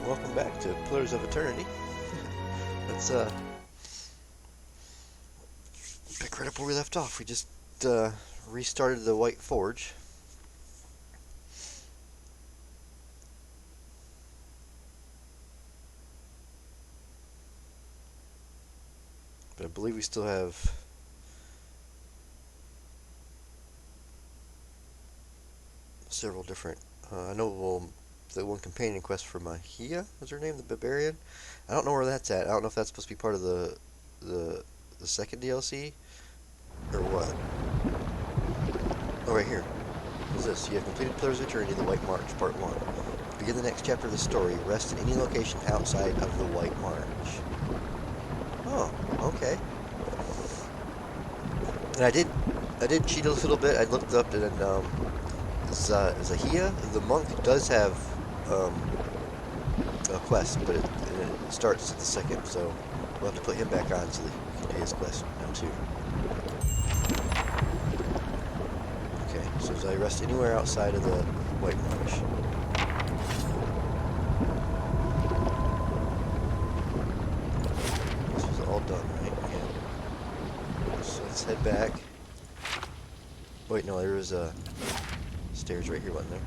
welcome back to Pillars of Eternity. Let's pick right up where we left off. We just restarted the White Forge. But I believe we still have several different. I know the one companion quest for Mahia was her name, the Barbarian. I don't know where that's at. I don't know if that's supposed to be part of the second DLC or what. Oh, right here. What is this? You have completed Pillars of Eternity, the White March, Part 1. To begin the next chapter of the story, rest in any location outside of the White March. Oh, okay. And I did cheat a little bit. I looked up and Zahia, the monk, does have a quest, but it starts at the second, so we'll have to put him back on so that he can do his quest now too. Okay, so as I rest anywhere outside of the White March. This is all done, right? Yeah. So let's head back. Wait, no, there was stairs right here, wasn't there?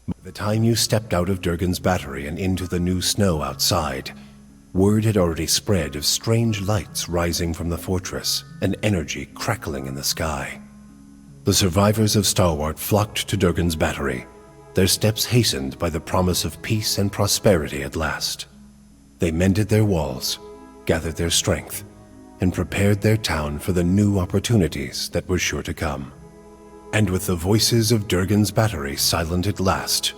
By the time you stepped out of Durgan's battery and into the new snow outside, word had already spread of strange lights rising from the fortress and energy crackling in the sky. The survivors of Starwart flocked to Durgan's battery, their steps hastened by the promise of peace and prosperity at last. They mended their walls, gathered their strength, and prepared their town for the new opportunities that were sure to come. And with the voices of Durgan's battery silent at last,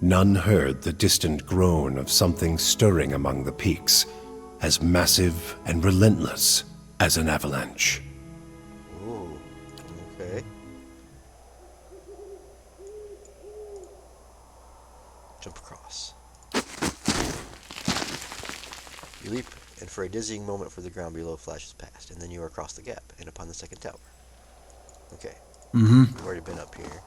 none heard the distant groan of something stirring among the peaks, as massive and relentless as an avalanche. Ooh, okay. Jump across. You leap, and for a dizzying moment for the ground below flashes past, and then you are across the gap and upon the second tower. Okay. We've already been up here.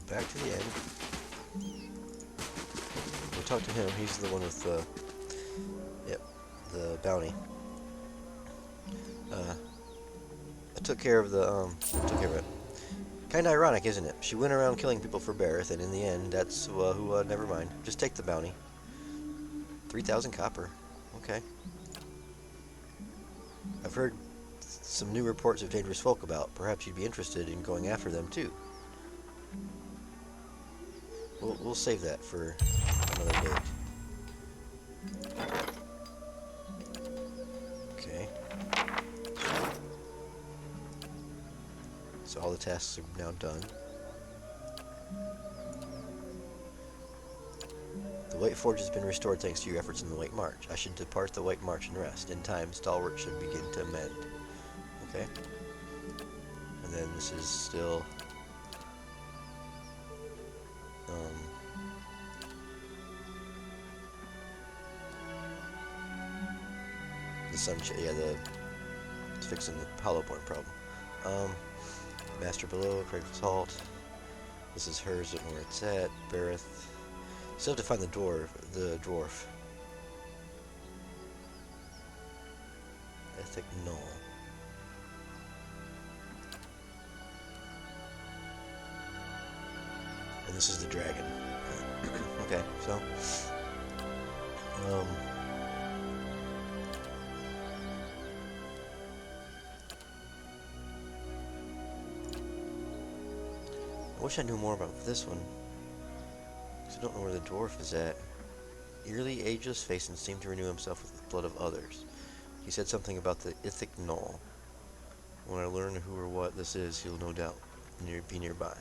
Back to the end. We'll talk to him. He's the one with the bounty. I took care of took care of it. Kinda ironic, isn't it? She went around killing people for Bareth, and in the end, that's never mind. Just take the bounty. 3,000 copper. Okay. I've heard some new reports of dangerous folk about. Perhaps you'd be interested in going after them too. We'll save that for another date. Okay. So all the tasks are now done. The White Forge has been restored thanks to your efforts in the White March. I should depart the White March and rest. In time, Stalwart should begin to mend. Okay. And then this is still... the sunshine, it's fixing the Hollowborn problem. Master below, Craig Salt. This is hers and where it's at. Bareth. Still have to find the dwarf. Ethic Null. And this is the dragon. Okay, so I wish I knew more about this one, because I don't know where the dwarf is at. Yearly ageless face and seemed to renew himself with the blood of others. He said something about the Ithic Null. When I learn who or what this is, he'll no doubt be nearby.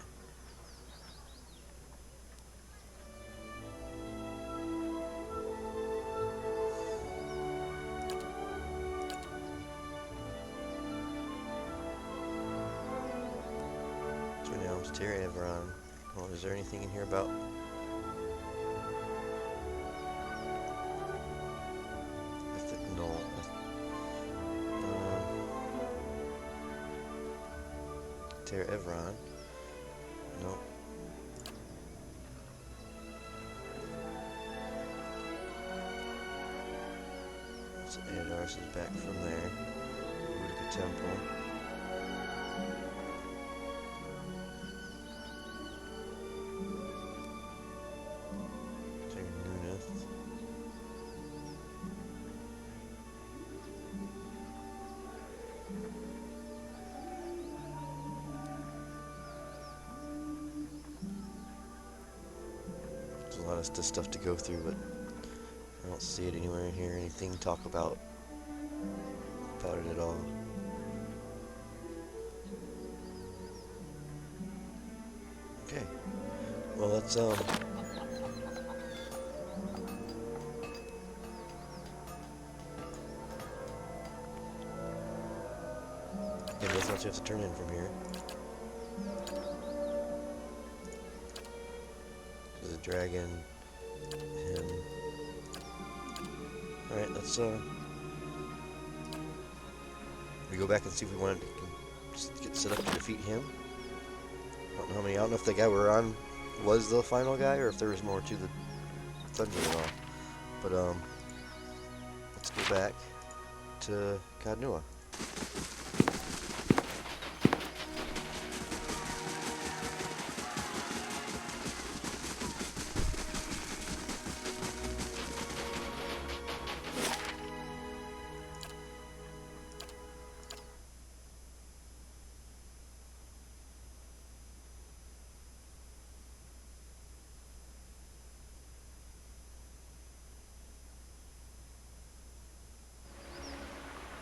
Twin Elms, Terry Everon. Oh, is there anything in here about Ithic Null? Terry Everon. Nope. So Adars is back from there. Utica Temple. Terry Nunith. There's a lot of stuff to go through, but I don't see it anywhere in here. Anything to talk about it at all. Okay. Well, let's maybe that's what you have to turn in from here. There's a dragon. Him. Alright, let's we go back and see if we want to get set up to defeat him. I don't know if the guy we're on was the final guy or if there was more to the dungeon at all. But let's go back to Kadnua.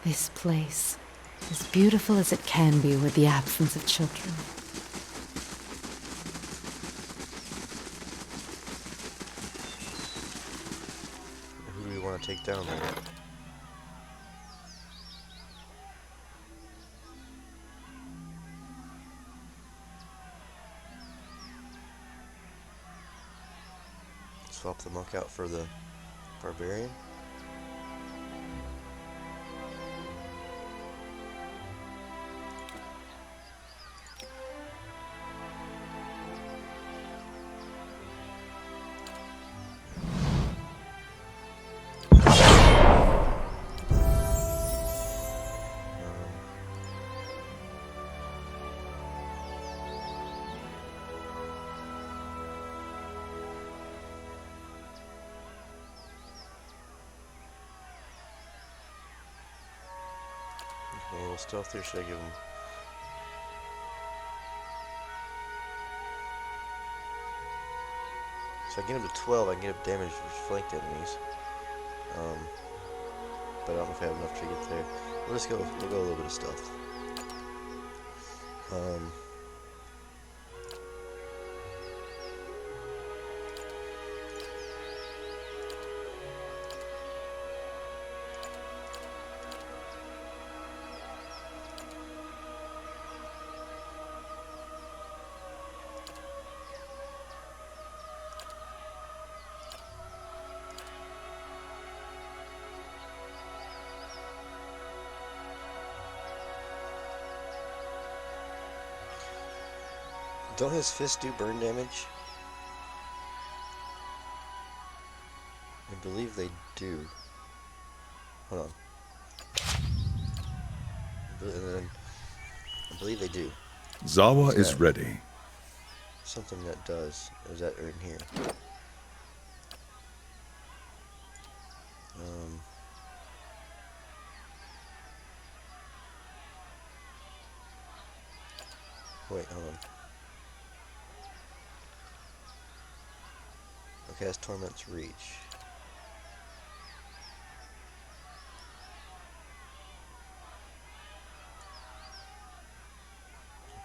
This place, as beautiful as it can be with the absence of children. Who do we want to take down there? Swap the monk out for the barbarian. A little stealth there, should I give him? So I get him to 12, I can get him damage for flanked enemies. But I don't know if I have enough to get there. We'll go a little bit of stealth. Don't his fists do burn damage? I believe they do. Hold on. I believe they do. Zawa What's is that? ready. Something that does. Or is that in here? Um, wait, hold on. Okay, that's Torment's Reach.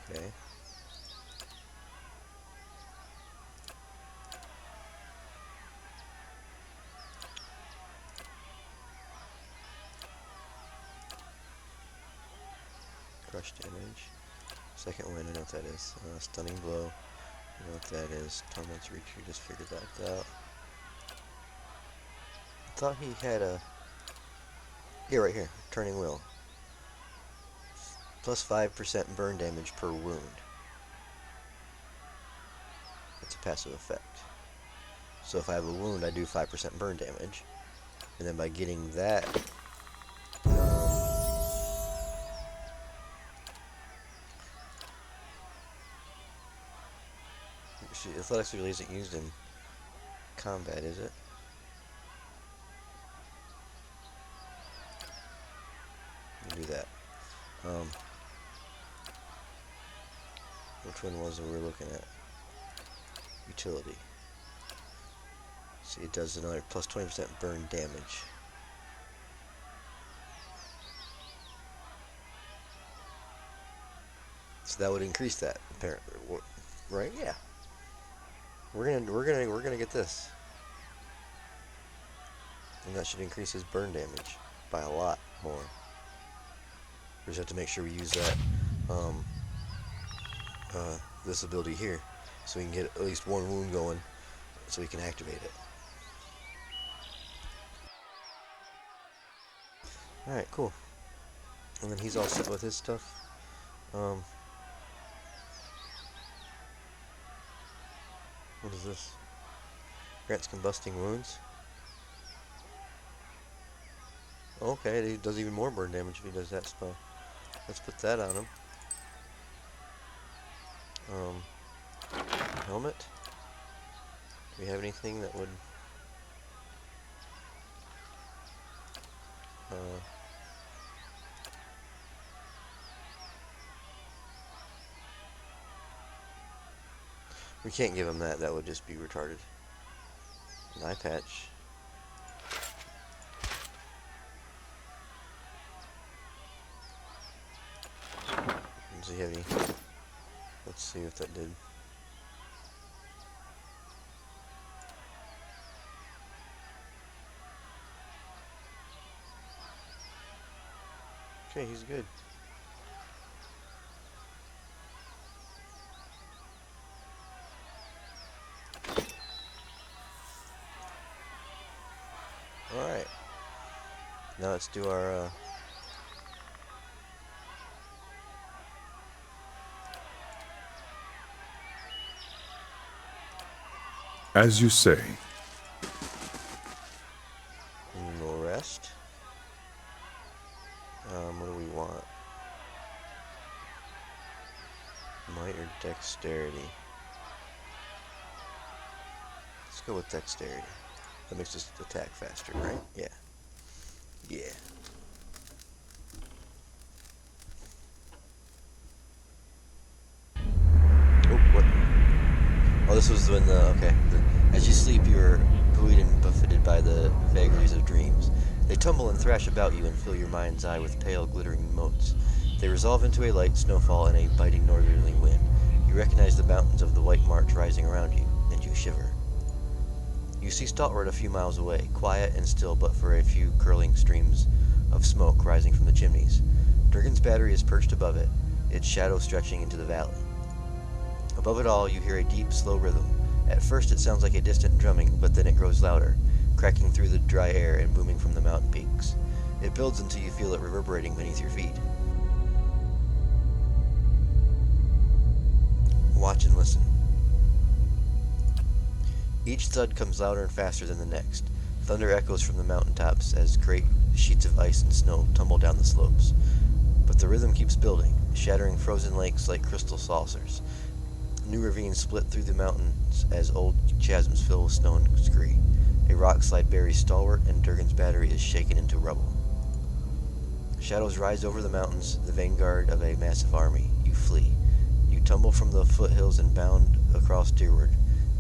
Okay. Crush damage. Second wind, I know what that is. Stunning blow, I know what that is. Torment's Reach, we just figured that out. I thought he had a... Yeah, right here. Turning Will. Plus 5% burn damage per wound. That's a passive effect. So if I have a wound, I do 5% burn damage. And then by getting that... Athletics really isn't used in combat, is it? Let me do that. Which one was it we were looking at? Utility. See, it does another plus 20% burn damage. So that would increase that, apparently, right? Yeah. We're gonna get this, and that should increase his burn damage by a lot more. We just have to make sure we use that this ability here, so we can get at least one wound going, so we can activate it. All right, cool. And then he's all set with his stuff. What is this? Grants combusting wounds. Okay, he does even more burn damage if he does that spell. Let's put that on him. Helmet. Do we have anything that would... we can't give him that. That would just be retarded. An eye patch. Does he have any? Let's see what that did. Okay, he's good. Alright. Now let's do our, As you say. and we'll rest. What do we want? Might or dexterity? Let's go with dexterity. That makes us attack faster, right? Yeah. Yeah. Oh, what? Oh, this was when okay. As you sleep, you are buoyed and buffeted by the vagaries of dreams. They tumble and thrash about you and fill your mind's eye with pale, glittering motes. They resolve into a light snowfall and a biting northerly wind. You recognize the mountains of the White March rising around you, and you shiver. You see Stalwart a few miles away, quiet and still but for a few curling streams of smoke rising from the chimneys. Durgan's battery is perched above it, its shadow stretching into the valley. Above it all, you hear a deep, slow rhythm. At first it sounds like a distant drumming, but then it grows louder, cracking through the dry air and booming from the mountain peaks. It builds until you feel it reverberating beneath your feet. Watch watch and listen. Each thud comes louder and faster than the next. Thunder echoes from the mountaintops as great sheets of ice and snow tumble down the slopes. But the rhythm keeps building, shattering frozen lakes like crystal saucers. New ravines split through the mountains as old chasms fill with snow and scree. A rock slide buries stalwart, and Durgan's battery is shaken into rubble. Shadows rise over the mountains, the vanguard of a massive army. You flee. You tumble from the foothills and bound across Deerwood,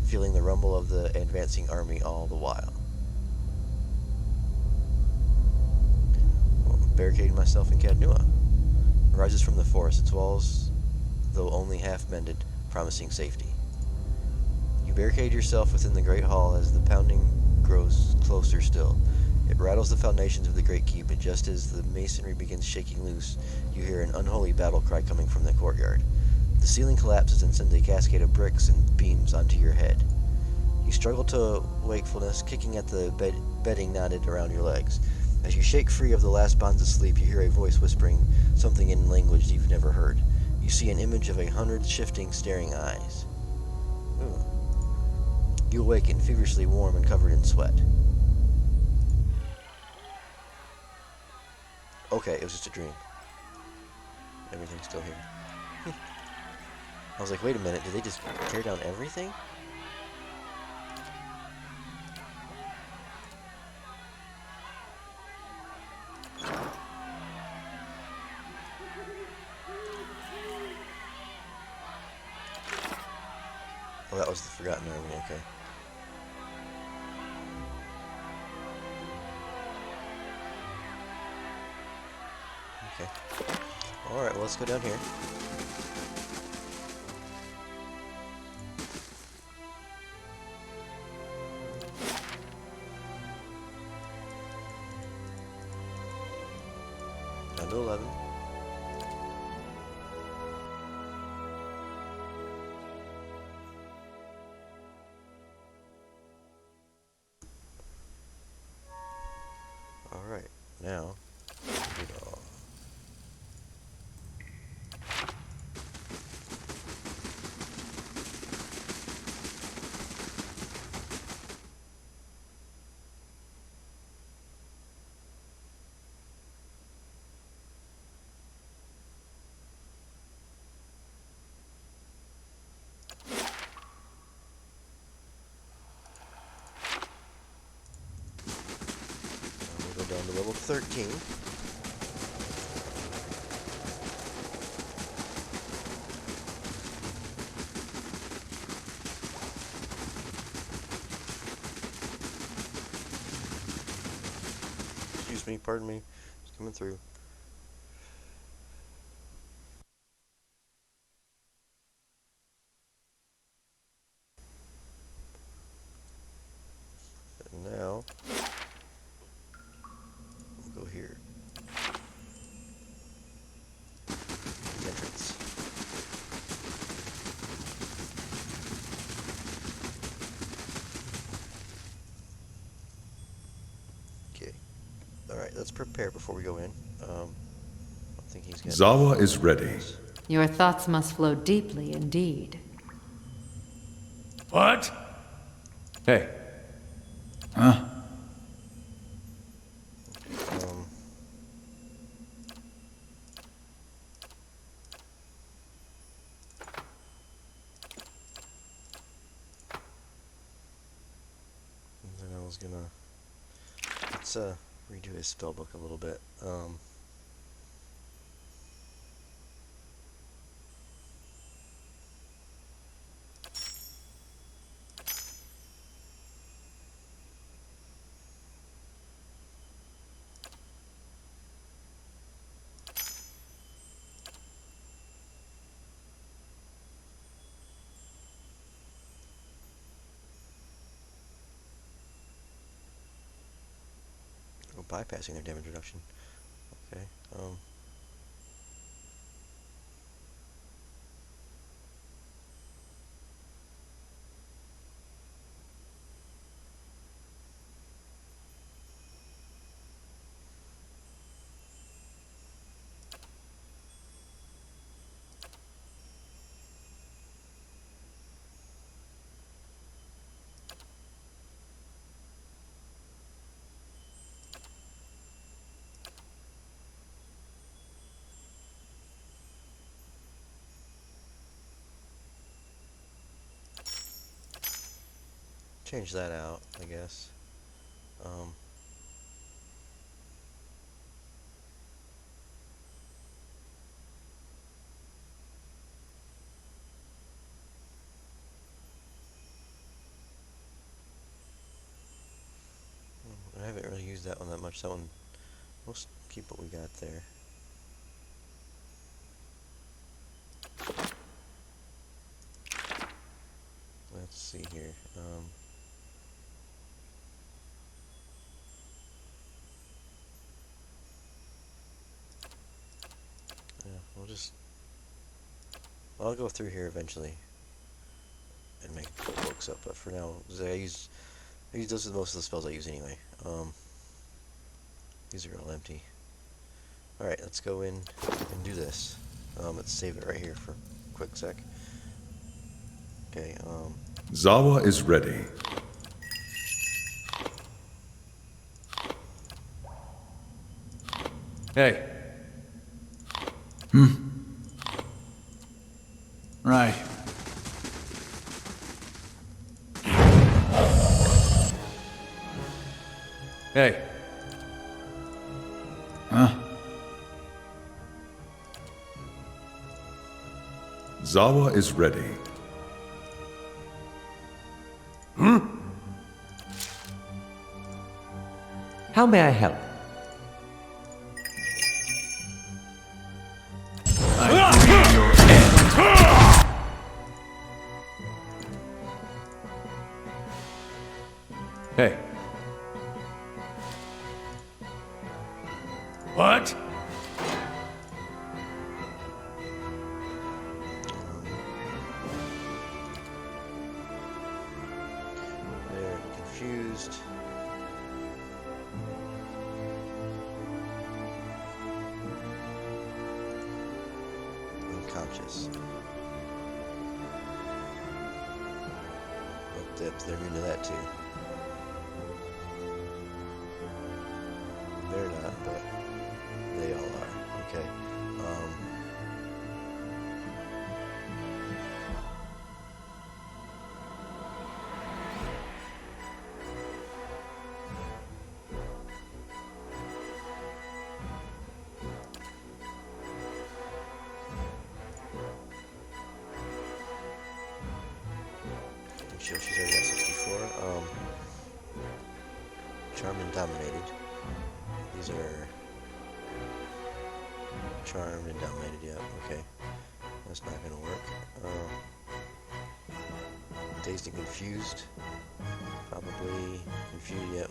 feeling the rumble of the advancing army all the while. Barricading myself in Cadnua. Rises from the forest, its walls, though only half mended, promising safety. You barricade yourself within the great hall as the pounding grows closer still. It rattles the foundations of the great keep, and just as the masonry begins shaking loose, you hear an unholy battle cry coming from the courtyard. The ceiling collapses and sends a cascade of bricks and beams onto your head. You struggle to wakefulness, kicking at the bedding knotted around your legs. As you shake free of the last bonds of sleep, you hear a voice whispering something in language you've never heard. You see an image of 100 shifting, staring eyes. Ooh. You awaken, feverishly warm and covered in sweat. Okay, it was just a dream. Everything's still here. I was like, wait a minute, did they just tear down everything? Oh, that was the Forgotten Army, okay. Okay. Alright, well, let's go down here. Down to 11. Alright, now, we'll go down to level 13. Excuse me, pardon me. Just coming through. And now, we'll go here. The entrance. Okay. Alright, let's prepare before we go in. I think he's got... Zawa is ready. Your thoughts must flow deeply indeed. What? Hey. Huh? And then I was gonna... Let's, redo his spellbook a little bit. Oh, bypassing their damage reduction. Okay, change that out, I guess. Um, I haven't really used that one that much. That one, we'll keep what we got there. Let's see here. Yeah, I'll go through here eventually and make books up. But for now, those are most of the spells I use anyway. These are all empty. All right, let's go in and do this. Let's save it right here for a quick sec. Okay. Zawa is ready. Hey. Right. Hey. Huh? Zawa is ready. How may I help? Hey. What? They're confused. Unconscious. But they're immune to that too. They're not, but they all are. Okay. She's already got 64. Charmed and dominated. These are charmed and dominated. Yeah. Okay. That's not gonna work. Dazed and confused. Probably confused. Yeah.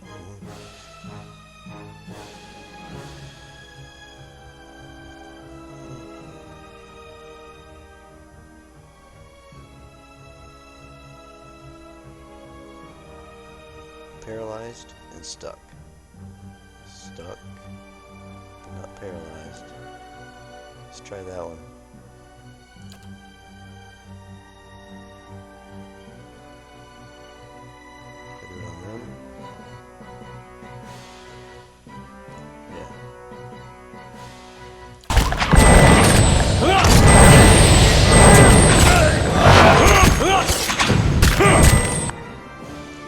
Paralyzed and stuck. Stuck, but not paralyzed. Let's try that one. Put it on them. Yeah.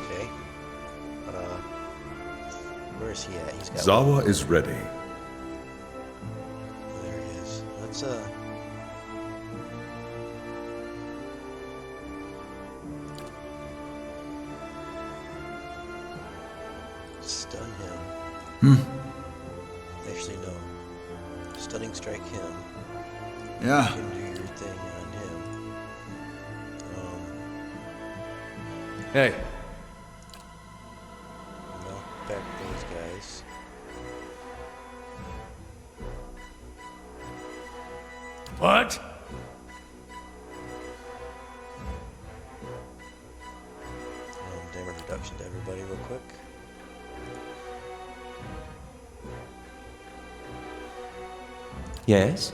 Okay. Where's he at? He's got Zawa is ready. There he is. Let's stun him. Actually, no. Stunning strike him. Yeah. You can do your thing on him. Hey. Knock back those guys. What? Damage reduction to everybody real quick. Yes?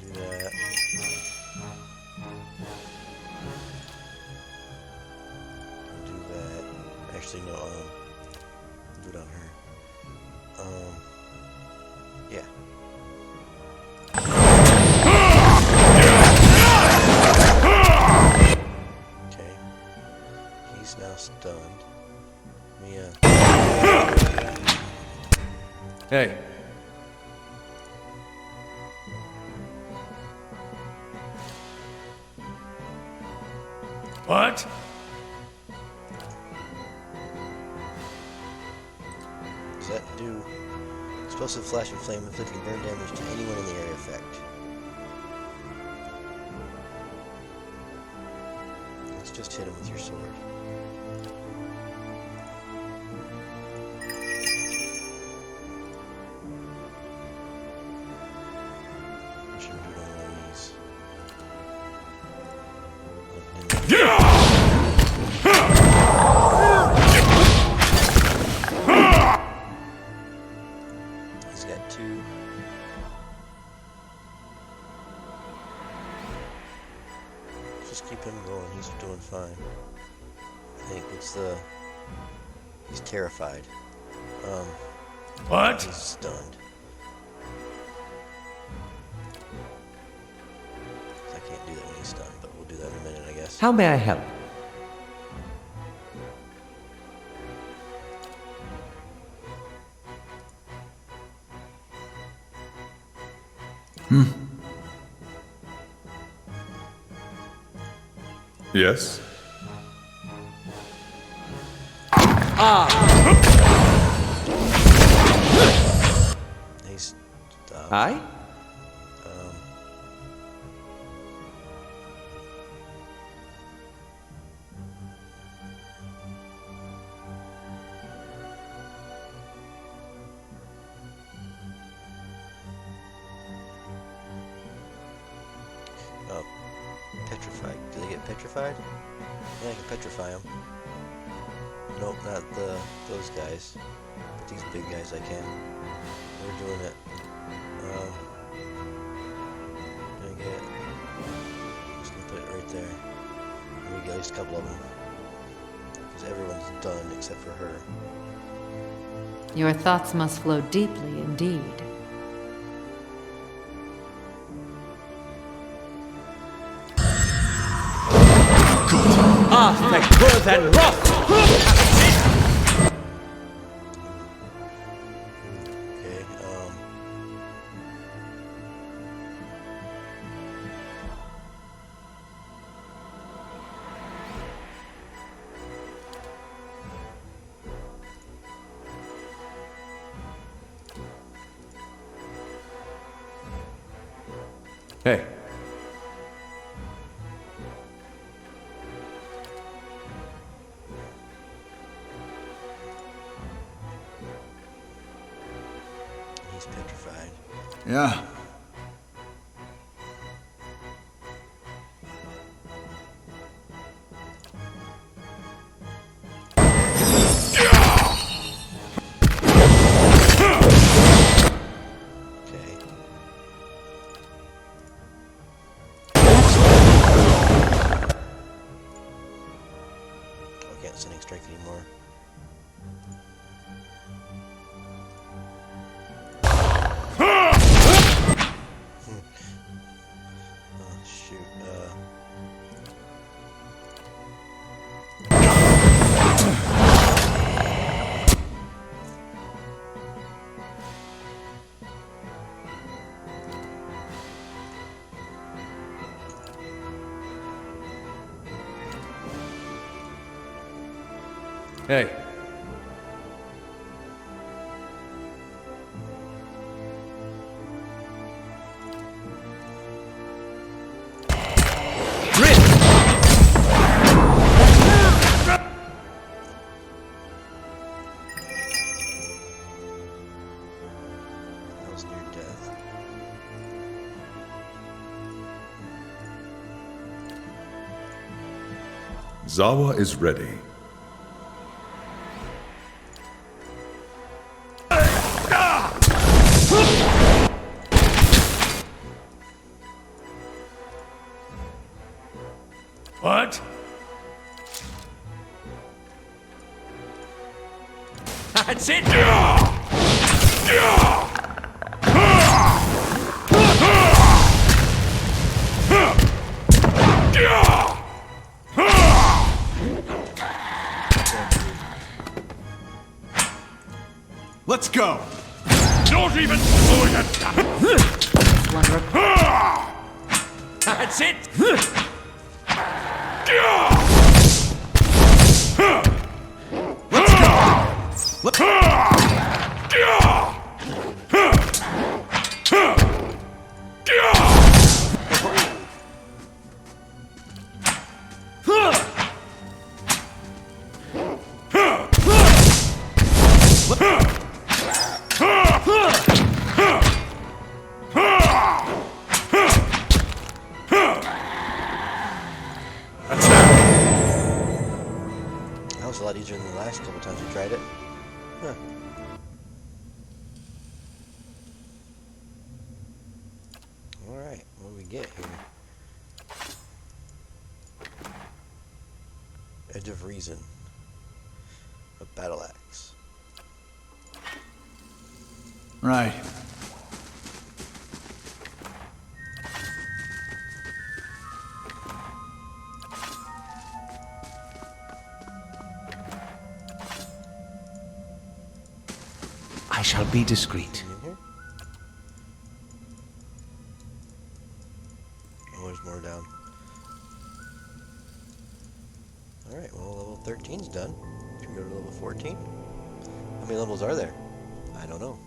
Do that. Do that. Actually, no, do it on her. Yeah. Okay. He's now stunned. Mia. Hey. What? Does that do explosive flash and flame inflicting burn damage to anyone in the area effect? Let's just hit him with your sword. Shouldn't do it on one of these. He's got two. Just keep him going. He's doing fine. I think he's terrified. What? He's stunned. I can't do that when he's stunned, but we'll do that in a minute, I guess. How may I help? Yes? He's stopped. Aye? Oh, petrified. Do they get petrified? Yeah, I can petrify them. Nope, not those guys. But these big guys I can. We're doing it. Did I get it? I'm just gonna put it right there. Maybe get at least a couple of them. Because everyone's done except for her. Your thoughts must flow deeply indeed. Good and rough! Okay, Hey. he's petrified. Yeah. Okay. Oh, I can't sending strike anymore. Oh, shoot. Hey. That was near death. Zawa is ready. What? That's it! Let's go! Not even going at that! That's it! Let's That was a lot easier than the last couple times we tried it. Huh. Alright, what do we get here? Edge of Reason. A battle axe. Right. I shall be discreet. In here? Oh, there's more down. Alright, well, level 13's done. Should we go to level 14? How many levels are there? I don't know.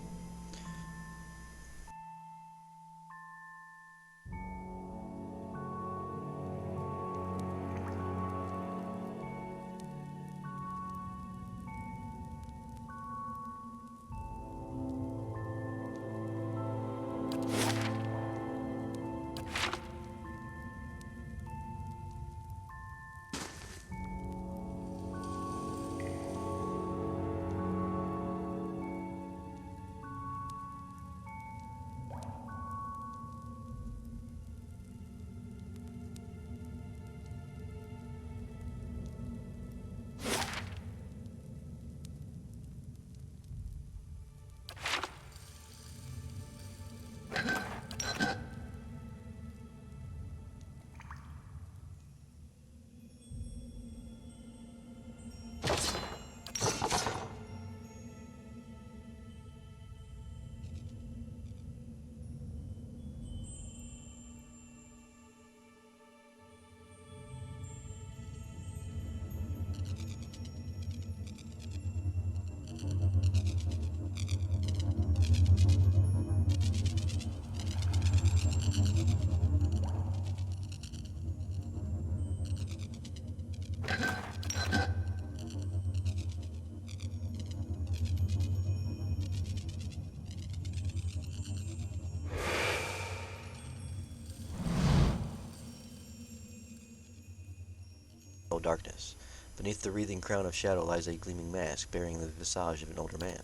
Darkness. Beneath the wreathing crown of shadow lies a gleaming mask bearing the visage of an older man.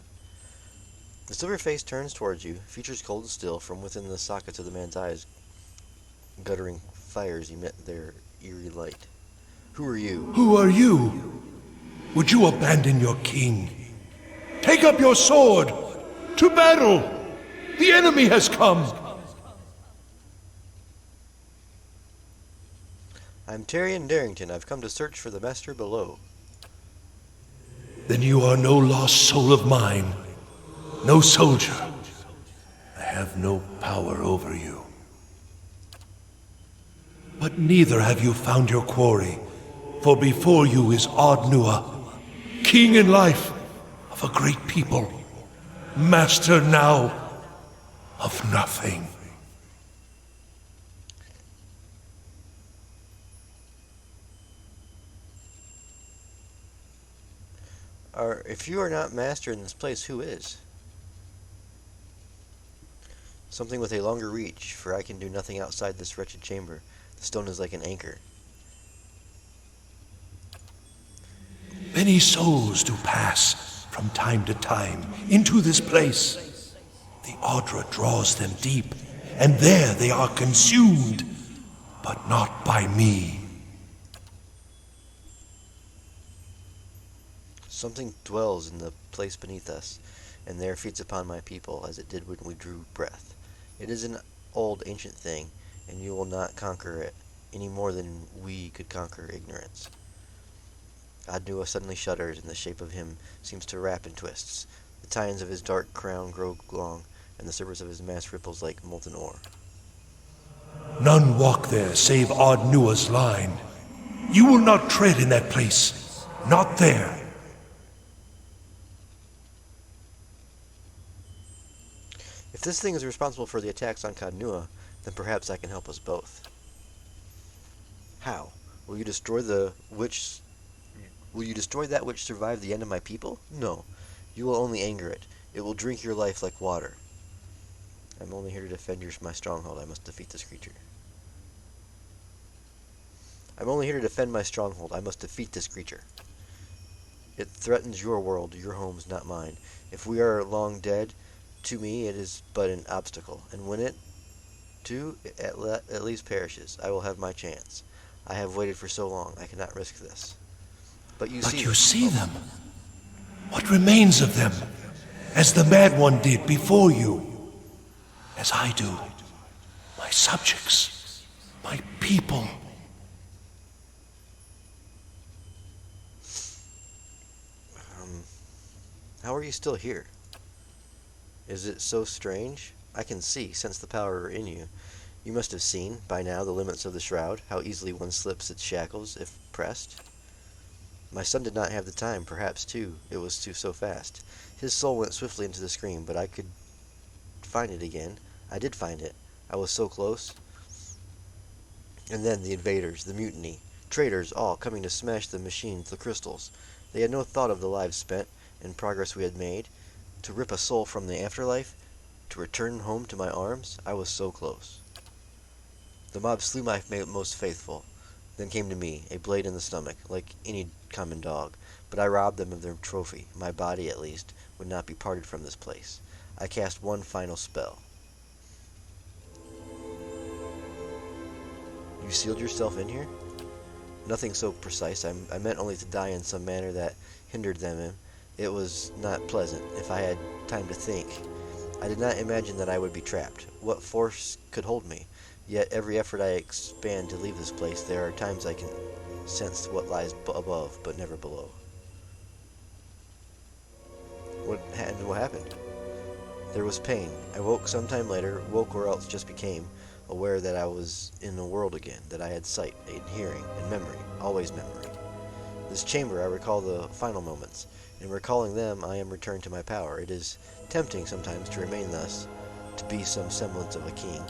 The silver face turns towards you, features cold and still. From within the sockets of the man's eyes, guttering fires emit their eerie light. Who are you? Who are you? Would you abandon your king? Take up your sword! To battle! The enemy has come! I'm Tyrion Darrington. I've come to search for the master below. Then you are no lost soul of mine. No soldier. I have no power over you. But neither have you found your quarry, for before you is Ardnua, king in life of a great people, master now of nothing. If you are not master in this place, who is? Something with a longer reach, for I can do nothing outside this wretched chamber. The stone is like an anchor. Many souls do pass from time to time into this place. The Audra draws them deep, and there they are consumed, but not by me. Something dwells in the place beneath us. and there feeds upon my people as it did when we drew breath. It is an old ancient thing, and you will not conquer it any more than we could conquer ignorance. Adnua suddenly shudders, and the shape of him seems to wrap and twists. The tines of his dark crown grow long, and the surface of his mass ripples like molten ore. None walk there save Ardnua's line. You will not tread in that place. Not there. If this thing is responsible for the attacks on Kadnua, then perhaps I can help us both. How? Will you destroy that which survived the end of my people? No. You will only anger it. It will drink your life like water. I'm only here to defend my stronghold. I must defeat this creature. I'm only here to defend my stronghold. I must defeat this creature. It threatens your world, your homes, not mine. If we are long dead, to me it is but an obstacle, and when it, too, at least perishes, I will have my chance. I have waited for so long, I cannot risk this. But you see them. What remains of them? As the Mad One did before you. As I do. My subjects. My people. How are you still here? Is it so strange? I can sense the power in you. You must have seen, by now, the limits of the shroud, how easily one slips its shackles, if pressed. My son did not have the time, perhaps, too. It was so fast. His soul went swiftly into the screen, but I could find it again. I did find it. I was so close. And then the invaders, the mutiny, traitors, all coming to smash the machines, the crystals. They had no thought of the lives spent, and progress we had made. To rip a soul from the afterlife, to return home to my arms, I was so close. The mob slew my most faithful, then came to me, a blade in the stomach, like any common dog. But I robbed them of their trophy. My body, at least, would not be parted from this place. I cast one final spell. You sealed yourself in here? Nothing so precise. I meant only to die in some manner that hindered them. It was not pleasant, if I had time to think. I did not imagine that I would be trapped. What force could hold me? Yet every effort I expend to leave this place, there are times I can sense what lies above, but never below. What happened? There was pain. I woke sometime later, woke or else just became aware that I was in the world again, that I had sight, and hearing, and memory, always memory. This chamber, I recall the final moments. In recalling them, I am returned to my power. It is tempting sometimes to remain thus, to be some semblance of a king.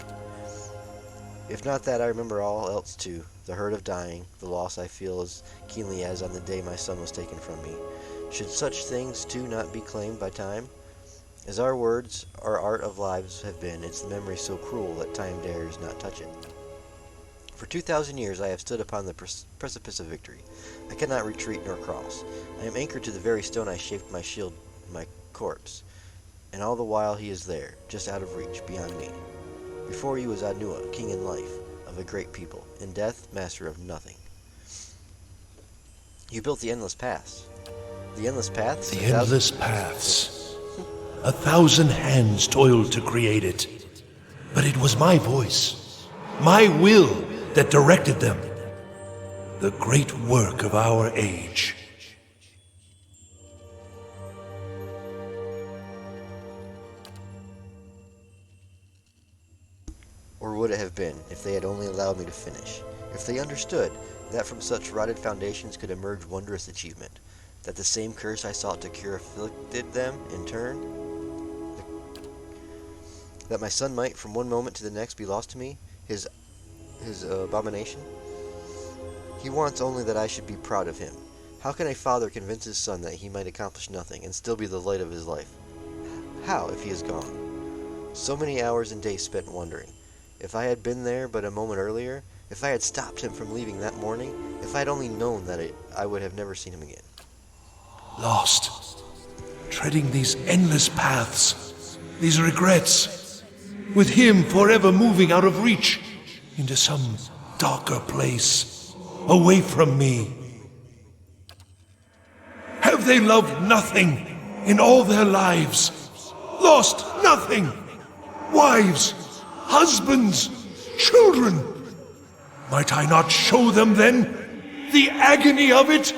If not that, I remember all else too, the hurt of dying, the loss I feel as keenly as on the day my son was taken from me. Should such things too not be claimed by time? As our words, our art of lives have been, it's the memory so cruel that time dares not touch it. For 2,000 years I have stood upon the precipice of victory. I cannot retreat nor cross. I am anchored to the very stone I shaped my shield, my corpse. And all the while he is there, just out of reach, beyond me. Before you is Adnua, king in life, of a great people. In death, master of nothing. You built the endless paths. The endless paths? The endless paths. 1,000 hands toiled to create it. But it was my voice, my will, that directed them. The great work of our age. Or would it have been, if they had only allowed me to finish? If they understood that from such rotted foundations could emerge wondrous achievement, that the same curse I sought to cure afflicted them in turn? That my son might from one moment to the next be lost to me, his abomination? He wants only that I should be proud of him. How can a father convince his son that he might accomplish nothing and still be the light of his life? How, if he is gone? So many hours and days spent wondering. If I had been there but a moment earlier, if I had stopped him from leaving that morning, if I had only known that I would have never seen him again. Lost, treading these endless paths, these regrets, with him forever moving out of reach into some darker place, away from me. Have they loved nothing in all their lives lost nothing. Wives, husbands, children. Might I not show them then the agony of it?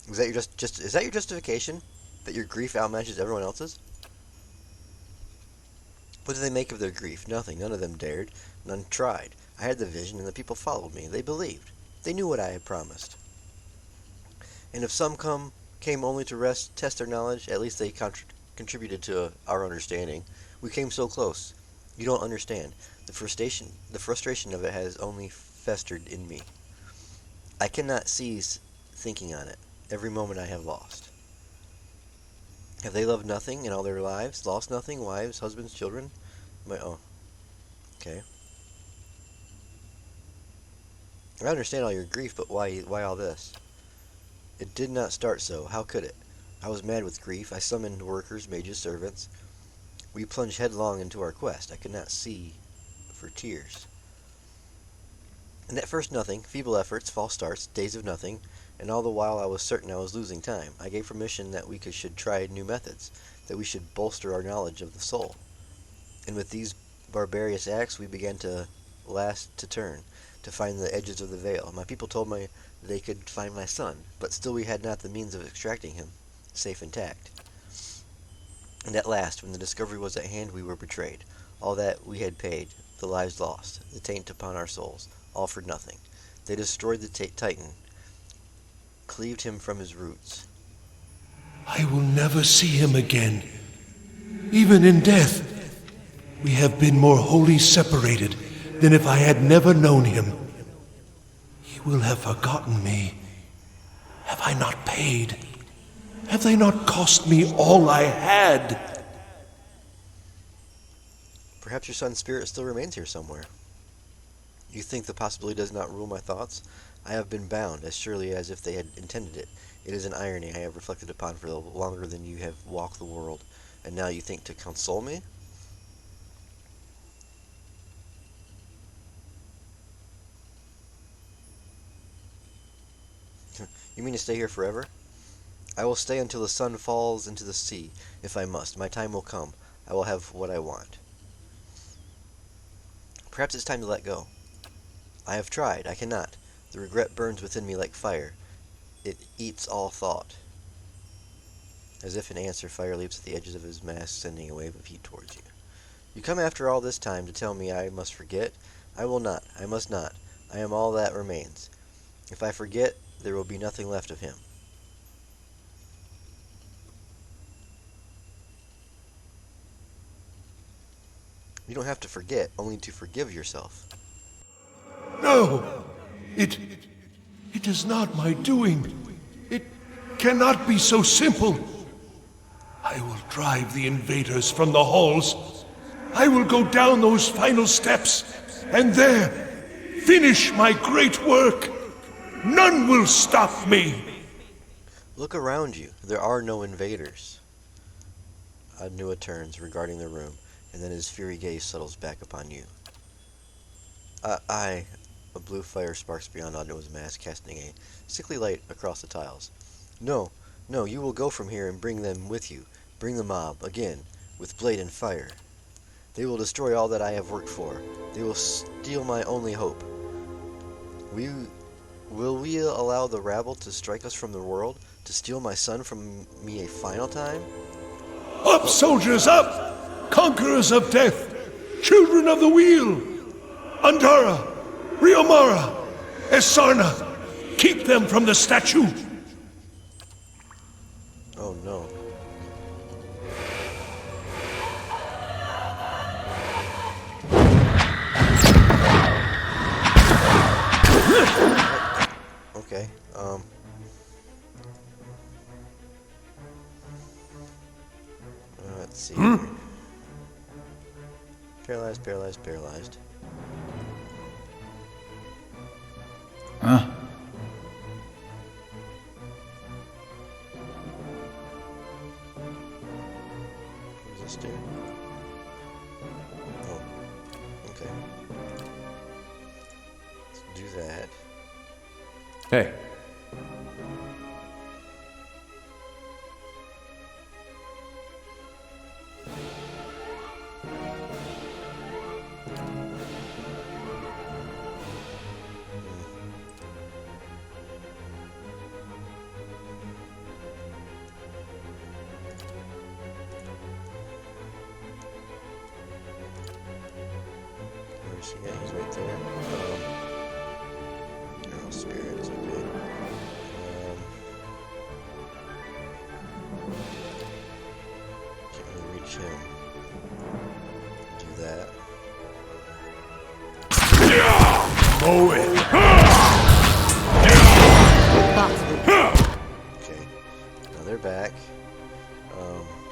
Is that your is that your justification? That your grief outmatches everyone else's? What did they make of their grief? Nothing. None of them dared. None tried. I had the vision, and the people followed me. They believed. They knew what I had promised. And if some came only to test their knowledge, at least they contributed to our understanding. We came so close. You don't understand. The frustration of it has only festered in me. I cannot cease thinking on it. Every moment I have lost. Have they loved nothing in all their lives? Lost nothing? Wives, husbands, children? Okay. I understand all your grief, but why all this? It did not start so. How could it? I was mad with grief. I summoned workers, mages, servants. We plunged headlong into our quest. I could not see for tears. And at first nothing, feeble efforts, false starts, days of nothing, and all the while I was certain I was losing time. I gave permission that we should try new methods, that we should bolster our knowledge of the soul. And with these barbarous acts we began to turn, to find the edges of the veil. My people told me they could find my son, but still we had not the means of extracting him, safe intact. And at last, when the discovery was at hand, we were betrayed. All that we had paid, the lives lost, the taint upon our souls, all for nothing. They destroyed the Titan, cleaved him from his roots. I will never see him again. Even in death, we have been more wholly separated than if I had never known him. He will have forgotten me. Have I not paid? Have they not cost me all I had? Perhaps your son's spirit still remains here somewhere. You think the possibility does not rule my thoughts? I have been bound, as surely as if they had intended it. It is an irony I have reflected upon for longer than you have walked the world, and now you think to console me? You mean to stay here forever? I will stay until the sun falls into the sea, if I must. My time will come. I will have what I want. Perhaps it's time to let go. I have tried. I cannot. The regret burns within me like fire. It eats all thought. As if in answer, fire leaps at the edges of his mask, sending a wave of heat towards you. You come after all this time to tell me I must forget? I will not. I must not. I am all that remains. If I forget, there will be nothing left of him. You don't have to forget, only to forgive yourself. No! It is not my doing. It cannot be so simple. I will drive the invaders from the halls. I will go down those final steps, and there, finish my great work. None will stop me. Look around you. There are no invaders. Adnua turns, regarding the room, and then his fiery gaze settles back upon you. A blue fire sparks beyond Adnua's mask, casting a sickly light across the tiles. No, you will go from here and bring them with you. Bring the mob, again, with blade and fire. They will destroy all that I have worked for. They will steal my only hope. Will we allow the rabble to strike us from the world, to steal my son from me a final time? Up, soldiers, up! Conquerors of death! Children of the wheel! Andara! Riomara! Esarna! Keep them from the statue! Oh no. Okay, let's see. Paralyzed. Huh? What does this do? Oh, okay. Let's do that. Hey. So yeah, he's right there. They're all spirits, okay. Can't really reach him. Do that. Mow it. Okay. Now they're back.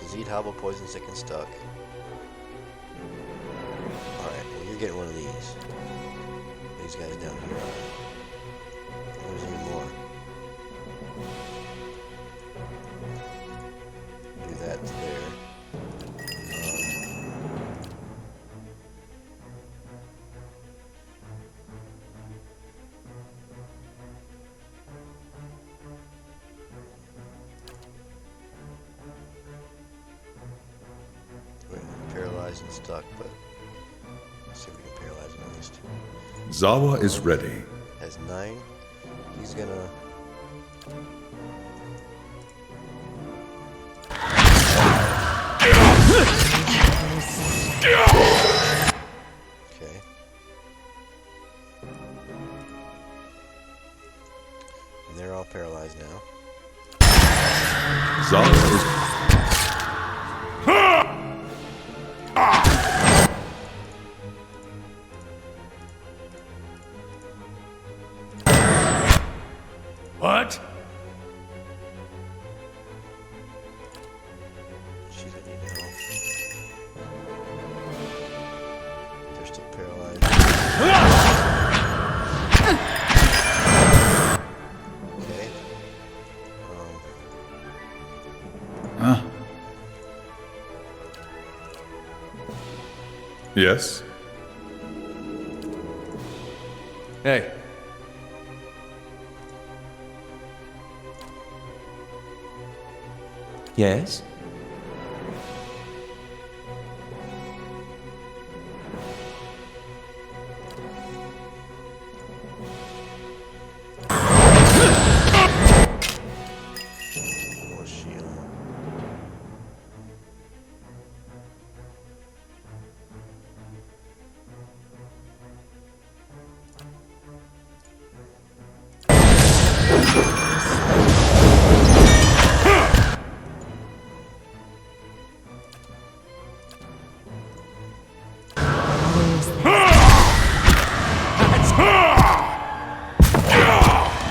Disease, hobble, poison, sick, and stuck. Alright, well you're getting one of these. These guys down here are. There's any more. Do that to there. Paralyzed and stuck, but let's see if we can paralyze him at least. Zawa is ready. Has 9. He's gonna. Okay. And they're all paralyzed now. Zawa is What? She's gonna need help. They're still paralyzed. Okay. Huh? yes. Hey. Yes? More shield.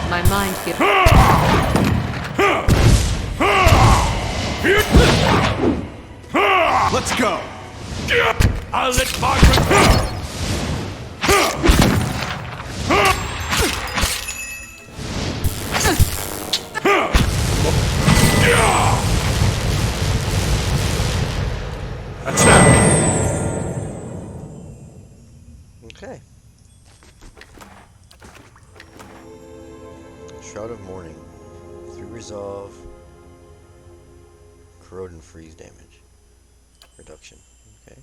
My mind feels. Let's go. I'll let Margaret. That's that. Okay. Shroud of Mourning. 3 resolve. Corrode and freeze damage. Reduction. Okay.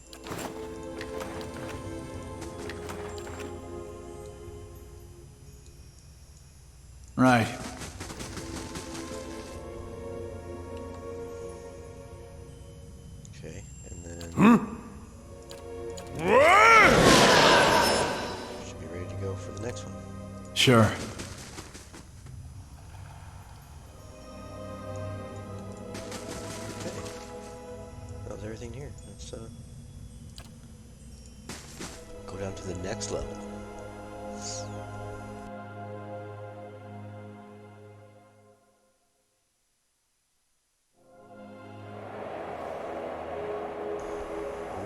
Right. Okay, and then should be ready to go for the next one. Sure. Okay. That was everything here. Let's go down to the next level.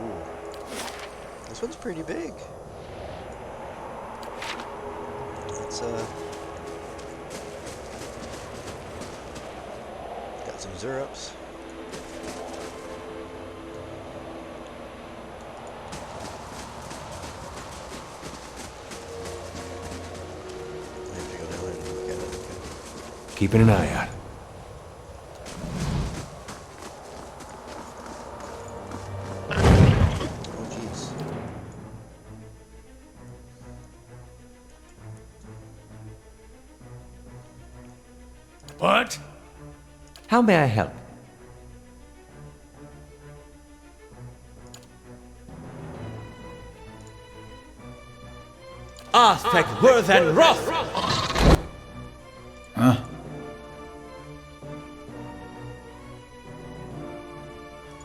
Ooh. This one's pretty big. It's got some Zurups. I have to go down there and look at it. Okay. Keeping an eye out. Oh jeez. What? How may I help? Aztec worth and wrath! Huh?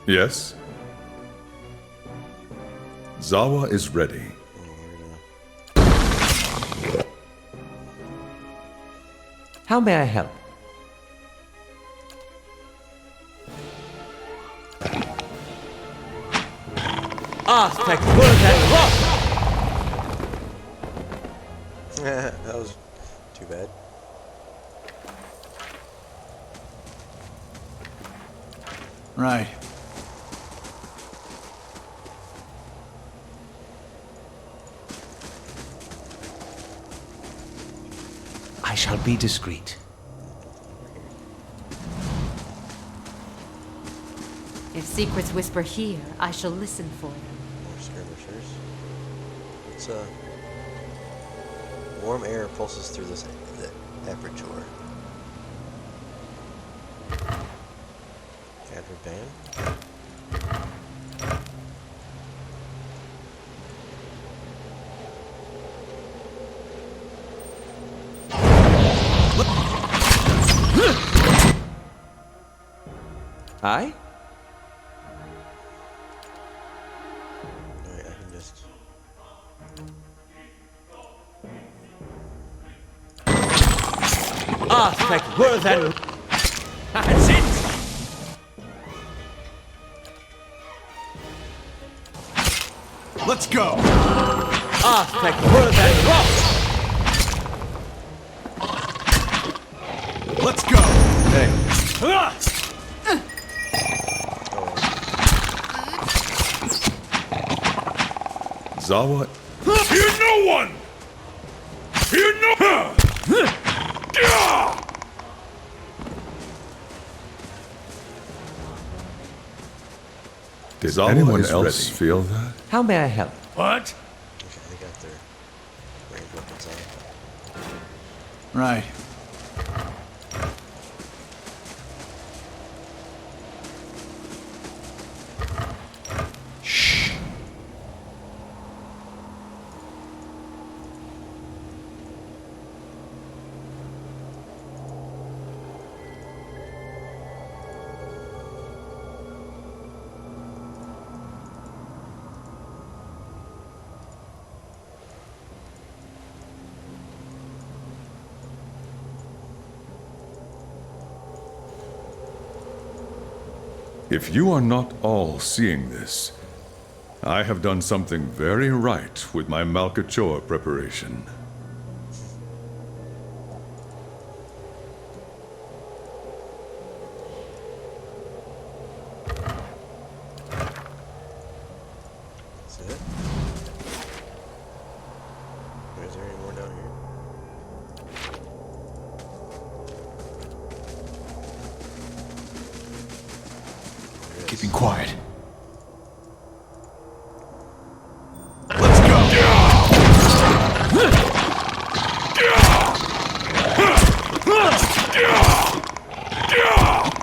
Yes? Zawa is ready. How may I help? Aztec worth and wrath! That was too bad. Right. I shall be discreet. If secrets whisper here, I shall listen for them. More skirmishers. It's warm air pulses through the aperture. Cadre band. Aye? Alright, I can just. Aztec worth and... That's it! Let's go! Aztec worth and wrath! Let's go! Hey. Zawa. Fear no one! Fear no... Did anyone else feel that? How may I help? What? Okay, they got their ranged weapons on. Right. If you are not all seeing this, I have done something very right with my Malkachoa preparation. That's it. Is there any more down here? There is. Keeping quiet. Let's go!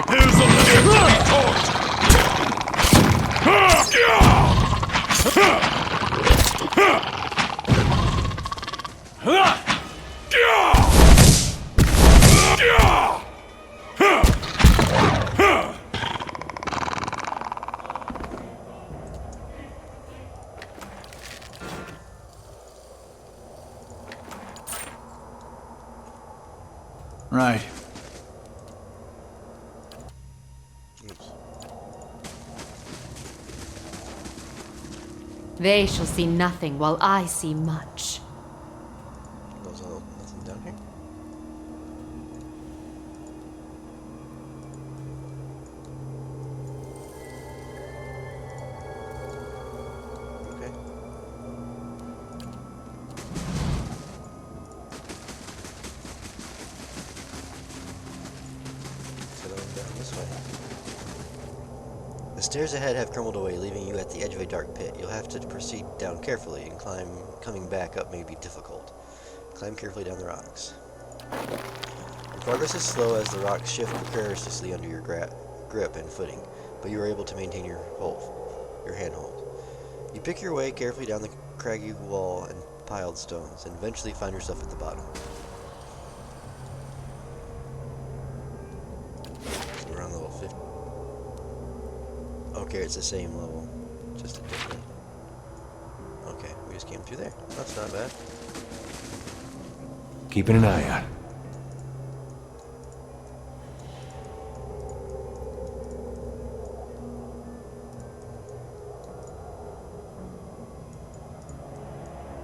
Here's a little torch! Right. Oops. They shall see nothing while I see much. There's nothing down here? Okay. Let's head on down this way. The stairs ahead have crumbled away, leaving you at the edge of a dark pit. You'll have to proceed down carefully, and coming back up may be difficult. Climb carefully down the rocks. Your progress is slow as the rocks shift precariously under your grip and footing, but you are able to maintain your handhold. You pick your way carefully down the craggy wall and piled stones, and eventually find yourself at the bottom. So we're on level 50. Okay, it's the same level, just a different. Okay, we just came through there. That's not bad. Keeping an eye out.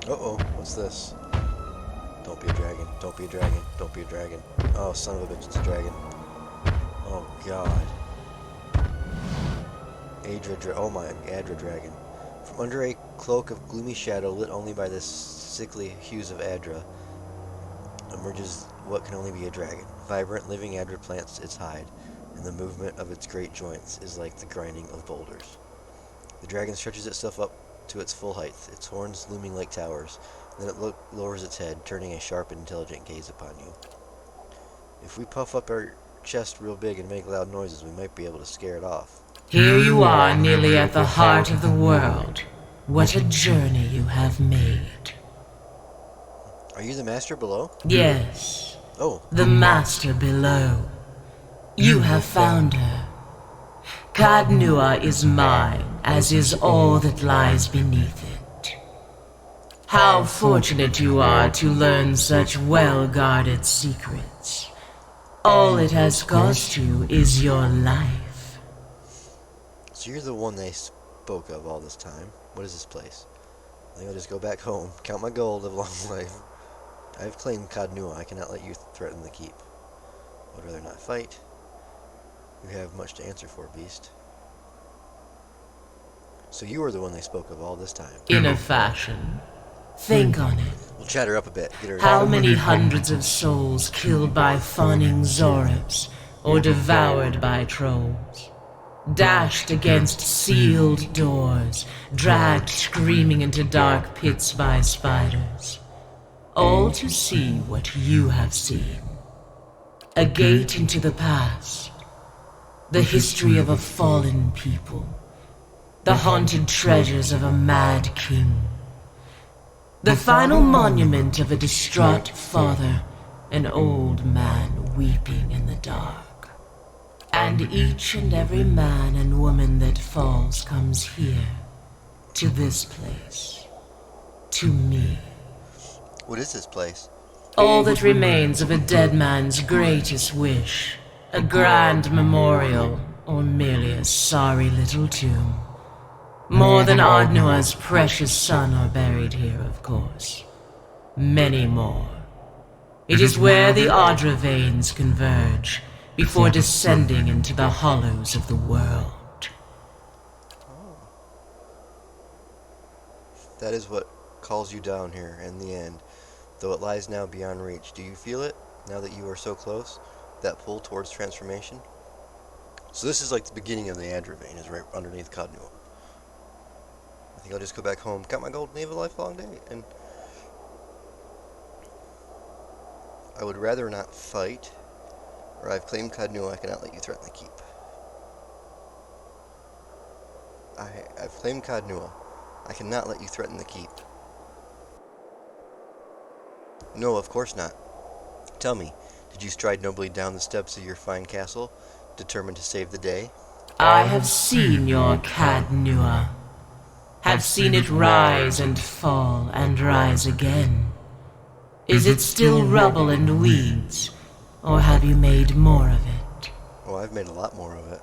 Uh-oh, what's this? Don't be a dragon, don't be a dragon, don't be a dragon. Oh, son of a bitch, it's a dragon. Oh, God. Oh my, Adra dragon. From under a cloak of gloomy shadow lit only by the sickly hues of Adra, emerges what can only be a dragon. Vibrant, living Adra plants its hide, and the movement of its great joints is like the grinding of boulders. The dragon stretches itself up to its full height, its horns looming like towers. Then it lowers its head, turning a sharp and intelligent gaze upon you. If we puff up our chest real big and make loud noises, we might be able to scare it off. Here you are, nearly at the heart of the world. What a journey you have made. Are you the master below? Yes, Oh, the master below. You have found her. Cadnua is mine, as is all that lies beneath it. How fortunate you are to learn such well-guarded secrets. All it has cost you is your life. so you're the one they spoke of all this time. What is this place? I think I'll just go back home, count my gold, live a long life. I've claimed Cadnua. I cannot let you threaten the keep. I would rather not fight. You have much to answer for, beast. So you were the one they spoke of all this time. In a fashion. Think on it. We'll chat her up a bit. Get her. How many hundreds of souls killed by fawning Zorips, or devoured by trolls? Dashed against sealed doors, dragged screaming into dark pits by spiders. All to see what you have seen. A gate into the past. The history of a fallen people. The haunted treasures of a mad king. The final monument of a distraught father, an old man weeping in the dark. And each and every man and woman that falls comes here, to this place, to me. What is this place? All that remains of a dead man's greatest wish, a grand memorial, or merely a sorry little tomb. More than Ardnua's precious son are buried here, of course. Many more. It is where the Ardra veins converge, before descending into the hollows of the world. That is what calls you down here in the end, though it lies now beyond reach. Do you feel it, now that you are so close? That pull towards transformation? So this is like the beginning of the Adra vein, is right underneath Cadnua. I think I'll just go back home, count my gold, and live a lifelong day, and I would rather not fight, or I've claimed Cadnua. I cannot let you threaten the keep. I've claimed Cadnua. I cannot let you threaten the keep. No, of course not. Tell me, did you stride nobly down the steps of your fine castle, determined to save the day? I have seen your Cadnua. Have seen it rise and fall and rise again. Is it still rubble and weeds, or have you made more of it? Oh, I've made a lot more of it.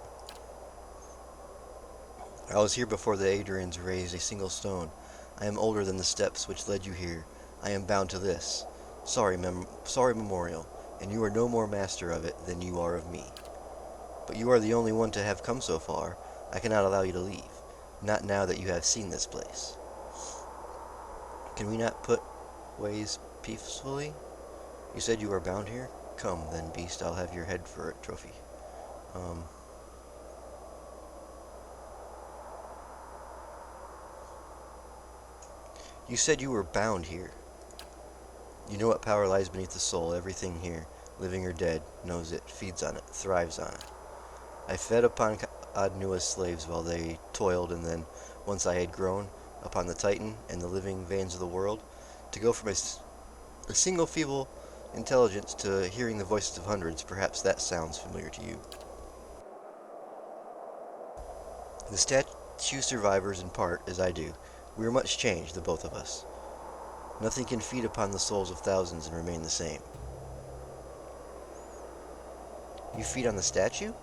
I was here before the Adrians raised a single stone. I am older than the steps which led you here. I am bound to this. Sorry memorial, and you are no more master of it than you are of me. But you are the only one to have come so far. I cannot allow you to leave. Not now that you have seen this place. Can we not put ways peacefully? You said you are bound here? Come, then, beast. I'll have your head for a trophy. You said you were bound here. You know what power lies beneath the soul. Everything here, living or dead, knows it, feeds on it, thrives on it. I fed upon Adnua's slaves while they toiled, and then, once I had grown, upon the Titan and the living veins of the world, To go from a single feeble intelligence to hearing the voices of hundreds, perhaps that sounds familiar to you. The statue survivors in part, as I do. We are much changed, the both of us. Nothing can feed upon the souls of thousands and remain the same. You feed on the statue?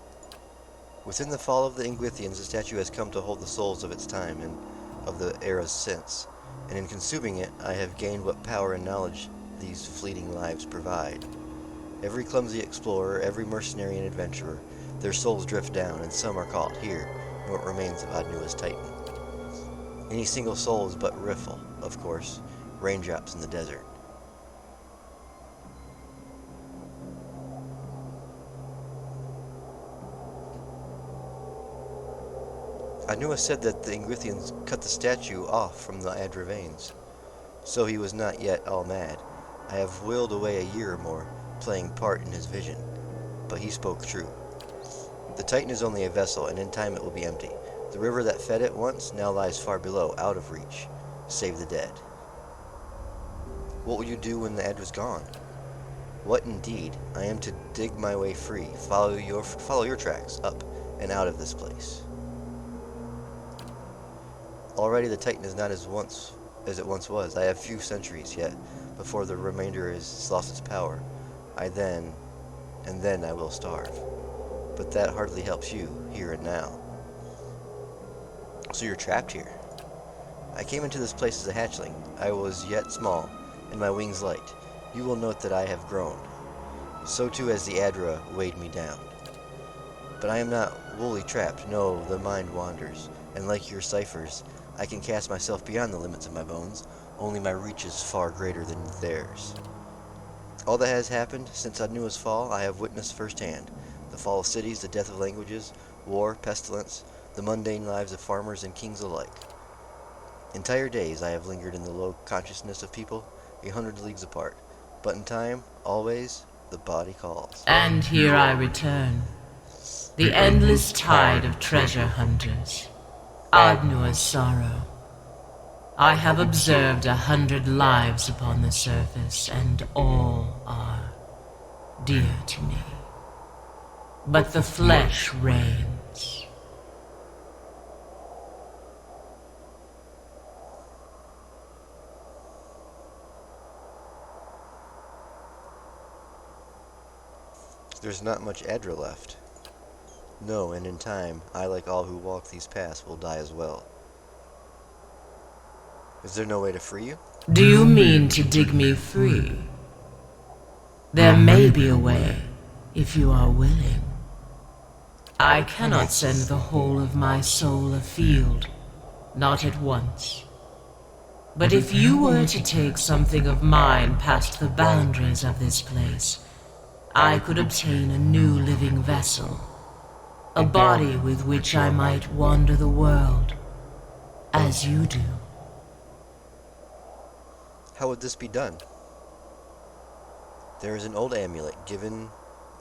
Within the fall of the Ingwithians, the statue has come to hold the souls of its time and of the eras since, and in consuming it, I have gained what power and knowledge these fleeting lives provide. Every clumsy explorer, every mercenary and adventurer, their souls drift down, and some are caught here, in what remains of Adnua's Titan. Any single soul is but riffle, of course, raindrops in the desert. Adnua said that the Ingwithians cut the statue off from the Adra veins, so he was not yet all mad. I have willed away a year or more, playing part in his vision, but he spoke true. The Titan is only a vessel, and in time it will be empty. The river that fed it once now lies far below, out of reach. Save the dead. What will you do when the Adra's gone? What indeed? I am to dig my way free, follow your tracks, up and out of this place. Already the Titan is not as it once was. I have few centuries yet, before the remainder has lost its power. Then I will starve. But that hardly helps you, here and now. So you're trapped here. I came into this place as a hatchling. I was yet small, and my wings light. You will note that I have grown. So too has the Adra weighed me down. But I am not wholly trapped. No, the mind wanders, and like your ciphers, I can cast myself beyond the limits of my bones, only my reach is far greater than theirs. All that has happened since Adnua's fall I have witnessed firsthand. The fall of cities, the death of languages, war, pestilence, the mundane lives of farmers and kings alike. Entire days I have lingered in the low consciousness of people, 100 leagues apart. But in time, always, the body calls. And here I return. The endless tide of treasure hunters. Adnua's sorrow. I have observed 100 lives upon the surface, and all are dear to me. But the flesh reigns. There's not much Adra left. No, and in time, I, like all who walk these paths, will die as well. Is there no way to free you? Do you mean to dig me free? There may be a way, if you are willing. I cannot send the whole of my soul afield, not at once. But if you were to take something of mine past the boundaries of this place, I could obtain a new living vessel, a body with which I might wander the world, as you do. How would this be done? There is an old amulet given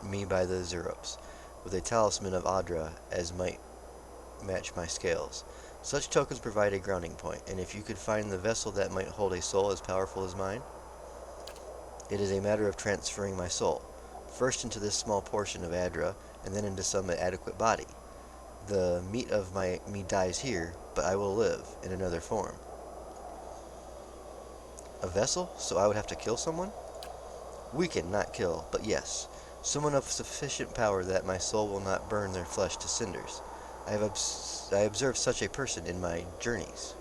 me by the Zerops, with a talisman of Adra as might match my scales. Such tokens provide a grounding point, and if you could find the vessel that might hold a soul as powerful as mine, it is a matter of transferring my soul, first into this small portion of Adra, and then into some adequate body. The meat of me dies here, but I will live in another form. A vessel? So I would have to kill someone? Weaken, not kill, but yes, someone of sufficient power that my soul will not burn their flesh to cinders. I observed such a person in my journeys.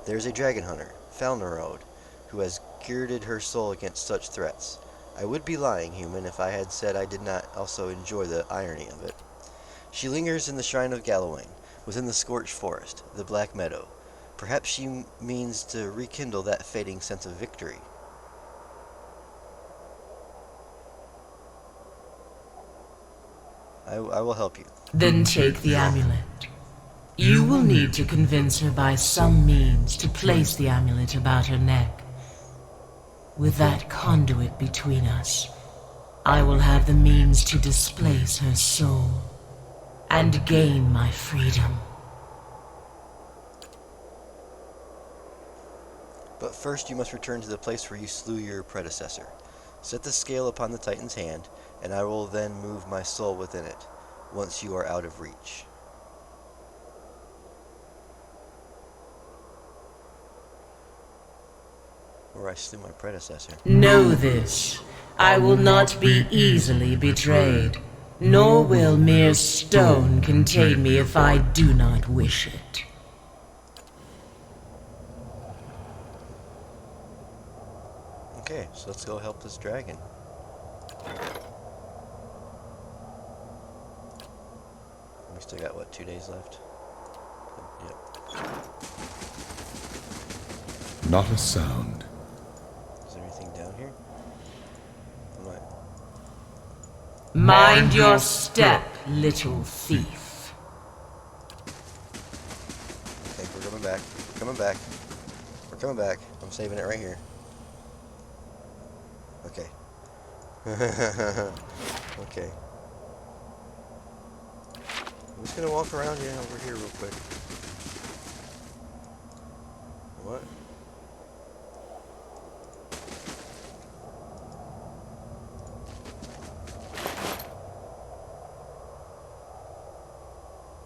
There is a dragon hunter, Falnerode, who has girded her soul against such threats. I would be lying, human, if I had said I did not also enjoy the irony of it. She lingers in the shrine of Galawain, within the scorched forest, the Black Meadow. Perhaps she means to rekindle that fading sense of victory. I will help you. Then take the amulet. You will need to convince her by some means to place the amulet about her neck. With that conduit between us, I will have the means to displace her soul and gain my freedom. But first you must return to the place where you slew your predecessor. Set the scale upon the Titan's hand, and I will then move my soul within it, once you are out of reach. Or I slew my predecessor. Know this. I will not be easily betrayed, nor will mere stone contain me if I do not wish it. Okay, so let's go help this dragon. We still got, what, 2 days left? Yep. Not a sound. Is there anything down here? Mind your step, little thief. Okay, we're coming back. We're coming back. We're coming back. I'm saving it right here. Okay. Okay. I'm just gonna walk around over here real quick. What?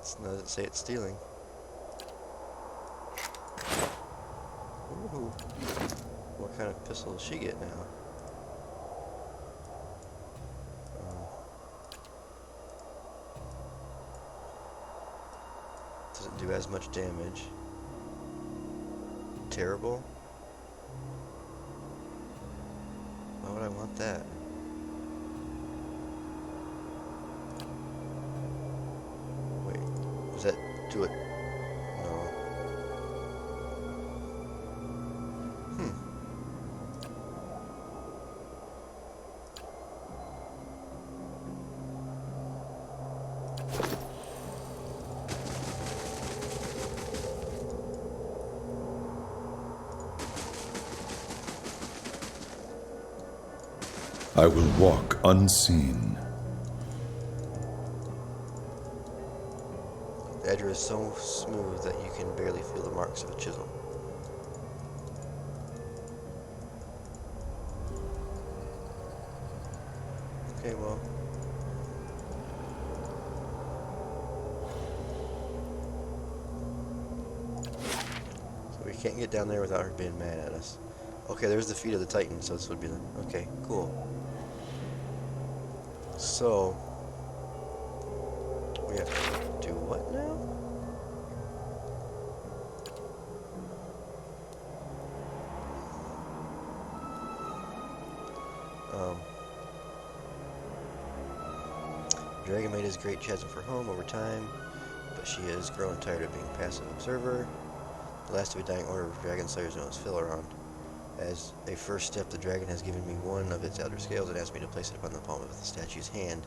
It doesn't say it's stealing. Ooh. What kind of pistol does she get now? Doesn't do as much damage. Terrible. Why would I want that? Wait, does that do it? No. I will walk unseen. The edge is so smooth that you can barely feel the marks of a chisel. Okay, well. So we can't get down there without her being mad at us. Okay, there's the feet of the Titan, so this would be the... Okay, cool. So... we have to do what now? The dragon made his great chasm for home over time, but she has grown tired of being a passive observer. The last of a dying order of dragon slayers known as Phileron. As a first step, the dragon has given me one of its elder scales and asked me to place it upon the palm of the statue's hand,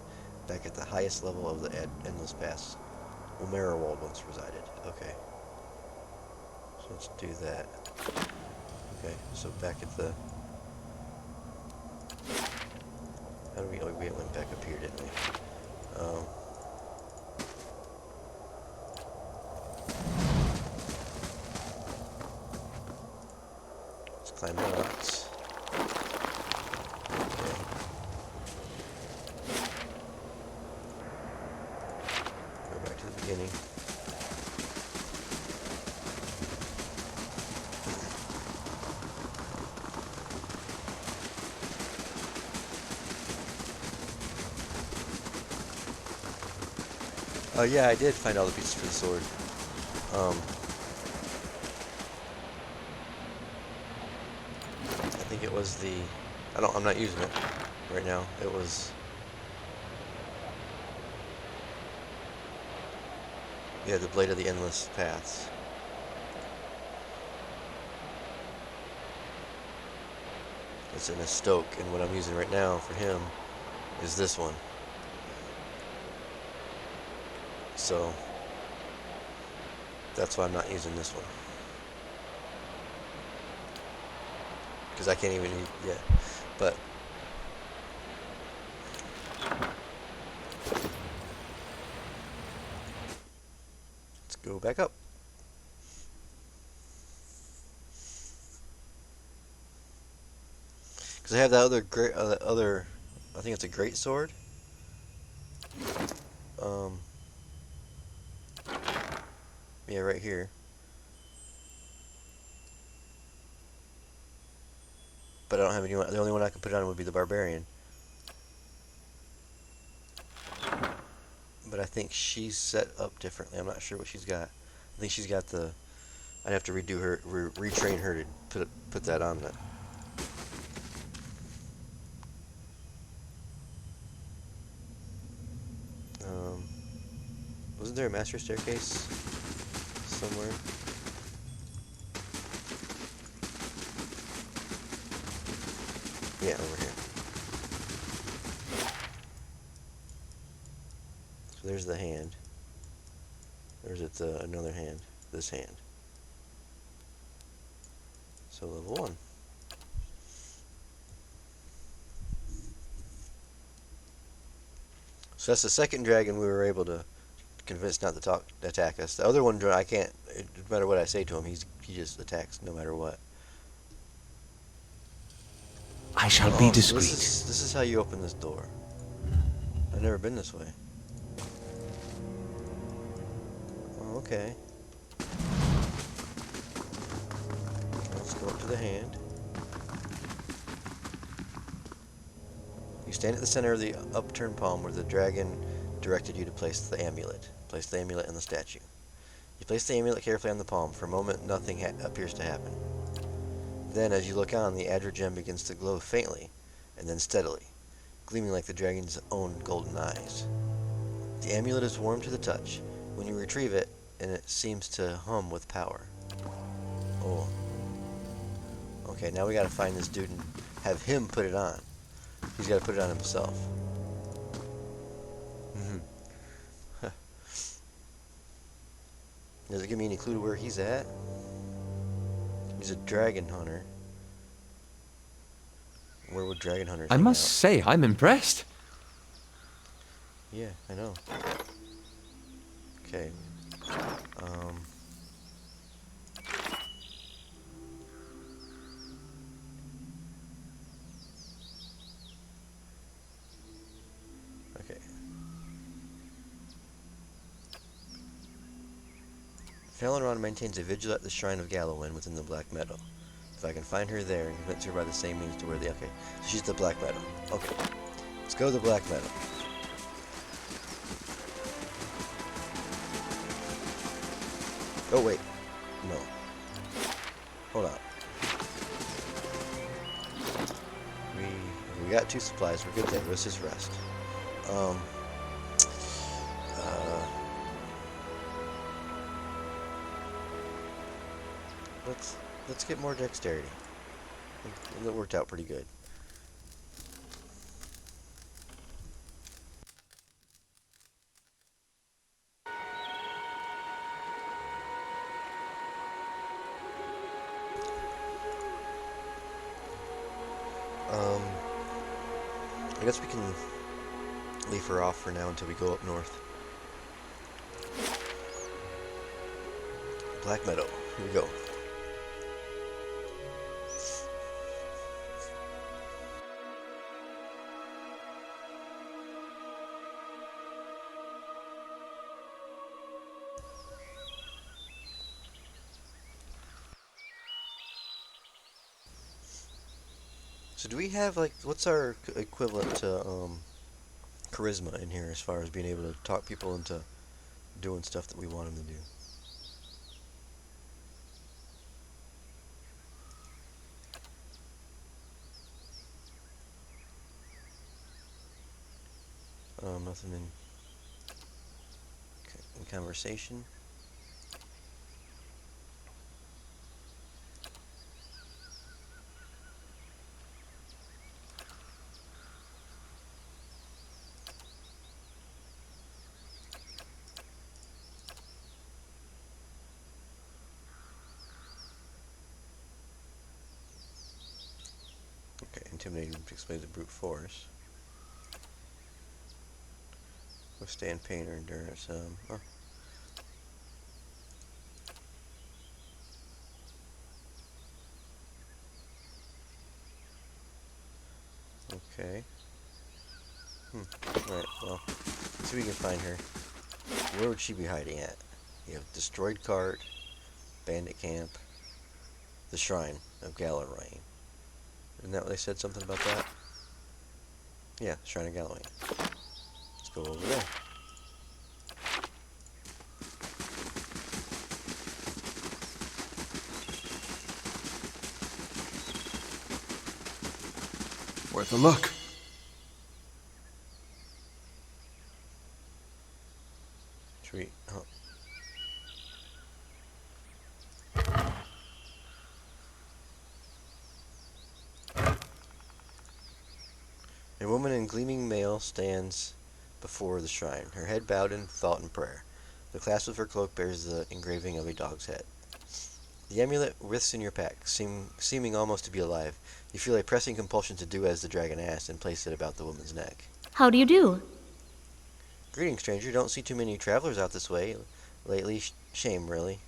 back at the highest level of the endless pass. Omerowald once resided. Okay. So let's do that. Okay, so back at the... How do we... Oh, we went back up here, didn't we? Let's climb the rocks. Okay. Go back to the beginning. Oh yeah, I did find all the pieces for the sword. I think it was the... I'm not using it right now. It was... Yeah, the Blade of the Endless Paths. It's in a Stoke, and what I'm using right now for him is this one. So, that's why I'm not using this one. Because I can't even, yeah, but... Let's go back up. they have that other great, other, I think it's a great sword. Um, yeah, right here. But I don't have anyone. The only one I can put it on would be the barbarian. But I think she's set up differently. I'm not sure what she's got. I think she's got the. I'd have to redo her, retrain her to put that on. That. Um, wasn't there a master staircase somewhere? Yeah, over here. So there's the hand. There's another hand. This hand. So level 1. So that's the second dragon we were able to convince not to attack us. The other one, I can't. No matter what I say to him, he just attacks no matter what. I shall Oh, be so discreet. this is how you open this door. I've never been this way. Oh, okay. Let's go up to the hand. You stand at the center of the upturned palm where the dragon directed you to place the amulet. Place the amulet in the statue. You place the amulet carefully on the palm. For a moment, nothing appears to happen. Then, as you look on, the Adra gem begins to glow faintly, and then steadily, gleaming like the dragon's own golden eyes. The amulet is warm to the touch. When you retrieve it, and it seems to hum with power. Oh. Okay, now we gotta find this dude and have him put it on. He's gotta put it on himself. Does it give me any clue to where he's at? He's a dragon hunter. Where would dragon hunters I hang must out? say, I'm impressed. Yeah, I know. Okay. Okay. Falaron maintains a vigil at the shrine of Gallowin within the Black Meadow. If I can find her there and convince her by the same means to where okay. So she's the Black Meadow. Okay. Let's go to the Black Meadow. Oh wait. No. Hold on. We got 2 supplies, we're good there. Let's just rest. Uh, let's get more dexterity. That worked out pretty good. I guess we can leave her off for now until we go up north. Black Meadow. Here we go. So do we have, like, what's our equivalent to charisma in here as far as being able to talk people into doing stuff that we want them to do? Nothing in conversation. Okay, intimidating displays of brute force. Withstand pain or endurance. Oh. Okay. Right, well, let's see if we can find her. Where would she be hiding at? You have destroyed cart, bandit camp, the shrine of Galloway. Isn't that what they said something about that? Yeah, shrine of Galloway. Let's go over there. Worth a look. Sweet. Oh. A woman in gleaming mail stands before the shrine, her head bowed in thought and prayer. The clasp of her cloak bears the engraving of a dog's head. The amulet writhes in your pack, seeming almost to be alive. You feel a pressing compulsion to do as the dragon asked and place it about the woman's neck. How do you do? Greetings, stranger. Don't see too many travelers out this way lately. Shame, really.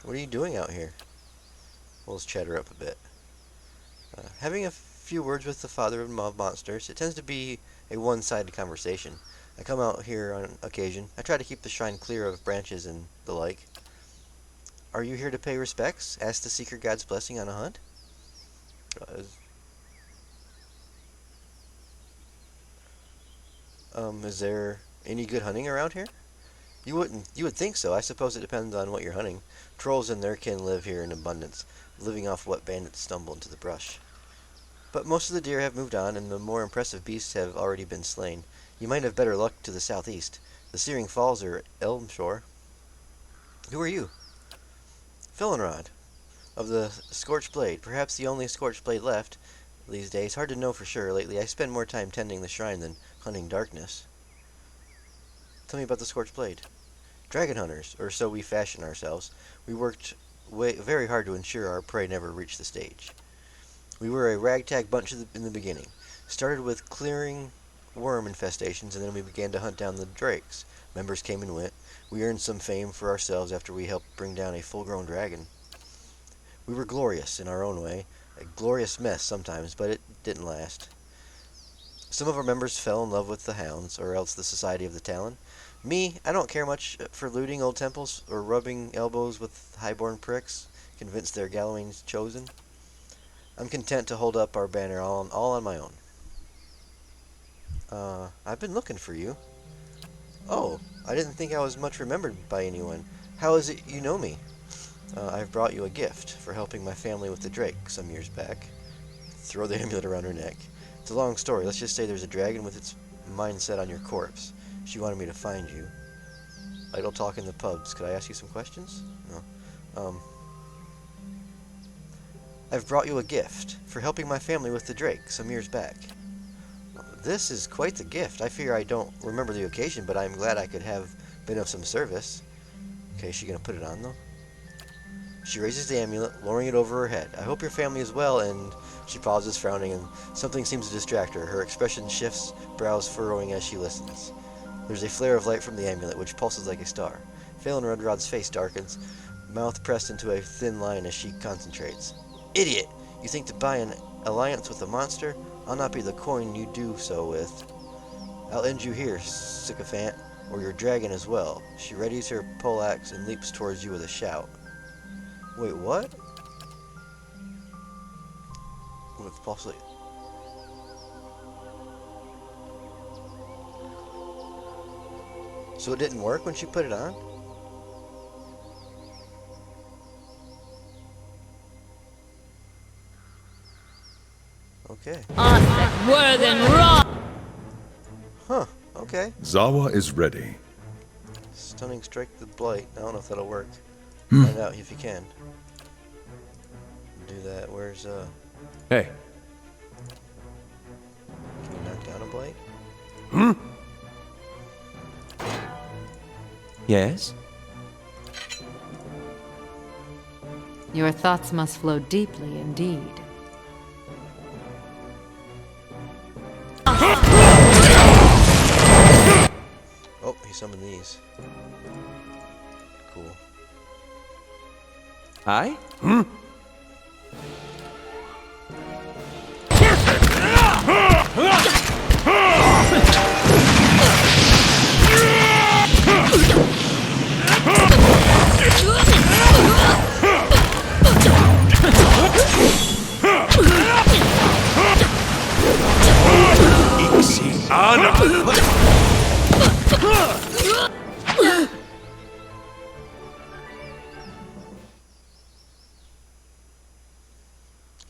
What are you doing out here? Well, let's chatter up a bit. Having a few words with the father of mob monsters. It tends to be a one-sided conversation. I come out here on occasion. I try to keep the shrine clear of branches and the like. Are you here to pay respects? Ask the Seeker God's blessing on a hunt? Is there any good hunting around here? You would think so. I suppose it depends on what you're hunting. Trolls and their kin live here in abundance, living off what bandits stumble into the brush. But most of the deer have moved on, and the more impressive beasts have already been slain. You might have better luck to the southeast. The Searing Falls are Elmshore. Who are you? Philonrod, of the Scorched Blade. Perhaps the only Scorched Blade left these days. Hard to know for sure. Lately, I spend more time tending the shrine than hunting darkness. Tell me about the Scorched Blade. Dragon hunters, or so we fashion ourselves. We worked very hard to ensure our prey never reached the stage. We were a ragtag bunch in the beginning. Started with clearing worm infestations, and then we began to hunt down the drakes. Members came and went. We earned some fame for ourselves after we helped bring down a full-grown dragon. We were glorious in our own way. A glorious mess sometimes, but it didn't last. Some of our members fell in love with the hounds, or else the Society of the Talon. Me, I don't care much for looting old temples or rubbing elbows with highborn pricks, convinced they're Galloway's chosen. I'm content to hold up our banner all on my own. I've been looking for you. Oh, I didn't think I was much remembered by anyone. How is it you know me? I've brought you a gift for helping my family with the drake some years back. Throw the amulet around her neck. It's a long story. Let's just say there's a dragon with its mind set on your corpse. She wanted me to find you. Idle talk in the pubs. Could I ask you some questions? No. I've brought you a gift for helping my family with the drake some years back. This is quite the gift. I fear I don't remember the occasion, but I'm glad I could have been of some service. Okay, is she going to put it on, though? She raises the amulet, lowering it over her head. I hope your family is well, and she pauses, frowning, and something seems to distract her. Her expression shifts, brows furrowing as she listens. There's a flare of light from the amulet, which pulses like a star. Phelan Rudrod's face darkens, mouth pressed into a thin line as she concentrates. Idiot! You think to buy an alliance with a monster? I'll not be the coin you do so with. I'll end you here, sycophant, or your dragon as well. She readies her poleaxe and leaps towards you with a shout. Wait, what? With possibly... So it didn't work when she put it on? Okay. More than wrong. Huh, okay. Zawa is ready. Stunning strike the blight. I don't know if that'll work. Find out if you can. Do that. Where's, Hey. Can you knock down a blight? Yes? Your thoughts must flow deeply indeed. Oh, he summoned these. Cool. Aye?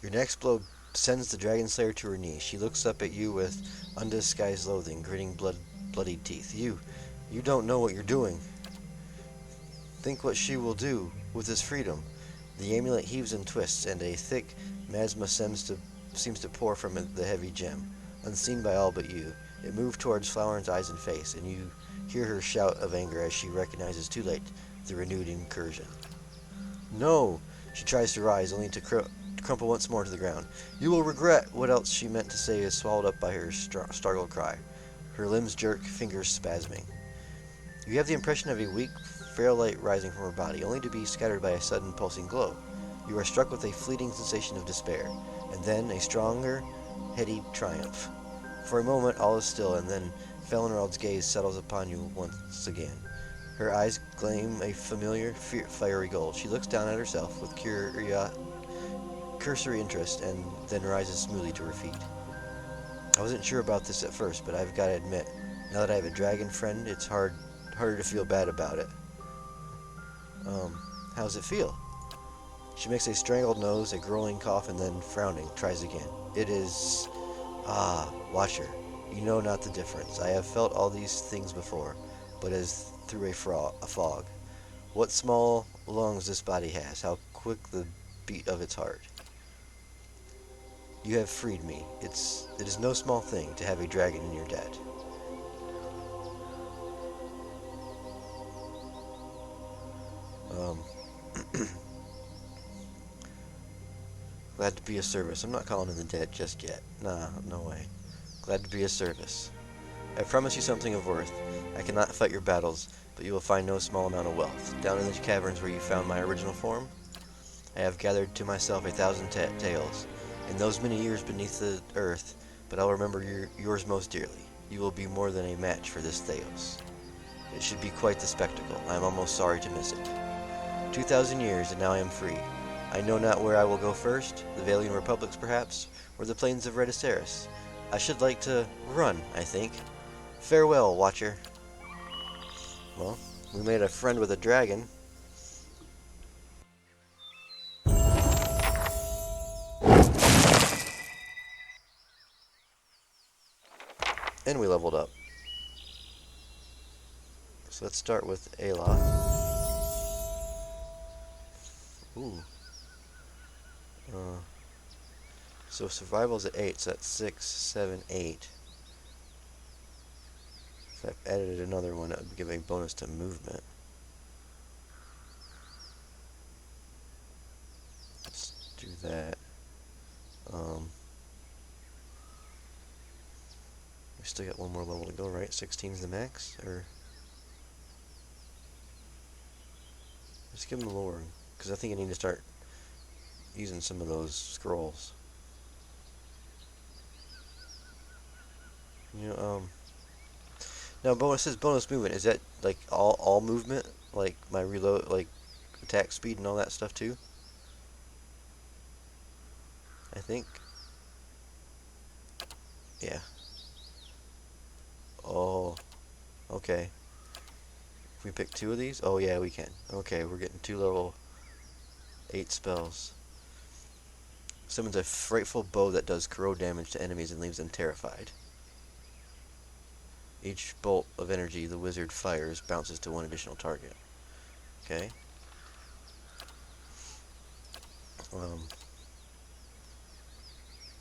Your next blow sends the Dragon Slayer to her knees. She looks up at you with undisguised loathing, gritting bloodied teeth. You don't know what you're doing. Think what she will do with this freedom. The amulet heaves and twists, and a thick miasma seems to pour from the heavy gem. Unseen by all but you, it moved towards Floweren's eyes and face, and you hear her shout of anger as she recognizes too late the renewed incursion. No! She tries to rise, only to crumple once more to the ground. You will regret what else she meant to say is swallowed up by her startled cry. Her limbs jerk, fingers spasming. You have the impression of a weak, frail light rising from her body, only to be scattered by a sudden pulsing glow. You are struck with a fleeting sensation of despair, and then a stronger, heady triumph. For a moment all is still, and then Fellenrald's gaze settles upon you once again. Her eyes gleam a familiar, fiery gold. She looks down at herself with cursory interest, and then rises smoothly to her feet. I wasn't sure about this at first, but I've got to admit, now that I have a dragon friend, it's harder to feel bad about it. How's it feel? She makes a strangled nose, a growling cough, and then, frowning, tries again. It is... Watcher, you know not the difference. I have felt all these things before, but as through a fog. What small lungs this body has, how quick the beat of its heart. You have freed me. It is no small thing to have a dragon in your debt. Glad to be of service. I'm not calling in the dead just yet. Nah, no way. Glad to be of service. I promise you something of worth. I cannot fight your battles, but you will find no small amount of wealth. Down in the caverns where you found my original form, I have gathered to myself 1,000 tales. In those many years beneath the earth, but I'll remember yours most dearly. You will be more than a match for this Theos. It should be quite the spectacle. I am almost sorry to miss it. 2,000 years, and now I am free. I know not where I will go first, the Valian Republics perhaps, or the plains of Rediceris. I should like to run, I think. Farewell, Watcher. Well, we made a friend with a dragon. And we leveled up. So let's start with Ayla. Ooh. So survival's at 8, so that's 6, 7, 8. If I've added another one, that would give a bonus to movement. Let's do that. We still got one more level to go, right? 16 is the max, or let's give him a lower, because I think I need to start using some of those scrolls. You know, now bonus says bonus movement. Is that like all movement, like my reload, like attack speed and all that stuff too? I think. Yeah. Oh, okay. Can we pick 2 of these? Oh yeah, we can. Okay, we're getting 2 level 8 spells. Summons a frightful bow that does corrode damage to enemies and leaves them terrified. Each bolt of energy the wizard fires bounces to one additional target. Okay.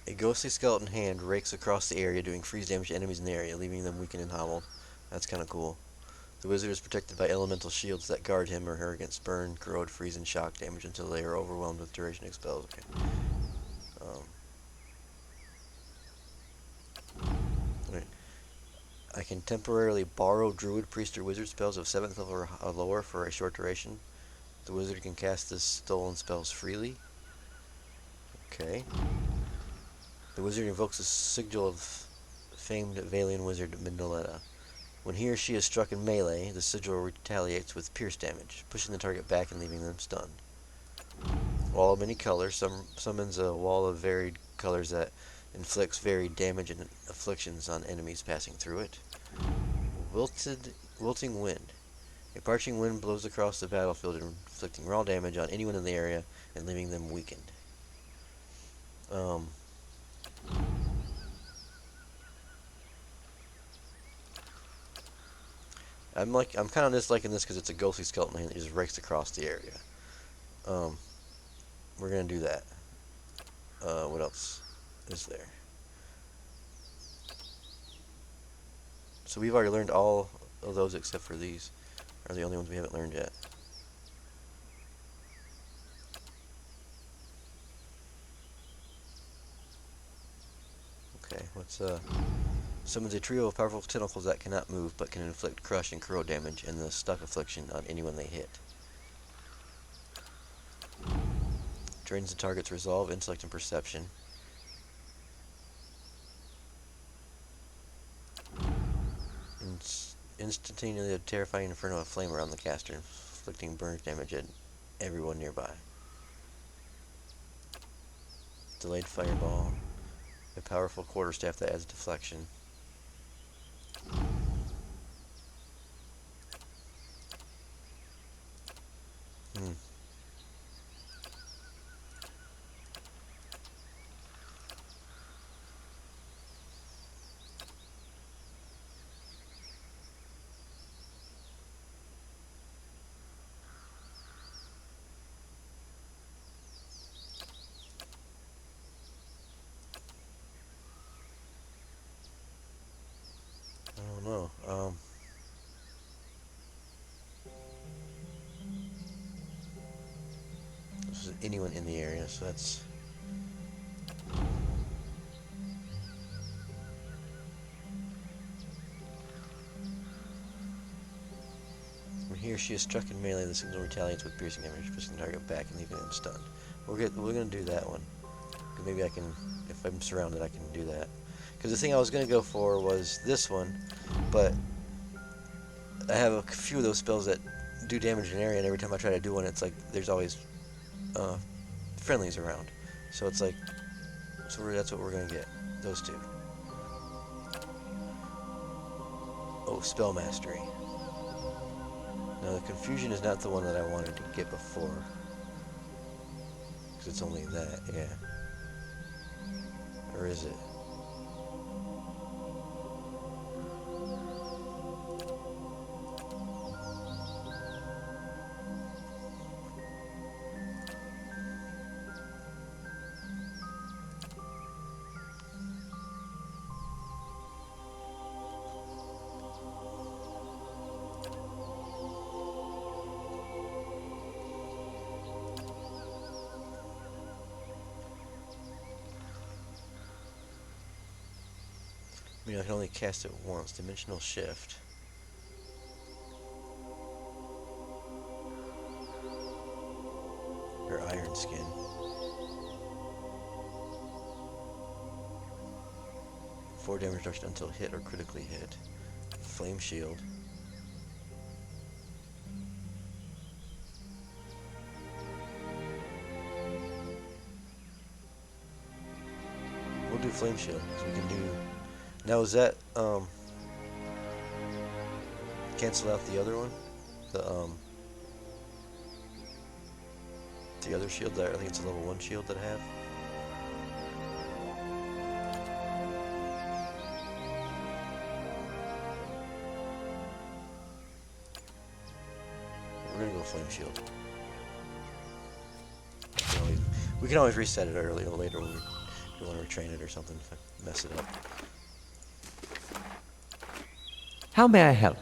A ghostly skeleton hand rakes across the area, doing freeze damage to enemies in the area, leaving them weakened and hobbled. That's kind of cool. The wizard is protected by elemental shields that guard him or her against burn, corrode, freeze, and shock damage until they are overwhelmed with duration of spells. Okay. Right. I can temporarily borrow druid, priest, or wizard spells of 7th level or lower for a short duration. The wizard can cast the stolen spells freely. Okay. The wizard invokes the sigil of famed Valian wizard Minoletta. When he or she is struck in melee, the sigil retaliates with pierce damage, pushing the target back and leaving them stunned. Wall of many colors summons a wall of varied colors that inflicts varied damage and afflictions on enemies passing through it. Wilting wind. A parching wind blows across the battlefield, inflicting raw damage on anyone in the area and leaving them weakened. I'm kind of disliking this because it's a ghostly skeleton hand that just rakes across the area. We're gonna do that. What else is there? So we've already learned all of those except for these. Are the only ones we haven't learned yet. Okay, what's summons a trio of powerful tentacles that cannot move but can inflict crush and corrode damage and the stuck affliction on anyone they hit. Drains the target's resolve, intellect, and perception. Instantaneously a terrifying inferno of flame around the caster, inflicting burn damage at everyone nearby. Delayed fireball. A powerful quarterstaff that adds deflection. I don't know. This is anyone in the area, so that's... When he or she is struck in melee, the signal retaliates with piercing damage, pushing the target back and leaving them stunned. We're gonna do that one. Cause maybe I can, if I'm surrounded, I can do that. Because the thing I was gonna go for was this one, but I have a few of those spells that do damage in an area, and every time I try to do one, it's like there's always friendlies around. So it's like, that's what we're gonna get. Those two. Oh, spell mastery. Now the confusion is not the one that I wanted to get before, because it's only that, yeah. Or is it? I mean, I can only cast it once. Dimensional shift. Or iron skin. Four damage reduction until hit or critically hit. Flame shield. We'll do flame shield because we can do. Now is that cancel out the other one? The other shield that I think it's a level 1 shield that I have. We're gonna go flame shield. We can always reset it earlier or later when we want to retrain it or something if I mess it up. How may I help?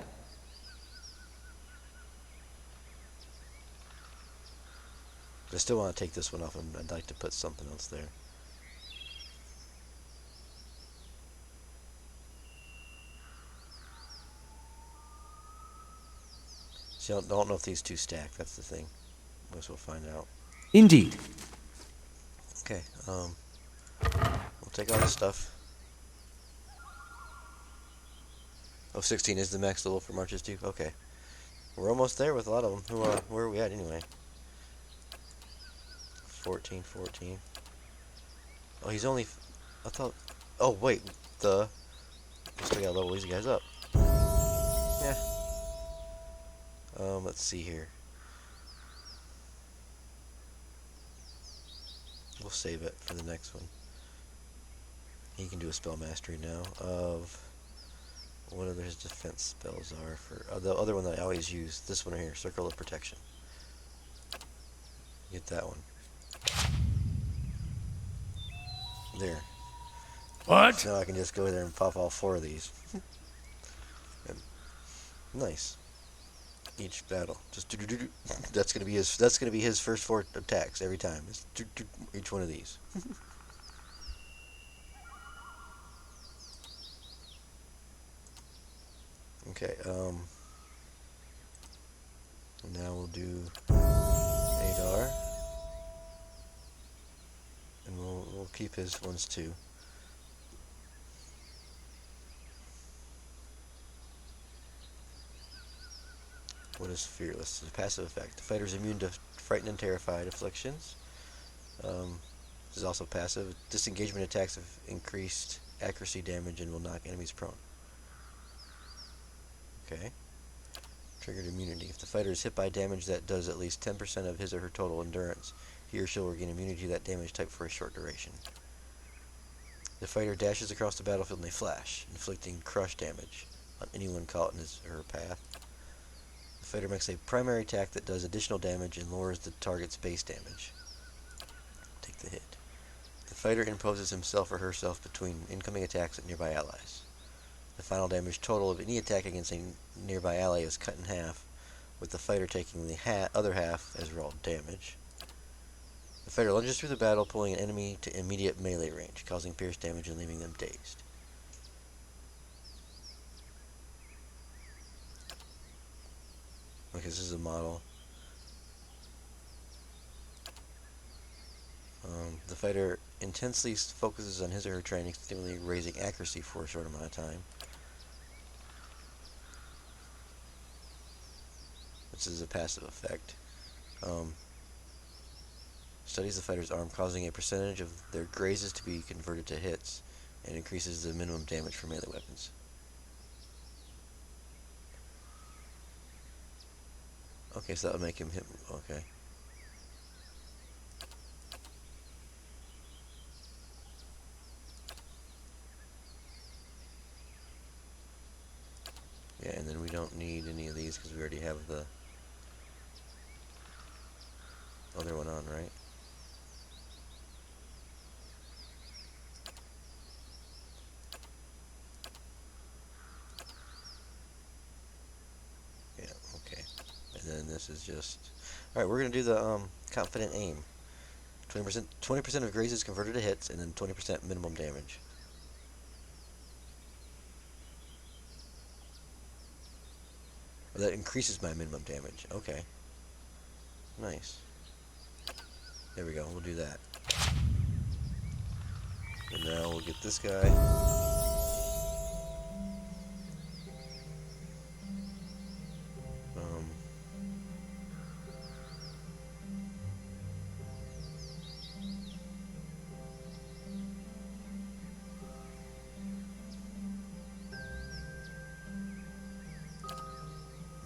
I still want to take this one off, and I'd like to put something else there. See, I don't know if these two stack, that's the thing. Guess we'll find out. Indeed. Okay, we'll take all this stuff. Oh, 16 is the max level for marches too? Okay. We're almost there with a lot of them. Where are we at anyway? 14, 14. Oh, he's only... I thought... Oh, wait. We still gotta level these guys up. Yeah. Let's see here. We'll save it for the next one. He can do a spell mastery now of whatever his defense spells are for the other one that I always use. This one here, Circle of Protection. Get that one. There. What? So now I can just go there and pop all 4 of these. And nice. Each battle, just do. That's gonna be his. That's gonna be his first 4 attacks every time. It's each one of these. Okay. Now we'll do Adar, and we'll keep his ones too. What is Fearless? It's a passive effect. The fighter is immune to frightened and terrified afflictions. This is also passive. Disengagement attacks have increased accuracy damage and will knock enemies prone. Okay. Triggered immunity. If the fighter is hit by damage that does at least 10% of his or her total endurance, he or she will regain immunity to that damage type for a short duration. The fighter dashes across the battlefield in a flash, inflicting crush damage on anyone caught in his or her path. The fighter makes a primary attack that does additional damage and lowers the target's base damage. Take the hit. The fighter imposes himself or herself between incoming attacks at nearby allies. The final damage total of any attack against a nearby ally is cut in half, with the fighter taking the other half as raw damage. The fighter lunges through the battle, pulling an enemy to immediate melee range, causing pierce damage and leaving them dazed. Okay, this is a model. The fighter intensely focuses on his or her training, stimulating raising accuracy for a short amount of time. This is a passive effect. Studies the fighter's arm, causing a percentage of their grazes to be converted to hits, and increases the minimum damage for melee weapons. Okay, so that would make him hit. Okay. Yeah, and then we don't need any of these because we already have the other one on, right? Yeah, okay. And then this is just... Alright, we're going to do the confident aim. 20% of grazes converted to hits, and then 20% minimum damage. That increases my minimum damage. Okay. Nice. There we go. We'll do that. And now we'll get this guy.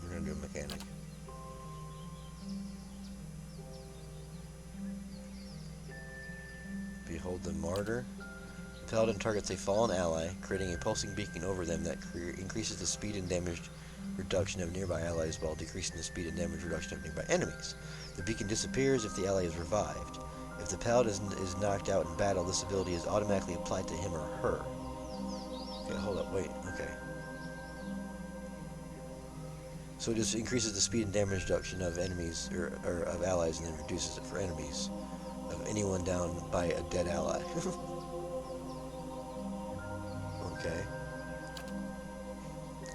We're going to do a mechanic. Behold the Martyr. The Paladin targets a fallen ally, creating a pulsing beacon over them that increases the speed and damage reduction of nearby allies while decreasing the speed and damage reduction of nearby enemies. The beacon disappears if the ally is revived. If the Paladin is knocked out in battle, this ability is automatically applied to him or her. Okay, hold up, wait, okay. So it just increases the speed and damage reduction of enemies, or of allies, and then reduces it for enemies. Of anyone down by a dead ally. Okay.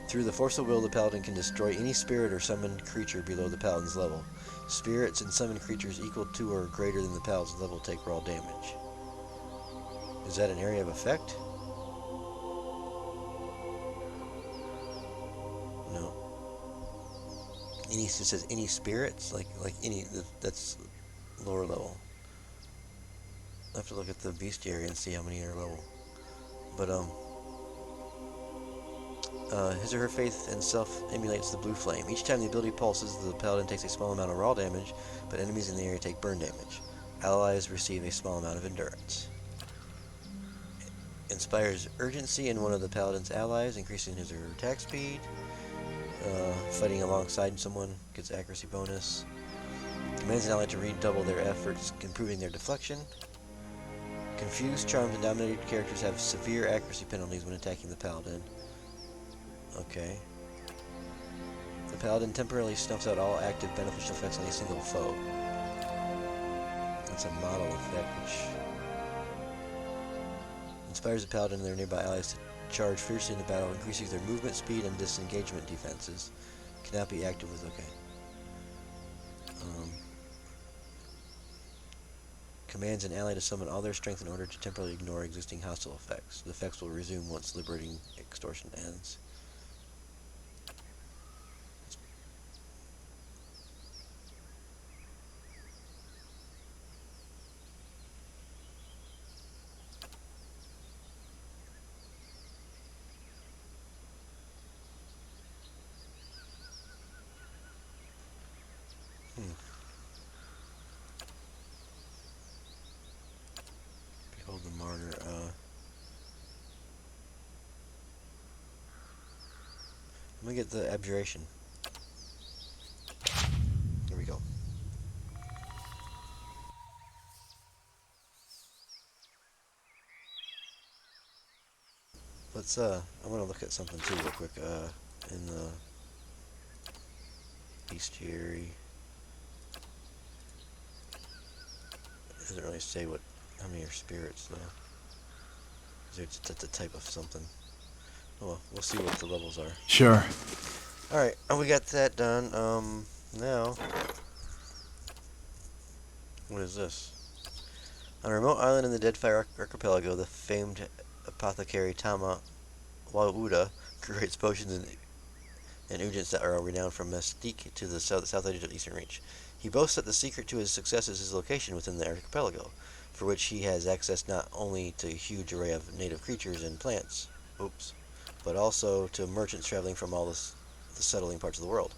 Through the force of will, the paladin can destroy any spirit or summoned creature below the paladin's level. Spirits and summoned creatures equal to or greater than the paladin's level take raw damage. Is that an area of effect? No. Any, it says any spirits, like any, that's lower level. I have to look at the bestiary and see how many are level. But his or her faith and self emulates the blue flame. Each time the ability pulses, the paladin takes a small amount of raw damage, but enemies in the area take burn damage. Allies receive a small amount of endurance. Inspires urgency in one of the paladin's allies, increasing his or her attack speed. Fighting alongside someone gets accuracy bonus. Commands an ally to redouble their efforts, improving their deflection. Confused, charmed, and dominated characters have severe accuracy penalties when attacking the paladin. Okay. The paladin temporarily snuffs out all active beneficial effects on a single foe. That's a model effect, which inspires the paladin and their nearby allies to charge fiercely into battle, increases their movement speed and disengagement defenses. Cannot be active with, okay. Commands an ally to summon all their strength in order to temporarily ignore existing hostile effects. The effects will resume once liberating extortion ends. Behold the martyr. Let me get the abjuration. There we go. Let's I want to look at something too real quick. In the bestiary, it doesn't really say how many are spirits though. It's a type of something. Oh well, we'll see what the levels are. Sure. Alright, we got that done. Now, what is this? On a remote island in the Deadfire Archipelago, the famed apothecary Tama Wauda creates potions and agents that are renowned from Mystique to the south edge of Eastern Reach. He boasts that the secret to his success is his location within the archipelago, for which he has access not only to a huge array of native creatures and plants, but also to merchants traveling from all the settling parts of the world.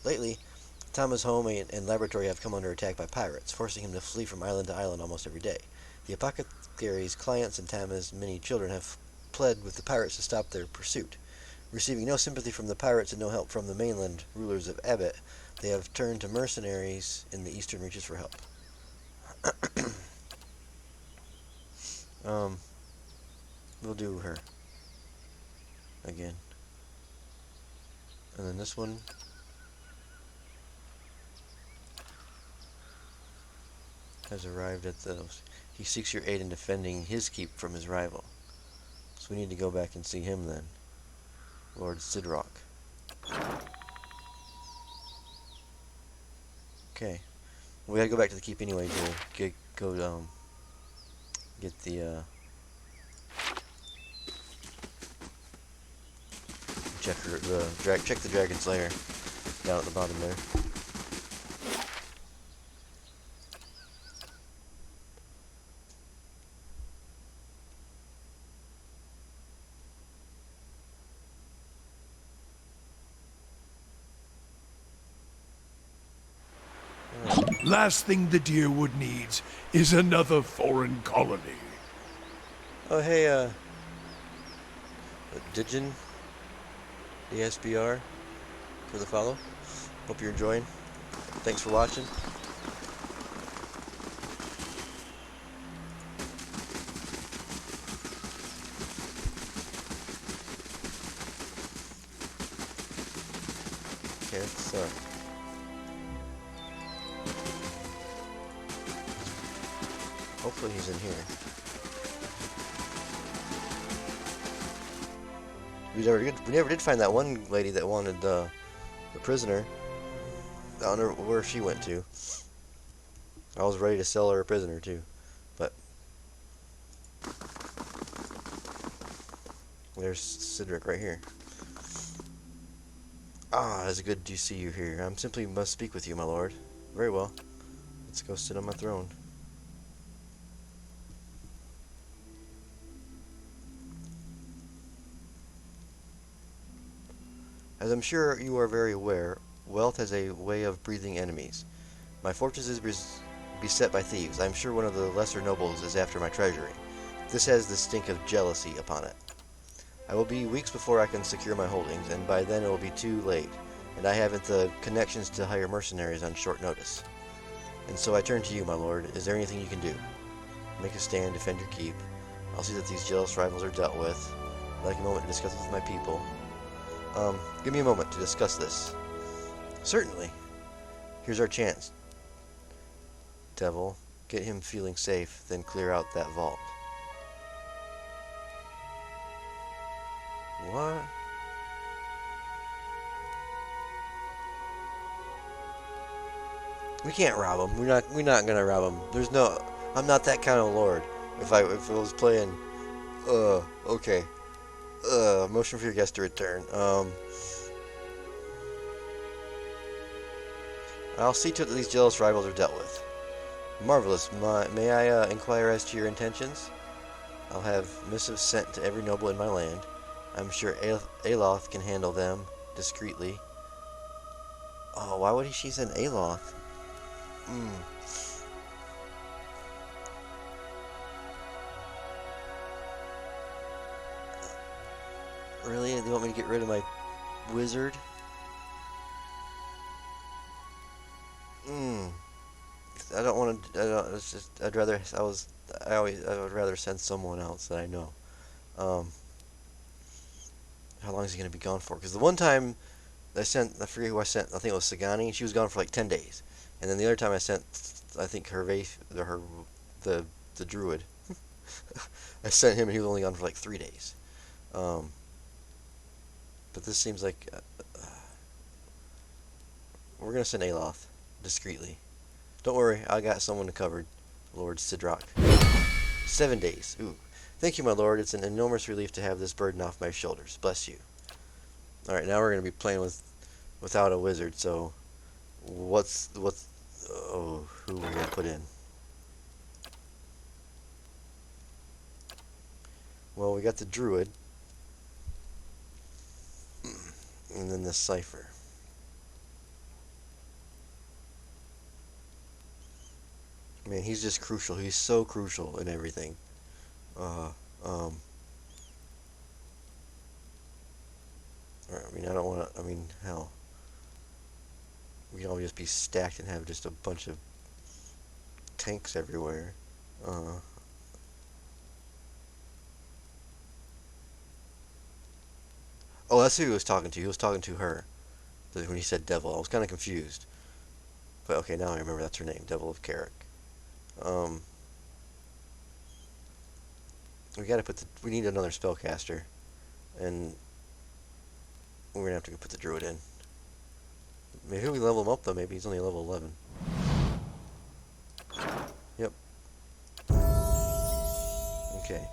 Lately, Tama's home and laboratory have come under attack by pirates, forcing him to flee from island to island almost every day. The apothecary's clients and Tama's many children have pled with the pirates to stop their pursuit. Receiving no sympathy from the pirates and no help from the mainland rulers of Abbott, they have turned to mercenaries in the eastern reaches for help. We'll do her again. And then this one. Has arrived at the... He seeks your aid in defending his keep from his rival. So we need to go back and see him then. Lord Sidrock. Okay. We gotta go back to the keep anyway to get the check the dragon's lair down at the bottom there. Last thing the Deerwood needs is another foreign colony. Oh hey, Digin, DSBR, for the follow. Hope you're enjoying. Thanks for watching. Okay, let's hopefully he's in here. we never did find that one lady that wanted the prisoner. I don't know where she went to. I was ready to sell her a prisoner too, but there's Cedric right here. Ah, it's good to see you here. I simply must speak with you, my lord. Very well. Let's go sit on my throne. As I'm sure you are very aware, wealth has a way of breeding enemies. My fortress is beset by thieves. I'm sure one of the lesser nobles is after my treasury. This has the stink of jealousy upon it. I will be weeks before I can secure my holdings, and by then it will be too late, and I haven't the connections to hire mercenaries on short notice. And so I turn to you, my lord. Is there anything you can do? Make a stand, defend your keep. I'll see that these jealous rivals are dealt with. I'd like a moment to discuss it with my people. Give me a moment to discuss this. Certainly. Here's our chance. Devil, get him feeling safe, then clear out that vault. What? We can't rob him. We're not gonna rob him. There's no. I'm not that kind of lord. If I was playing, okay. Motion for your guest to return. I'll see to it that these jealous rivals are dealt with. Marvelous. May I inquire as to your intentions? I'll have missives sent to every noble in my land. I'm sure Aloth can handle them discreetly. Oh, why would she send Aloth? Really? They want me to get rid of my wizard? I don't want to. I don't. It's just. I'd rather. I would rather send someone else that I know. How long is he gonna be gone for? Because the one time I forget who I sent. I think it was Sagani. She was gone for like 10 days, and then the other time I sent, I think the druid. I sent him, and he was only gone for like 3 days. But this seems like we're gonna send Aloth discreetly. Don't worry, I got someone covered, Lord Sidrock. 7 days. Ooh. Thank you, my lord. It's an enormous relief to have this burden off my shoulders. Bless you. Alright, now we're going to be playing without a wizard, so who are we going to put in? Well, we got the druid, and then the cipher. Man, he's just crucial. He's so crucial in everything. I mean, I don't want to. I mean, hell, we can all just be stacked and have just a bunch of tanks everywhere. Oh, that's who he was talking to. He was talking to her when he said devil. I was kind of confused, but okay, now I remember that's her name, Devil of Carrick. We gotta we need another spellcaster, and we're gonna have to put the druid in. Maybe we level him up though. Maybe he's only level 11. Yep. Okay.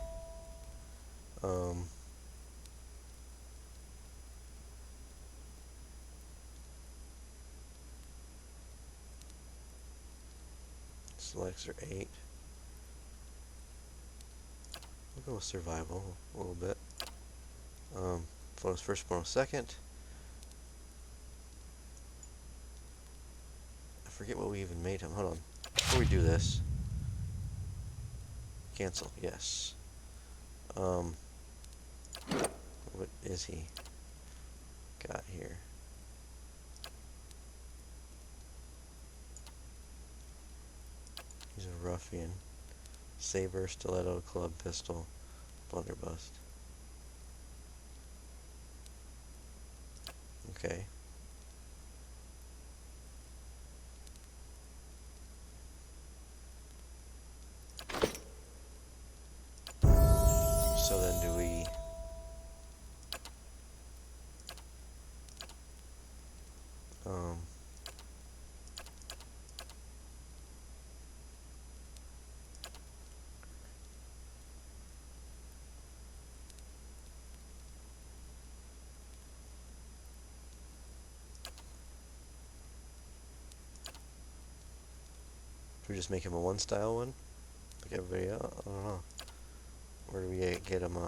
Selects are 8. We'll go with survival a little bit. Bonus first, bonus second. I forget what we even made him. Hold on. Before we do this. Cancel. Yes. What is he got here? He's a ruffian. Saber, stiletto, club, pistol, blunderbuss. Okay. So then do we... we just make him a one style one? Like everybody else? I don't know. Where do we get him,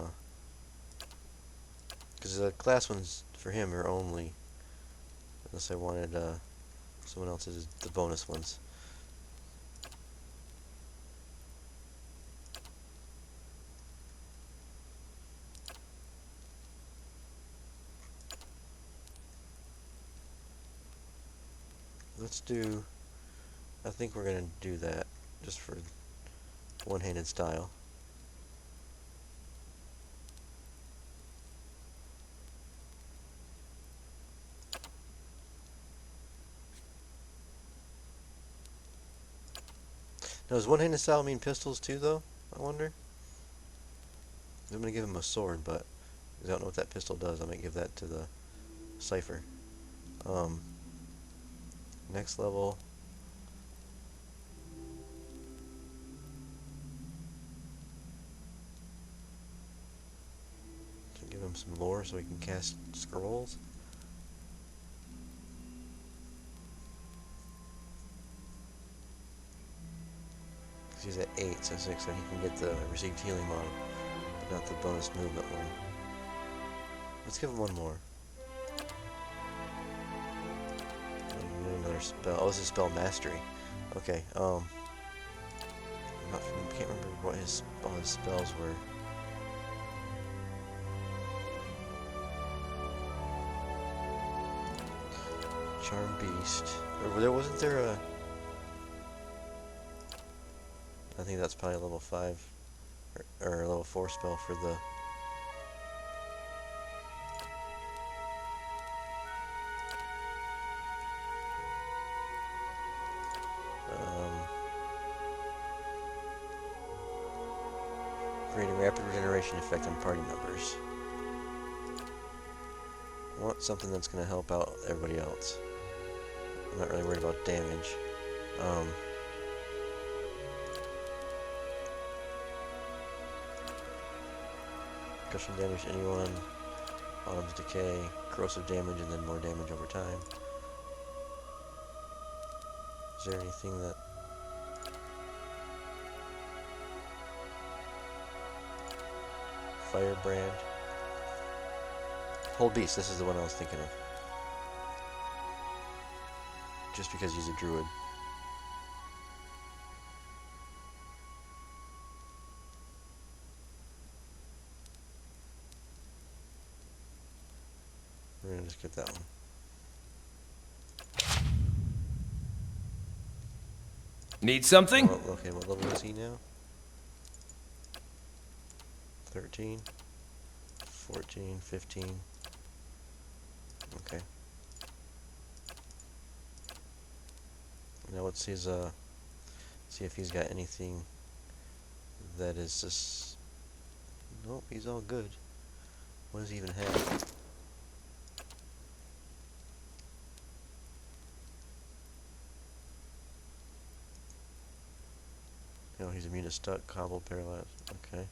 because the class ones for him are only, unless I wanted, someone else's, the bonus ones. Let's do, I think we're going to do that, just for one-handed style. Now, does one-handed style mean pistols too, though? I wonder? I'm going to give him a sword, but I don't know what that pistol does. I might give that to the Cypher. Next level. Give him some lore so he can cast scrolls. He's at 8, so 6, so he can get the received healing model, but not the bonus movement one. Let's give him one more. Another spell. Oh, this is spell mastery. Okay. I can't remember what all his spells were. Charm Beast. Or wasn't there a... I think that's probably a level 5 or a level 4 spell for the... create a rapid regeneration effect on party members. I want something that's going to help out everybody else. I'm not really worried about damage. Crushing damage to anyone, bombs decay, corrosive damage, and then more damage over time. Is there anything that... Firebrand. Hold Beast, this is the one I was thinking of. Just because he's a druid. We're gonna just get that one. Need something? Oh, okay, what level is he now? 13, 14, 15. Okay. Now let's see his, see if he's got anything that is just... Nope, he's all good. What does he even have? No, he's immune to stuck, cobbled, paralyzed. Okay.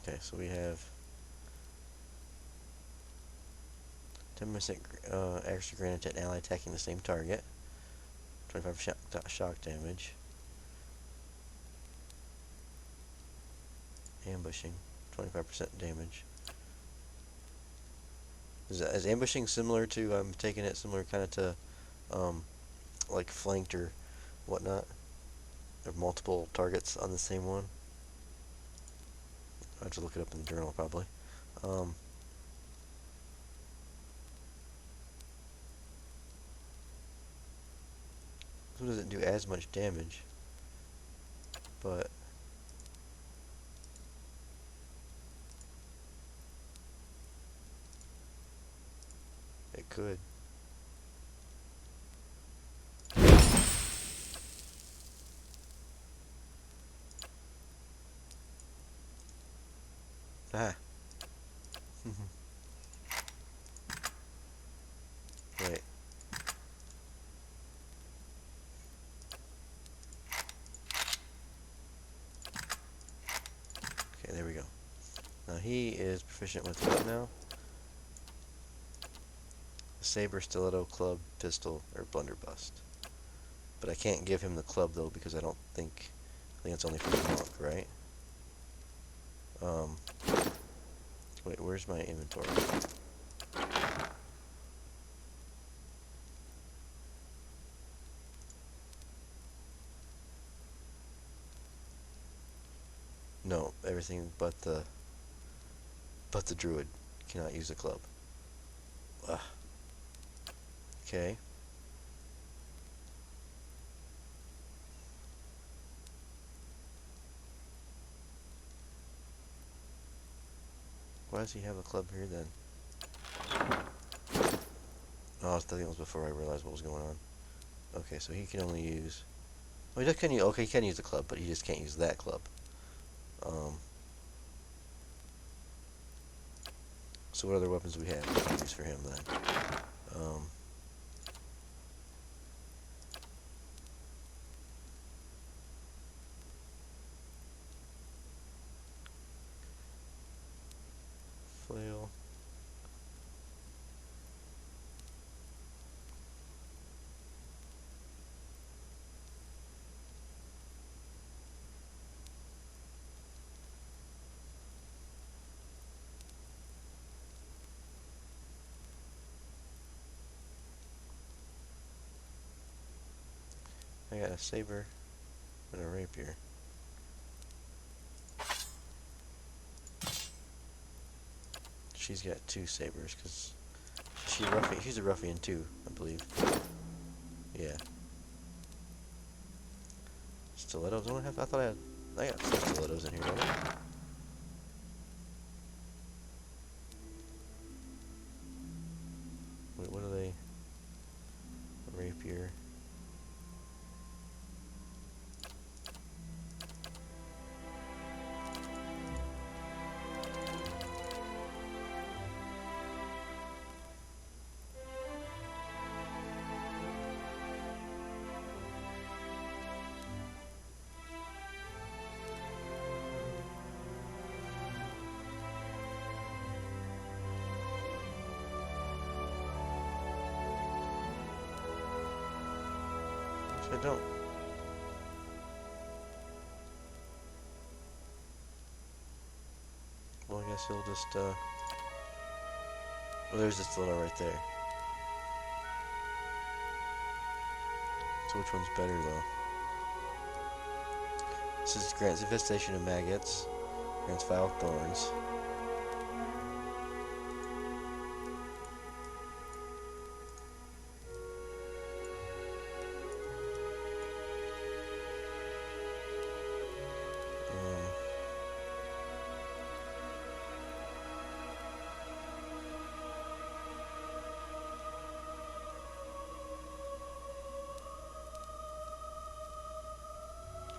Okay, so we have 10% extra granted to an ally attacking the same target, 25% shock damage, ambushing, 25% damage. Is ambushing similar to, I'm taking it similar kind of to, like flanked or whatnot? There are multiple targets on the same one. I have to look it up in the journal probably. So it doesn't do as much damage, but it could. Ah. Wait. there we go. Now he is proficient with what now? Saber, stiletto, club, pistol, or blunderbuss. But I can't give him the club though because I think it's only for the monk, right? Wait, where's my inventory? No, everything but the druid cannot use the club. Ugh. Okay. Why does he have a club here then? Oh, I think it was before I realized what was going on. Okay, so he can only use. Well, he can use the club, but he just can't use that club. So what other weapons do we have we can use for him then? Flail. I got a saber and a rapier. She's got 2 sabers because she's a ruffian too, I believe. Yeah. Stilettos? Don't have. I thought I got some stilettos in here. Don't I? Wait, what are they? A rapier. I don't. Well, I guess he'll just, well, there's the stiletto right there. So which one's better, though? This is grants infestation of maggots. Grants foul thorns.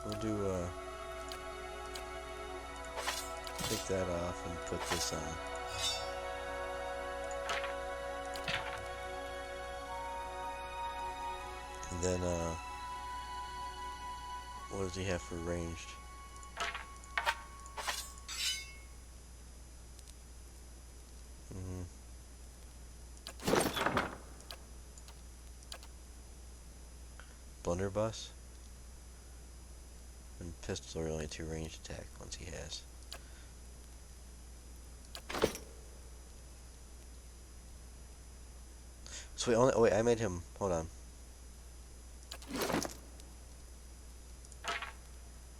We'll do, take that off and put this on. And then, what does he have for ranged? Blunderbuss? And pistol are only 2 ranged attack ones he has. So wait, oh wait, I made him, hold on.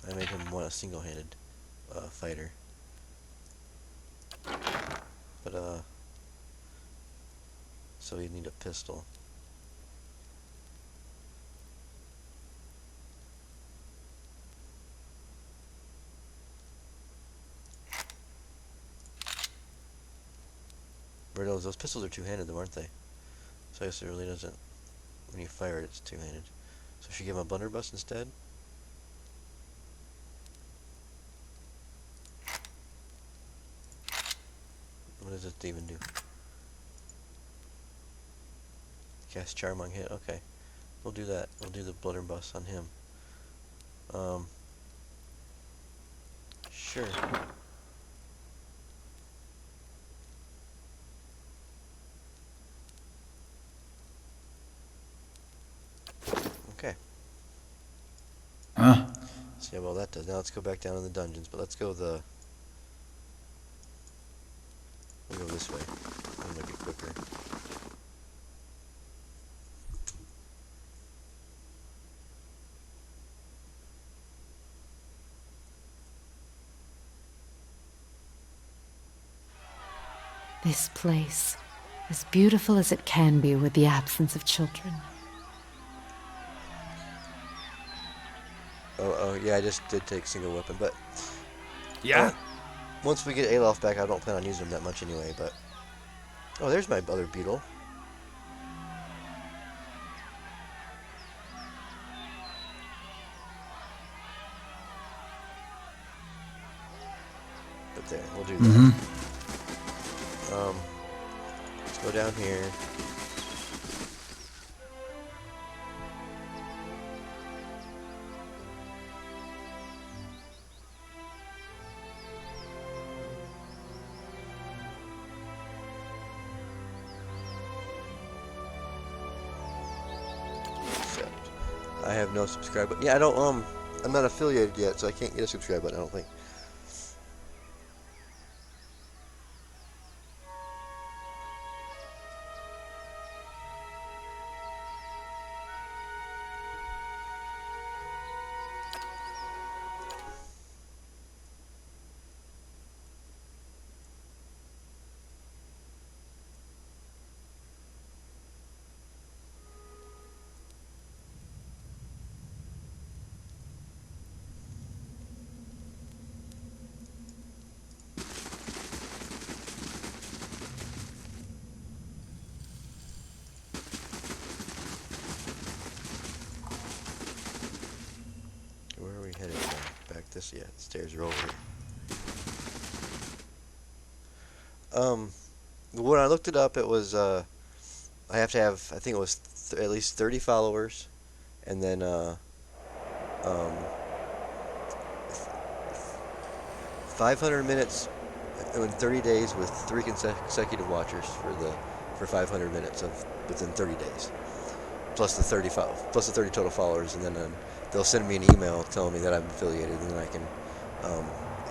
I made him a single-handed fighter. But so he'd need a pistol. Or those pistols are two-handed though, aren't they? So I guess it really doesn't, when you fire it, it's two-handed. So should I give him a blunderbuss instead? What does it even do? Cast charm on hit, okay. We'll do that. We'll do the blunderbuss on him. Sure. Huh? See how well that does. Now let's go back down in the dungeons, but let's go we'll go this way. That might be quicker. This place, as beautiful as it can be with the absence of children. Oh, yeah, I just did take single weapon, but Yeah? once we get Alof back, I don't plan on using him that much anyway, but... Oh, there's my other beetle. But there, we'll do that. Let's go down here. Accept. I have no subscribe button. Yeah, I don't, I'm not affiliated yet, so I can't get a subscribe button, I don't think. Where are we headed now? Back this, yeah, the stairs are over here. When I looked it up, it was, I have to have, I think it was at least 30 followers, and then, um, 500 minutes in 30 days with 3 consecutive watchers for 500 minutes of within 30 days, plus the 30 total followers, and then they'll send me an email telling me that I'm affiliated, and then I can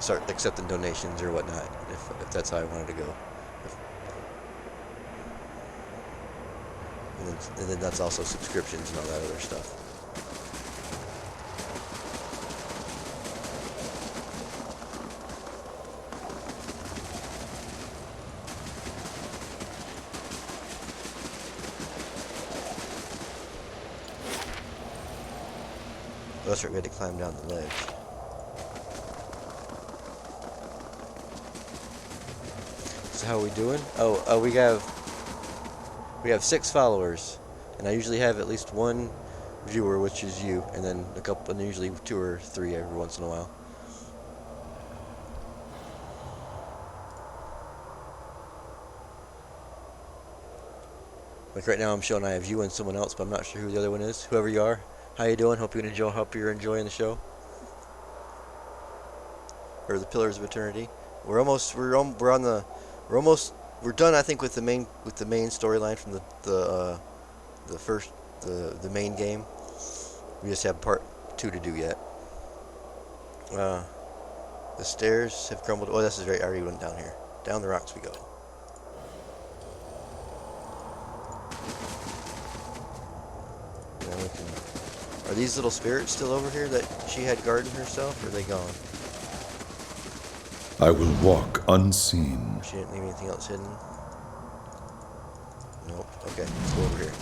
start accepting donations or whatnot if that's how I wanted to go. And then that's also subscriptions and all that other stuff. Oh, that's right, we had to climb down the ledge. So how are we doing? Oh, we have 6 followers, and I usually have at least 1 viewer, which is you, and then a couple, and usually 2 or 3 every once in a while. Like right now, I'm showing I have you and someone else, but I'm not sure who the other one is. Whoever you are, how you doing? Hope you're enjoying the show, or the Pillars of Eternity. We're done. I think with the main storyline from the main game. We just have part 2 to do yet. The stairs have crumbled. Oh, this is right. I already went down here. Down the rocks we go. Now we can... Are these little spirits still over here that she had guarding herself, or are they gone? I will walk unseen. She didn't leave anything else hidden? Nope. Okay, let's go over here.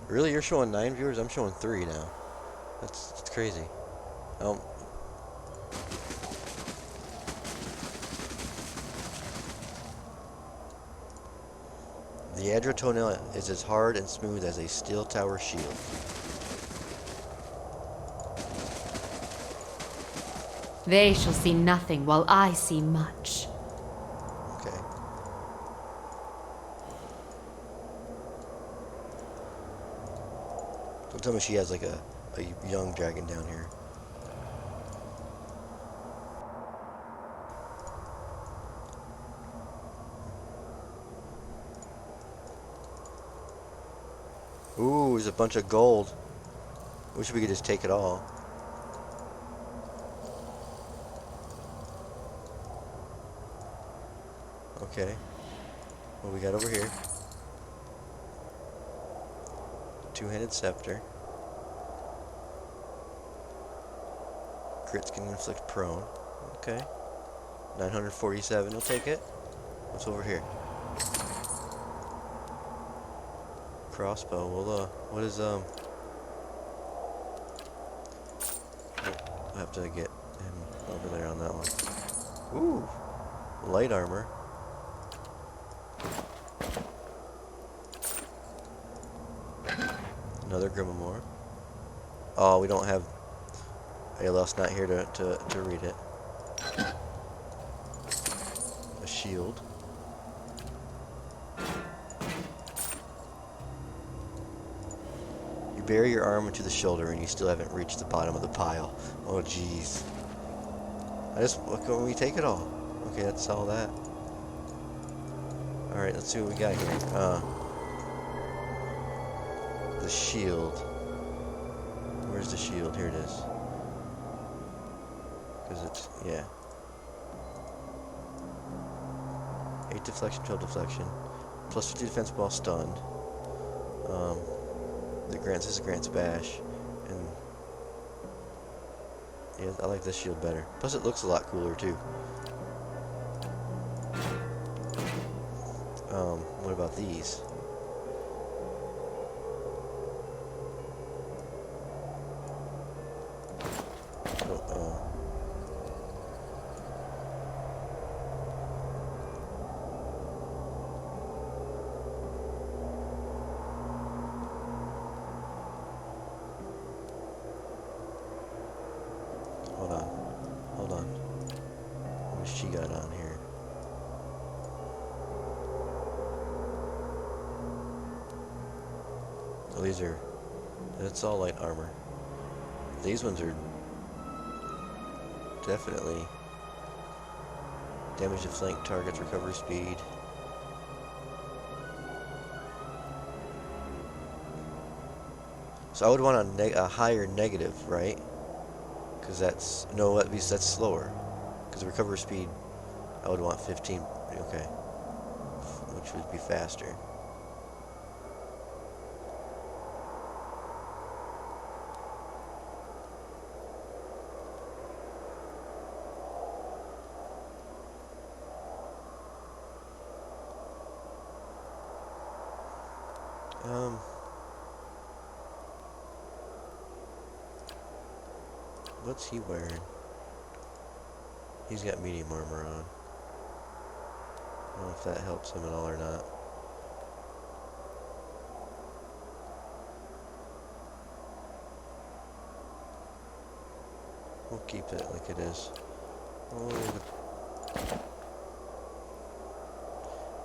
Really? You're showing 9 viewers? I'm showing 3 now. That's crazy. The Adrotonella is as hard and smooth as a steel tower shield. They shall see nothing while I see much. Okay. Don't tell me she has like a young dragon down here. there's a bunch of gold. Wish we could just take it all. Okay. What we got over here? Two-handed scepter. Crits can inflict prone. Okay. 947, we'll take it. What's over here? Crossbow. Well, what is, I'll have to get him over there on that one. Ooh! Light armor. Another Grimoire. Oh, we don't have... ALF's not here to read it. A shield. You bury your arm into the shoulder and you still haven't reached the bottom of the pile. Oh, jeez. Look, when we take it all. Okay, that's all that. Alright, let's see what we got here. The shield. Where's the shield? Here it is. Because it's, yeah. 8 deflection, 12 deflection. Plus 50 defense while stunned. This grants bash. And yeah, I like this shield better. Plus it looks a lot cooler too. What about these? Hold on. What has she got on here? Oh, that's all light armor. These ones are definitely damage to flank targets, recovery speed. So I would want a higher negative, right? Because that's slower. Because the recovery speed, I would want 15. Okay, which would be faster. What's he wearing? He's got medium armor on. I don't know if that helps him at all or not. We'll keep it like it is. Oh.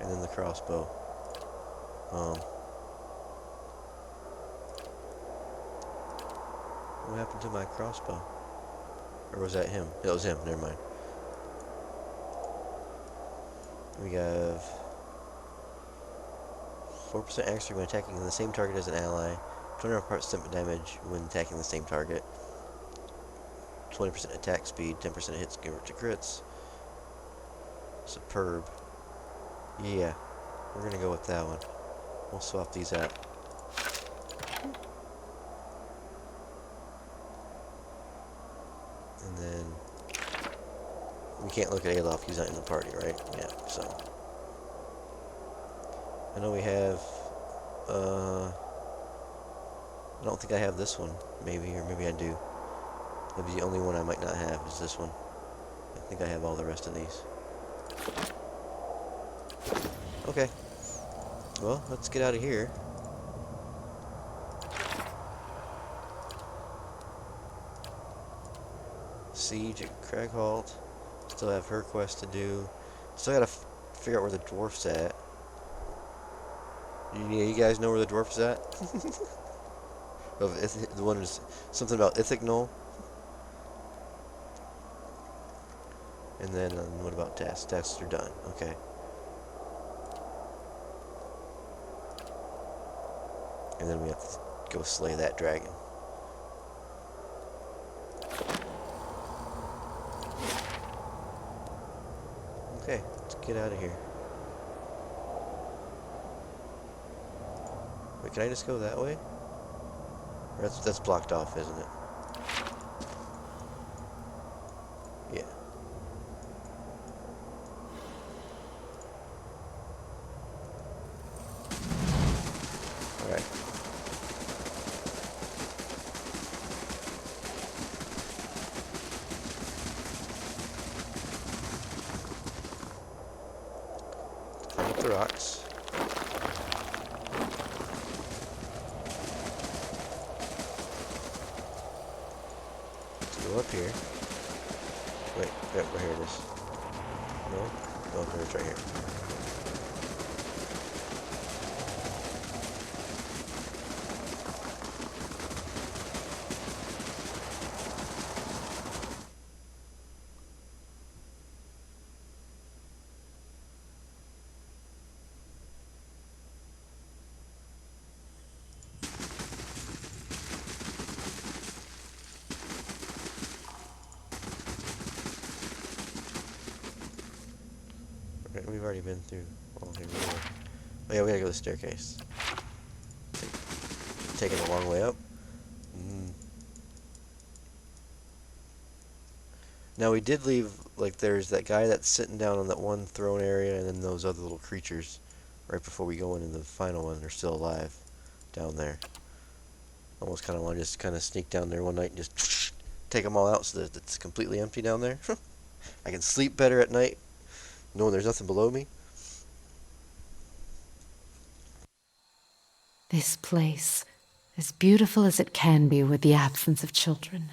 And then the crossbow. What happened to my crossbow? Or was that him? It was him, never mind. We have 4% accuracy when attacking the same target as an ally, 20% damage when attacking the same target, 20% attack speed, 10% hits to crits. Superb. Yeah, we're gonna go with that one. We'll swap these out. And then we can't look at Alof, he's not in the party, right? Yeah, so I know we have I don't think I have this one, maybe, or maybe I do. Maybe the only one I might not have is this one. I think I have all the rest of these. Okay. Well, let's get out of here. Siege at Craghalt. Still have her quest to do. Still gotta figure out where the dwarf's at. You guys know where the dwarf's at? The one is something about Ithignol. And then what about tasks? Tasks are done. Okay. And then we have go slay that dragon. Okay, let's get out of here. Wait, can I just go that way? Or that's blocked off, isn't it? Yeah. Alright. Climb up the rocks. Let's go up here. Wait, here it is. No? Oh, there it's right here. Right, we've already been through all here before. Oh yeah, we gotta go to the staircase. Taking a long way up. Now we did leave, like, there's that guy that's sitting down on that one throne area, and then those other little creatures right before we go into the final one. They're still alive down there. Almost kind of want to just kind of sneak down there one night and just take them all out so that it's completely empty down there. I can sleep better at night knowing there's nothing below me. This place, as beautiful as it can be with the absence of children.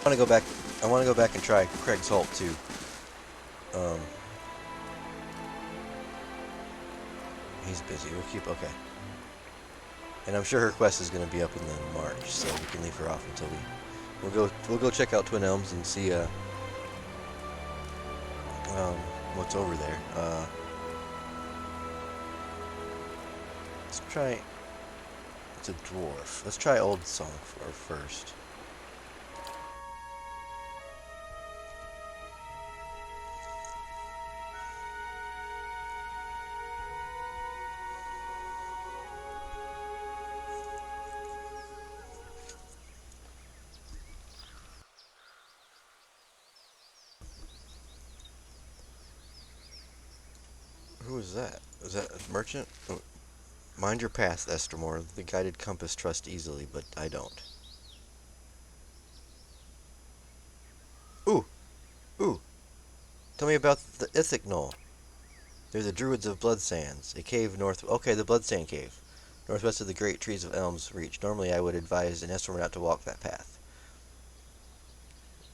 I want to go back. I want to go back and try Craig's Halt too. He's busy. We'll keep okay. And I'm sure her quest is going to be up in the March, so we can leave her off until we'll go check out Twin Elms and see what's over there. Let's try. It's a dwarf. Let's try Old Song first. Who is that? Is that a merchant? Oh, mind your path, Estermore. The guided compass trust easily, but I don't. Ooh! Ooh! Tell me about the Ithic Knoll. They're the Druids of Bloodsands, a cave north... Okay, the Bloodsand Cave. Northwest of the great trees of Elms Reach. Normally I would advise an Estermore not to walk that path.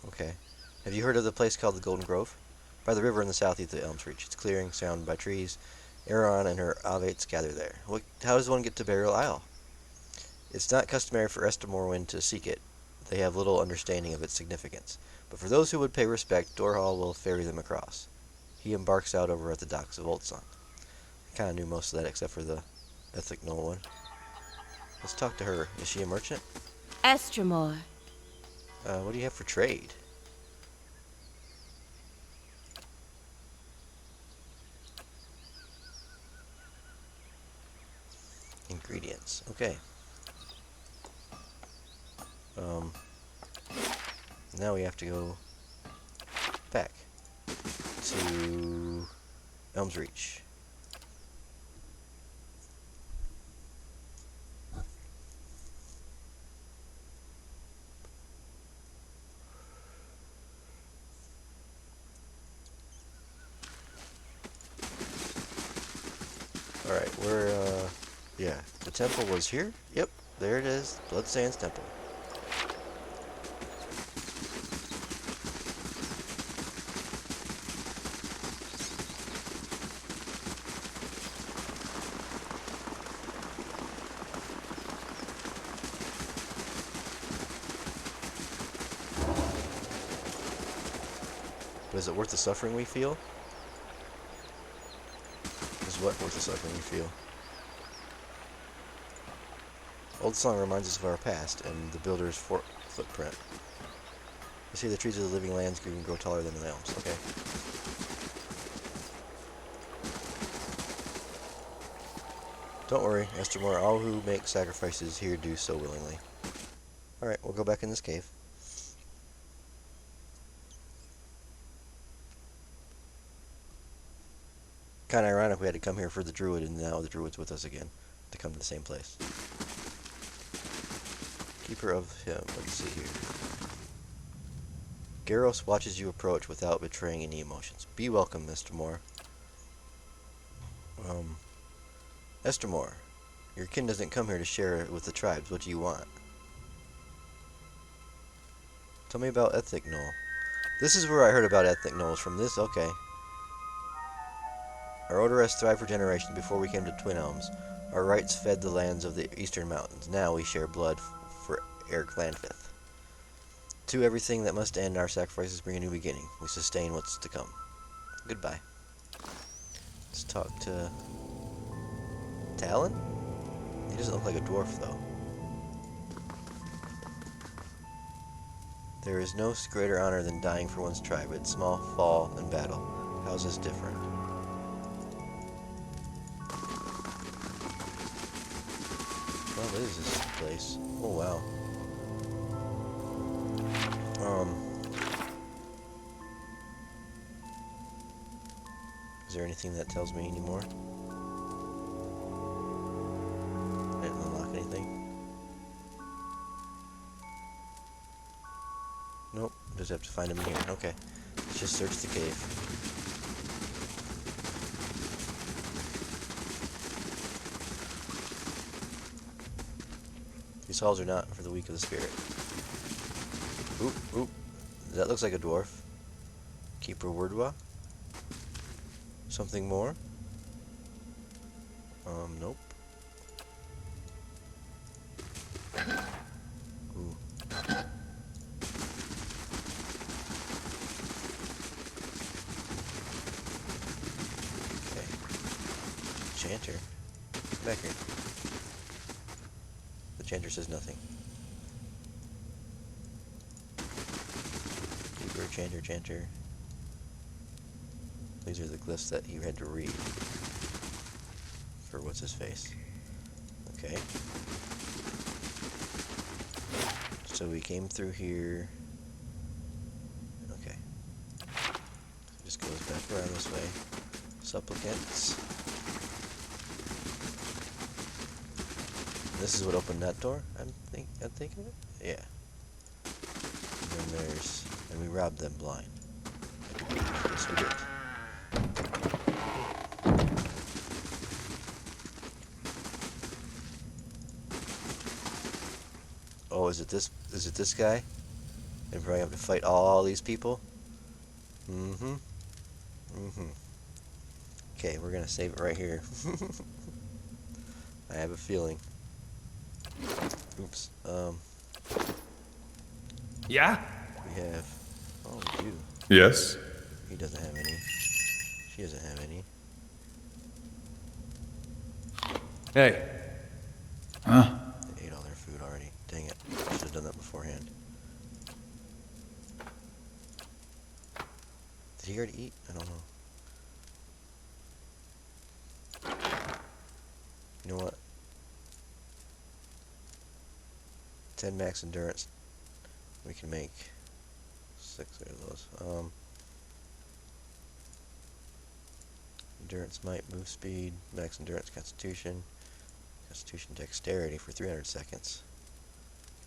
Okay. Have you heard of the place called the Golden Grove? By the river in the southeast of Elms Reach. It's clearing, surrounded by trees. Eron and her Avates gather there. How does one get to Burial Isle? It's not customary for Estamorwin to seek it. They have little understanding of its significance. But for those who would pay respect, Dorhall will ferry them across. He embarks out over at the docks of Oldsong. I kind of knew most of that except for the Ethic Knoll one. Let's talk to her. Is she a merchant? Estremor. What do you have for trade? Ingredients. Okay. Now we have to go back to Elms Reach. Alright, yeah, the temple was here? Yep, there it is, Bloodsands Temple. Is it worth the suffering we feel? Is what worth the suffering we feel? Old song reminds us of our past and the builder's footprint. You see, the trees of the living lands can grow taller than the elms. Okay. Don't worry, Esther Moore. All who make sacrifices here do so willingly. Alright, we'll go back in this cave. Kinda ironic we had to come here for the druid, and now the druid's with us again. To come to the same place. Keeper of him. Let's see here. Garros watches you approach without betraying any emotions. Be welcome, Mr. Moore. Esther Moore, your kin doesn't come here to share it with the tribes. What do you want? Tell me about Ethnic Knoll. This is where I heard about Ethnic Knolls. From this? Okay. Our order has thrived for generations before we came to Twin Elms. Our rights fed the lands of the Eastern Mountains. Now we share blood for Eric Landfith. To everything that must end, our sacrifices bring a new beginning. We sustain what's to come. Goodbye. Let's talk to Talon? He doesn't look like a dwarf, though. There is no greater honor than dying for one's tribe. It's small fall in battle. How's this different? Well, what is this place? Oh, wow. Is there anything that tells me anymore? I didn't unlock anything. Nope, just have to find him in here. Okay, let's just search the cave. These halls are not for the weak of the spirit. Oop, oop. That looks like a dwarf. Keeper Wordwa. Something more? Nope. Ooh. Okay. Chanter. Come back here. The chanter says nothing. Keeper, chanter. These are the glyphs that you had to read for what's his face. Okay. So we came through here. Okay. Just goes back around this way. Supplicants. This is what opened that door. I'm thinking of it. Yeah. And then and we robbed them blind. Yes, we did. Oh, is it this guy? And probably have to fight all these people? Mm-hmm. Mm-hmm. Okay, we're gonna save it right here. I have a feeling. Oops. Yeah? We have... Oh, we do. Yes? He doesn't have any. She doesn't have any. Hey. Huh? They ate all their food already. Dang it. Should have done that beforehand. Did he already eat? I don't know. You know what? 10 max endurance. We can make 6 of those. Endurance, might, move speed, max endurance, constitution, dexterity for 300 seconds.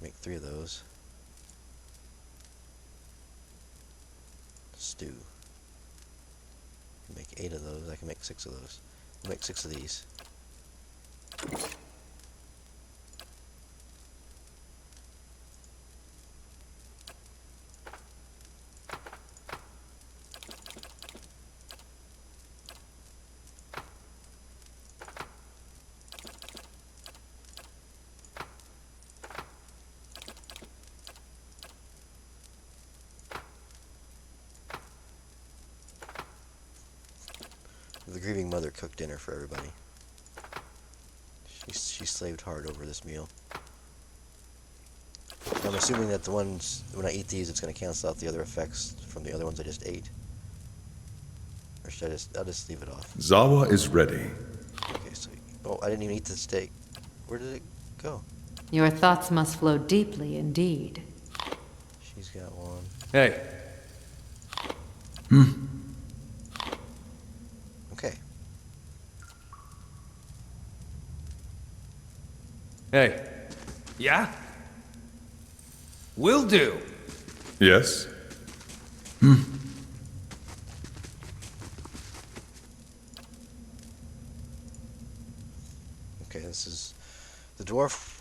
Make 3 of those. Stew. Make 8 of those. I can make 6 of those. I'll make 6 of these. The grieving mother cooked dinner for everybody. She slaved hard over this meal. I'm assuming that the ones, when I eat these, it's going to cancel out the other effects from the other ones I just ate. Or should I'll just leave it off. Zawa is ready. Okay, so, oh, I didn't even eat the steak. Where did it go? Your thoughts must flow deeply indeed. She's got one. Hey. Okay. Hey. Yeah? Will do. Yes? Okay, this is... The dwarf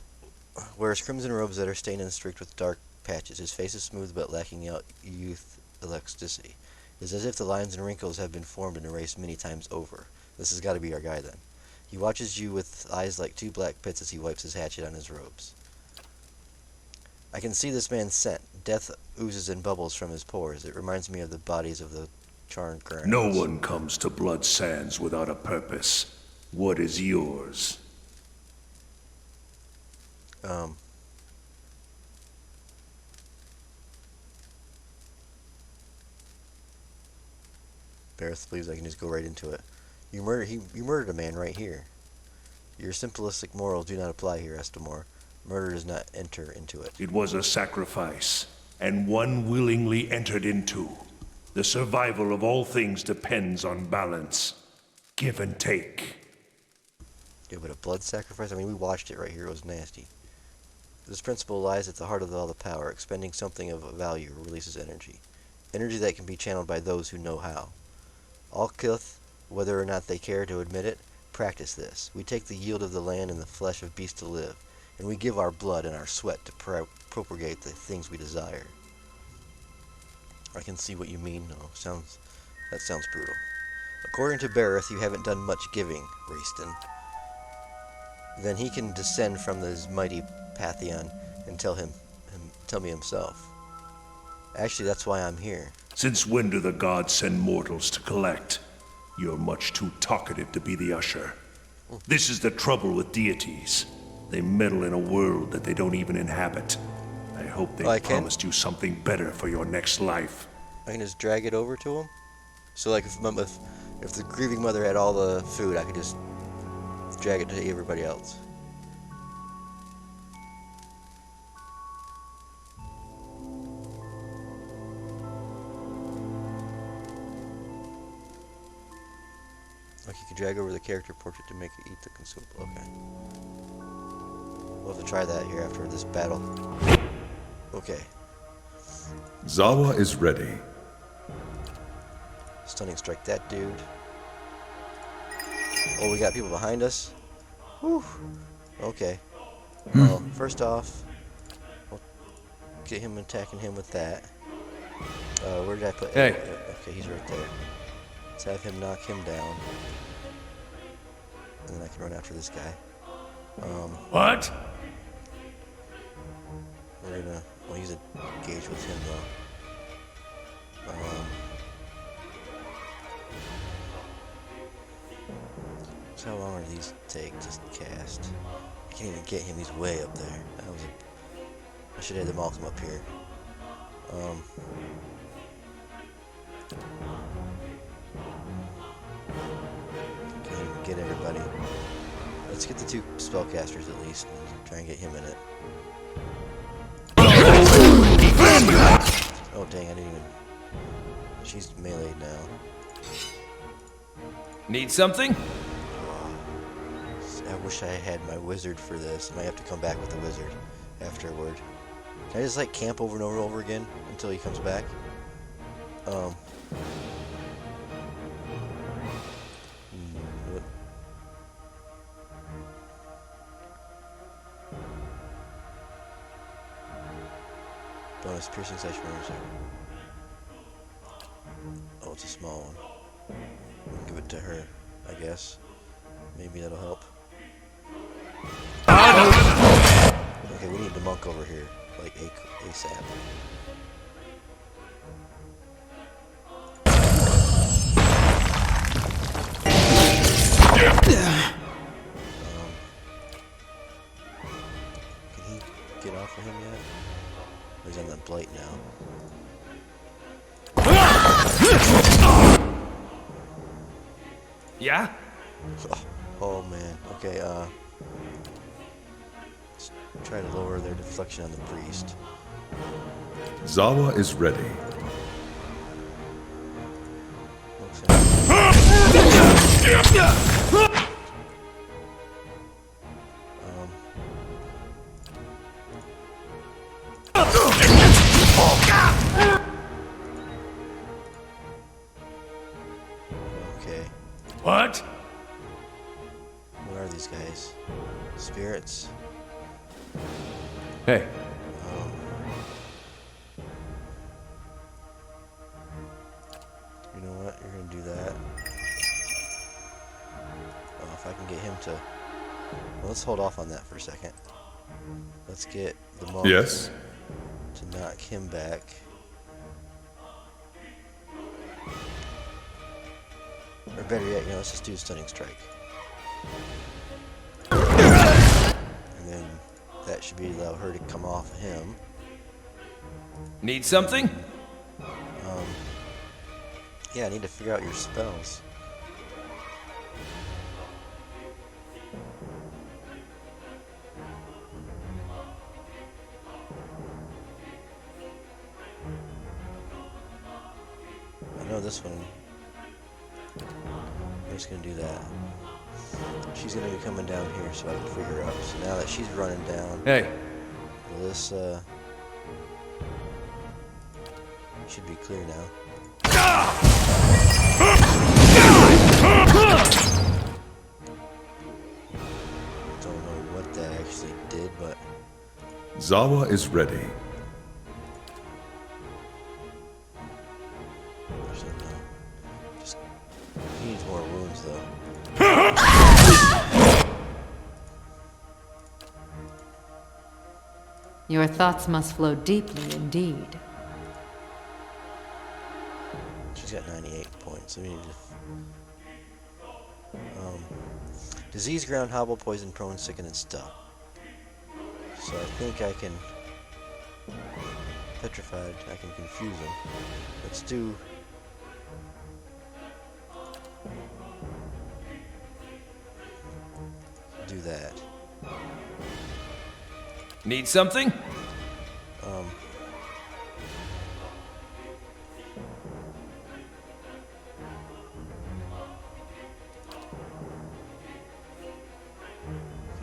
wears crimson robes that are stained and streaked with dark patches. His face is smooth but lacking out youth elasticity. It's as if the lines and wrinkles have been formed and erased many times over. This has got to be our guy then. He watches you with eyes like two black pits as he wipes his hatchet on his robes. I can see this man's scent. Death oozes and bubbles from his pores. It reminds me of the bodies of the charred grounds. No one comes to Blood Sands without a purpose. What is yours? Bareth believes I can just go right into it. You murdered a man right here. Your simplistic morals do not apply here, Estamore. Murder does not enter into it. It was a sacrifice, and one willingly entered into. The survival of all things depends on balance. Give and take. Yeah, but a blood sacrifice? I mean, we watched it right here. It was nasty. This principle lies at the heart of all the power. Expending something of value releases energy. Energy that can be channeled by those who know how. All Kith, whether or not they care to admit it, practice this. We take the yield of the land and the flesh of beasts to live, and we give our blood and our sweat to propagate the things we desire. I can see what you mean. No, that sounds brutal. According to Bareth, you haven't done much giving, Raiston. Then he can descend from his mighty Pantheon and tell me himself. Actually, that's why I'm here. Since when do the gods send mortals to collect? You're much too talkative to be the usher. This is the trouble with deities. They meddle in a world that they don't even inhabit. I hope they promised you something better for your next life. I can just drag it over to him? So like if the grieving mother had all the food, I could just drag it to everybody else. Like you can drag over the character portrait to make it eat the consumable. Okay. We'll have to try that here after this battle. Okay. Zawa is ready. Stunning strike that dude. Oh, we got people behind us. Whew. Okay. Well, first off, we'll get him attacking him with that. Where did I put? Hey. Okay, he's right there. Let's have him knock him down, and then I can run after this guy. What? We're gonna. We'll use a gauge with him though. So how long do these take to cast? I can't even get him. He's way up there. I should have them all come up here. Can't even get everybody. Let's get the two spellcasters at least and try and get him in it. Oh dang, I didn't even... She's meleeed now. Need something? I wish I had my wizard for this. I might have to come back with the wizard afterward. Can I just like camp over and over and over again until he comes back? What? Bonus piercing slash wounds. Oh, it's a small one. We'll give it to her, I guess. Maybe that'll help. Okay, we need the monk over here, like ASAP. blight now. Yeah? Oh man. Okay, let's try to lower their deflection on the priest. Zawa is ready. Okay. What? What are these guys? Spirits? Hey, You know what? You're gonna do that. Oh, if I can get him to... Well, let's hold off on that for a second. Let's get the monk Yes? to knock him back. Or better yet, let's just do a stunning strike. And then that should be allow her to come off of him. need something? Yeah, I need to figure out your spells. I know this one. I'm just gonna do that. She's gonna be coming down here so I can figure her out. So now that she's running down, Hey, this should be clear now. Don't know what that actually did, but Zawa is ready. actually no. Just he needs more wounds though. Your thoughts must flow deeply indeed. She's got 98 points. I mean, disease, ground, hobble, poison, prone, sicken, and stuck. So I think I can petrified. I can confuse him. Let's do. Do that. need something?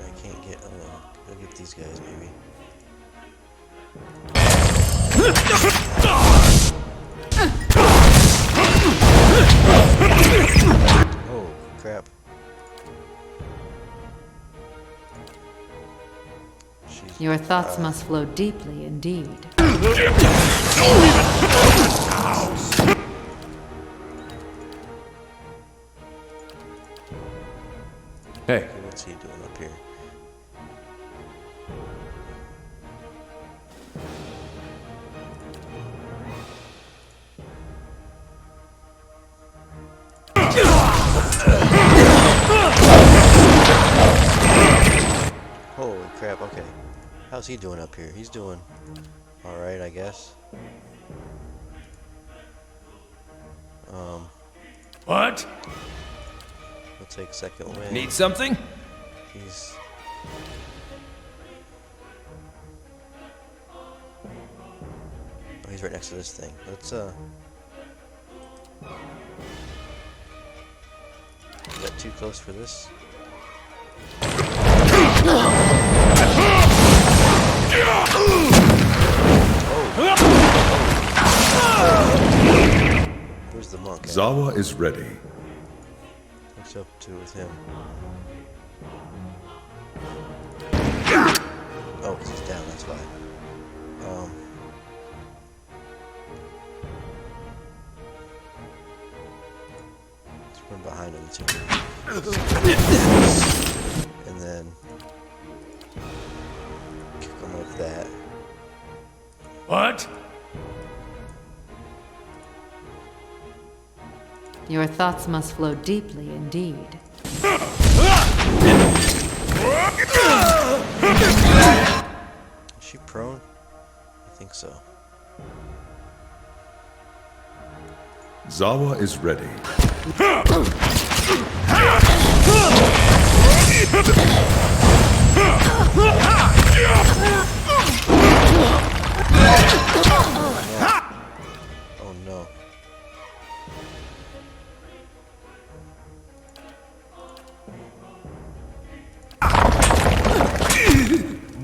I can't get. I'll get these guys maybe. Oh crap! She's, Your thoughts must flow deeply indeed. Hey, okay, what's he doing up here? Holy crap, okay. How's he doing up here? He's doing alright, I guess. What? We'll take second win. need something? He's... Oh, he's right next to this thing. Let's, Is that too close for this? Where's the monk at? Zawa is ready. What's up to with him? Oh, 'cause he's down, that's why. Let's run behind him too. And then kick him with that. What? Your thoughts must flow deeply indeed. Is she prone? I think so. Zawa is ready. Oh no.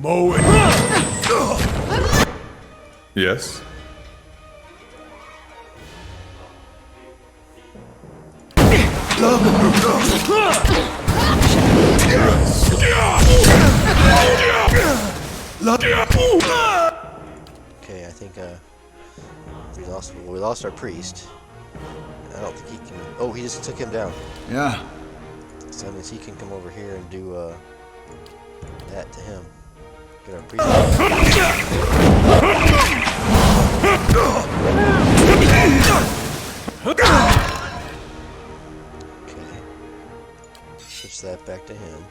Mow it. Yes? Okay, I think we lost our priest. I don't think he can. Oh, he just took him down. Yeah. So that means he can come over here and do that to him. Get our priest. Okay. Switch that back to him.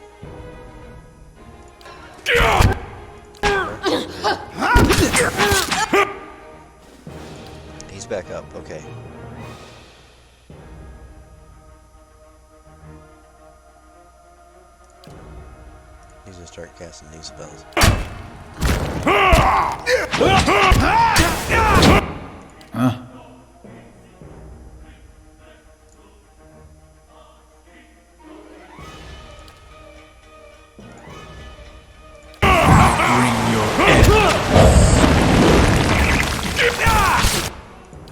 He's back up. Okay. He's gonna start casting these spells. Huh?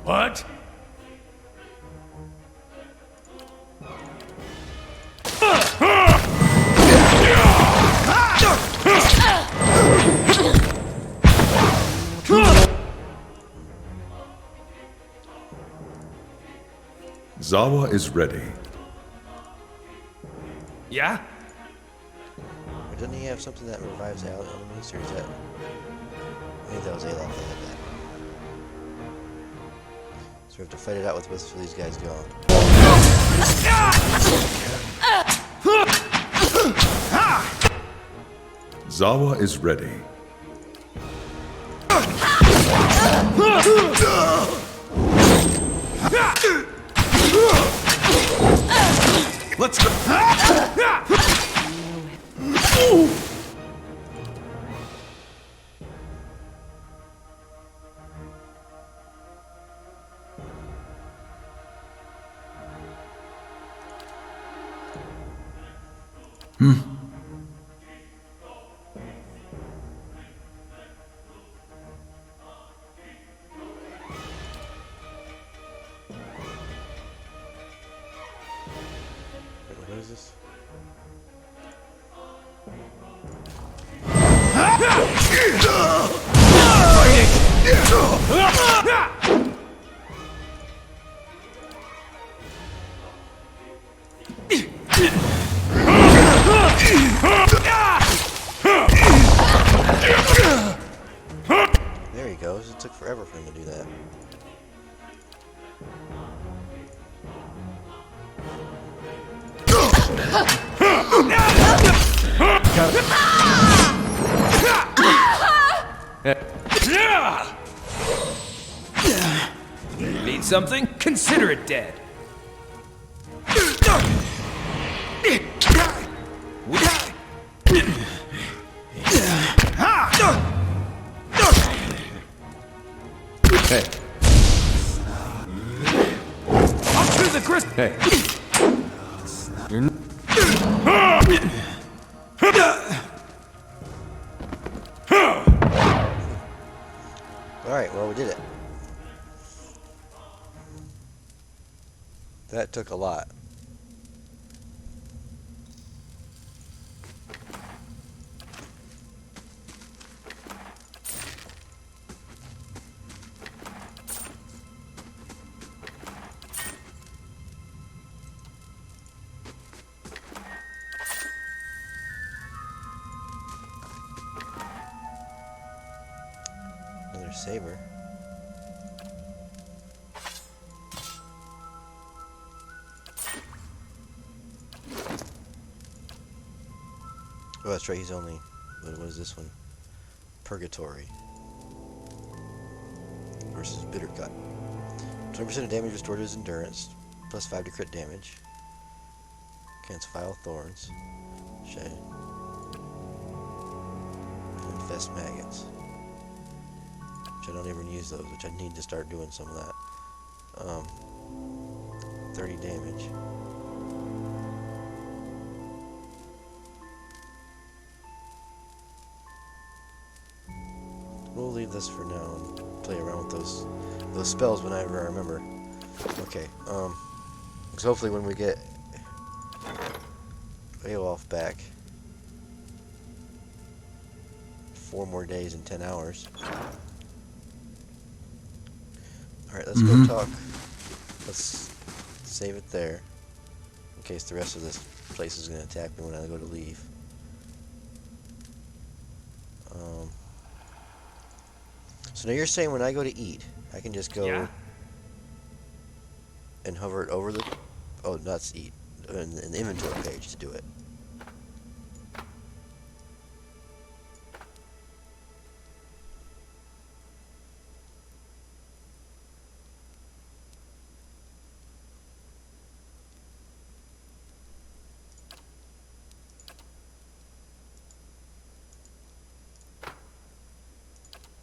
What? Zawa is ready. Yeah? Or doesn't he have something that revives enemies, or is that? I think that was Alok that had that. So we have to fight it out with both of these guys gone. Zawa is ready. Let's go. Wait, what is this? There he goes. It took forever for him to do that. Need something? Consider it dead. Hey, Up to the crystal. hey. Alright, well, we did it. That took a lot. Another saber. Oh, that's right, he's only... What is this one? Purgatory. versus Bitter Cut. 20% of damage restored to his endurance, plus 5 to crit damage. Cancel Vile Thorns. Shade. Infest Maggots. Which I don't even use those, which I need to start doing some of that. 30 damage. We'll leave this for now and play around with those spells whenever I remember. Okay, because hopefully when we get Aof back, 4 more days and 10 hours. Alright, let's go talk. Let's save it there, in case the rest of this place is going to attack me when I go to leave. So now you're saying when I go to eat, I can just go and hover it over the... Oh, not eat. In the inventory page to do it.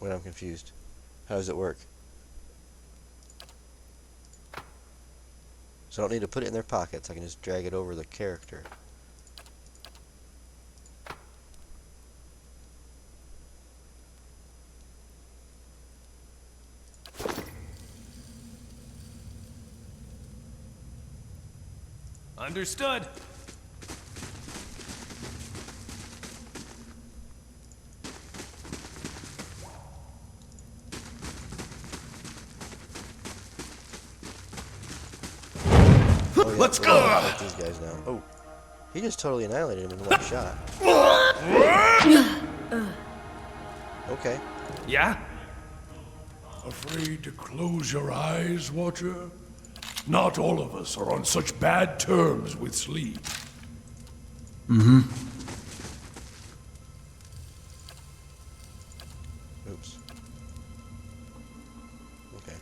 Wait, I'm confused. How does it work? So I don't need to put it in their pockets. I can just drag it over the character. Understood. Oh, yeah, Let's we're go! gonna fight these guys now. Oh, he just totally annihilated him in one shot. Okay. Yeah? Afraid to close your eyes, Watcher? Not all of us are on such bad terms with sleep. Oops. Okay.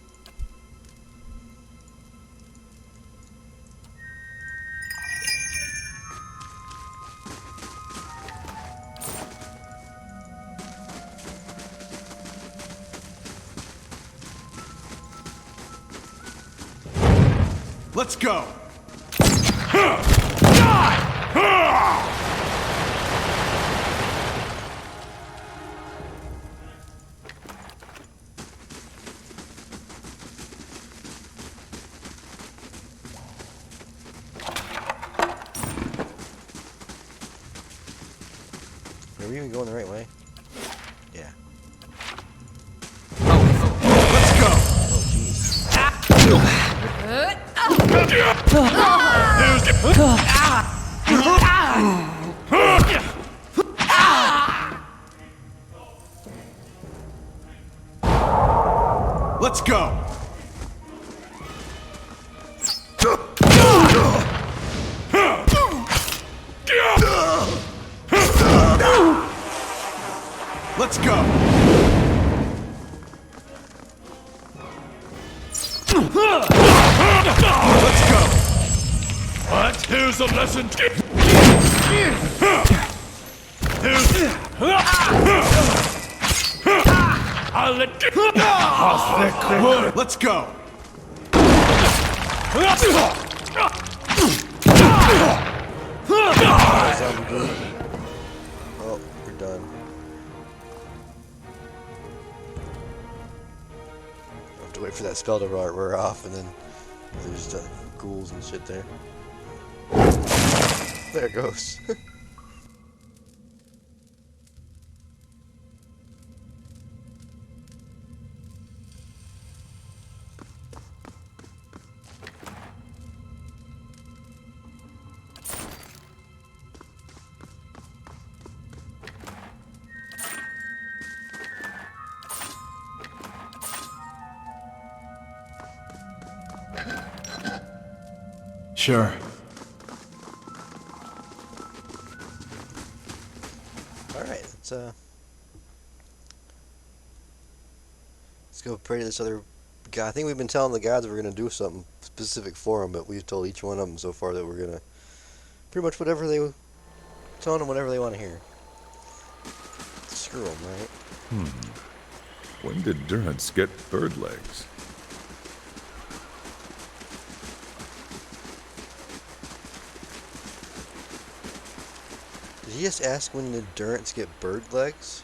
Let's go! Are we even going the right way? Yeah. Let's go! Oh, jeez. Let's go! Let's go! Let's go! What? Here's a lesson. I'll let Let's go! Oh, we're done. I have to wait for that spell to wear off, and then there's ghouls and shit there. There it goes. Sure. Alright, let's go pray to this other I think we've been telling the gods we're gonna do something specific for them, but we've told each one of them so far that we're gonna pretty much telling them whatever they want to hear. Screw them, right? When did Durance get bird legs? Did he just ask when did Durance get bird legs?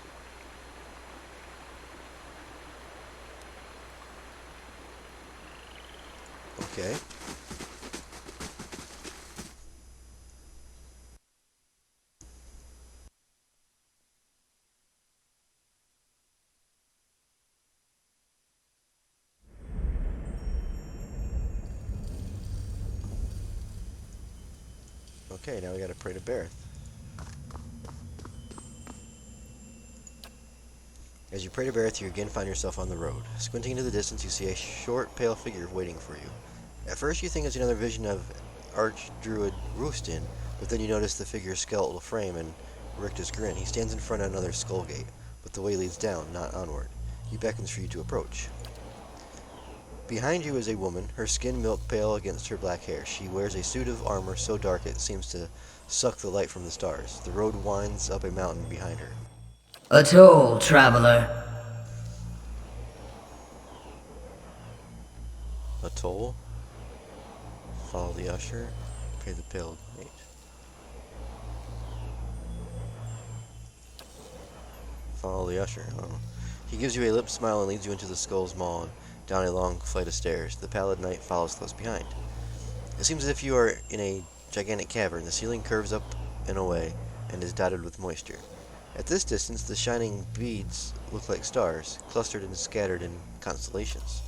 Okay. Okay, now we gotta pray to Bareth. As you pray to Bareth, you again find yourself on the road. Squinting into the distance, you see a short, pale figure waiting for you. At first, you think it's another vision of Archdruid Roostin, but then you notice the figure's skeletal frame and rictus grin. He stands in front of another skull gate, but the way leads down, not onward. He beckons for you to approach. Behind you is a woman, her skin milk pale against her black hair. She wears a suit of armor so dark it seems to suck the light from the stars. The road winds up a mountain behind her. A toll, traveler. A toll? Follow the usher, pay the pale knight. Follow the usher. Oh. He gives you a lip smile and leads you into the Skull's Maw and down a long flight of stairs. The pallid knight follows close behind. It seems as if you are in a gigantic cavern. The ceiling curves up and away and is dotted with moisture. At this distance, the shining beads look like stars, clustered and scattered in constellations.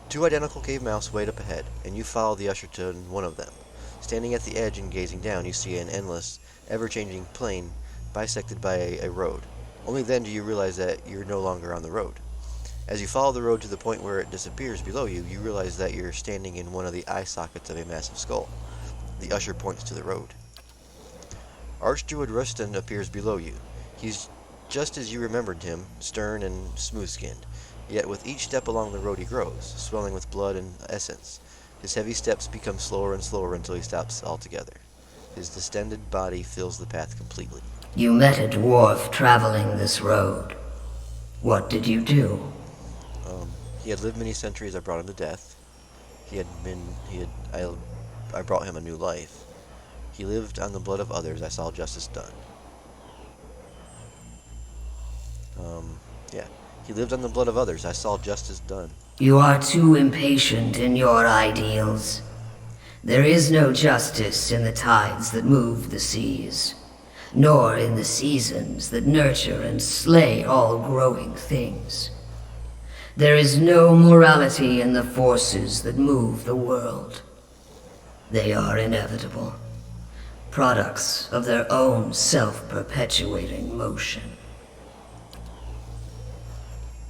Two identical cave mouths wait up ahead, and you follow the usher to one of them. Standing at the edge and gazing down, you see an endless, ever-changing plain bisected by a road. Only then do you realize that you're no longer on the road. As you follow the road to the point where it disappears below you, you realize that you're standing in one of the eye sockets of a massive skull. The usher points to the road. Archdruid Rustin appears below you. He's just as you remembered him, stern and smooth-skinned. Yet with each step along the road he grows, swelling with blood and essence. His heavy steps become slower and slower until he stops altogether. His distended body fills the path completely. You met a dwarf traveling this road. What did you do? He had lived many centuries. I brought him to death. I brought him a new life. He lived on the blood of others. I saw justice done. Yeah. He lived on the blood of others. I saw justice done. You are too impatient in your ideals. There is no justice in the tides that move the seas, nor in the seasons that nurture and slay all growing things. There is no morality in the forces that move the world. They are inevitable, products of their own self-perpetuating motion.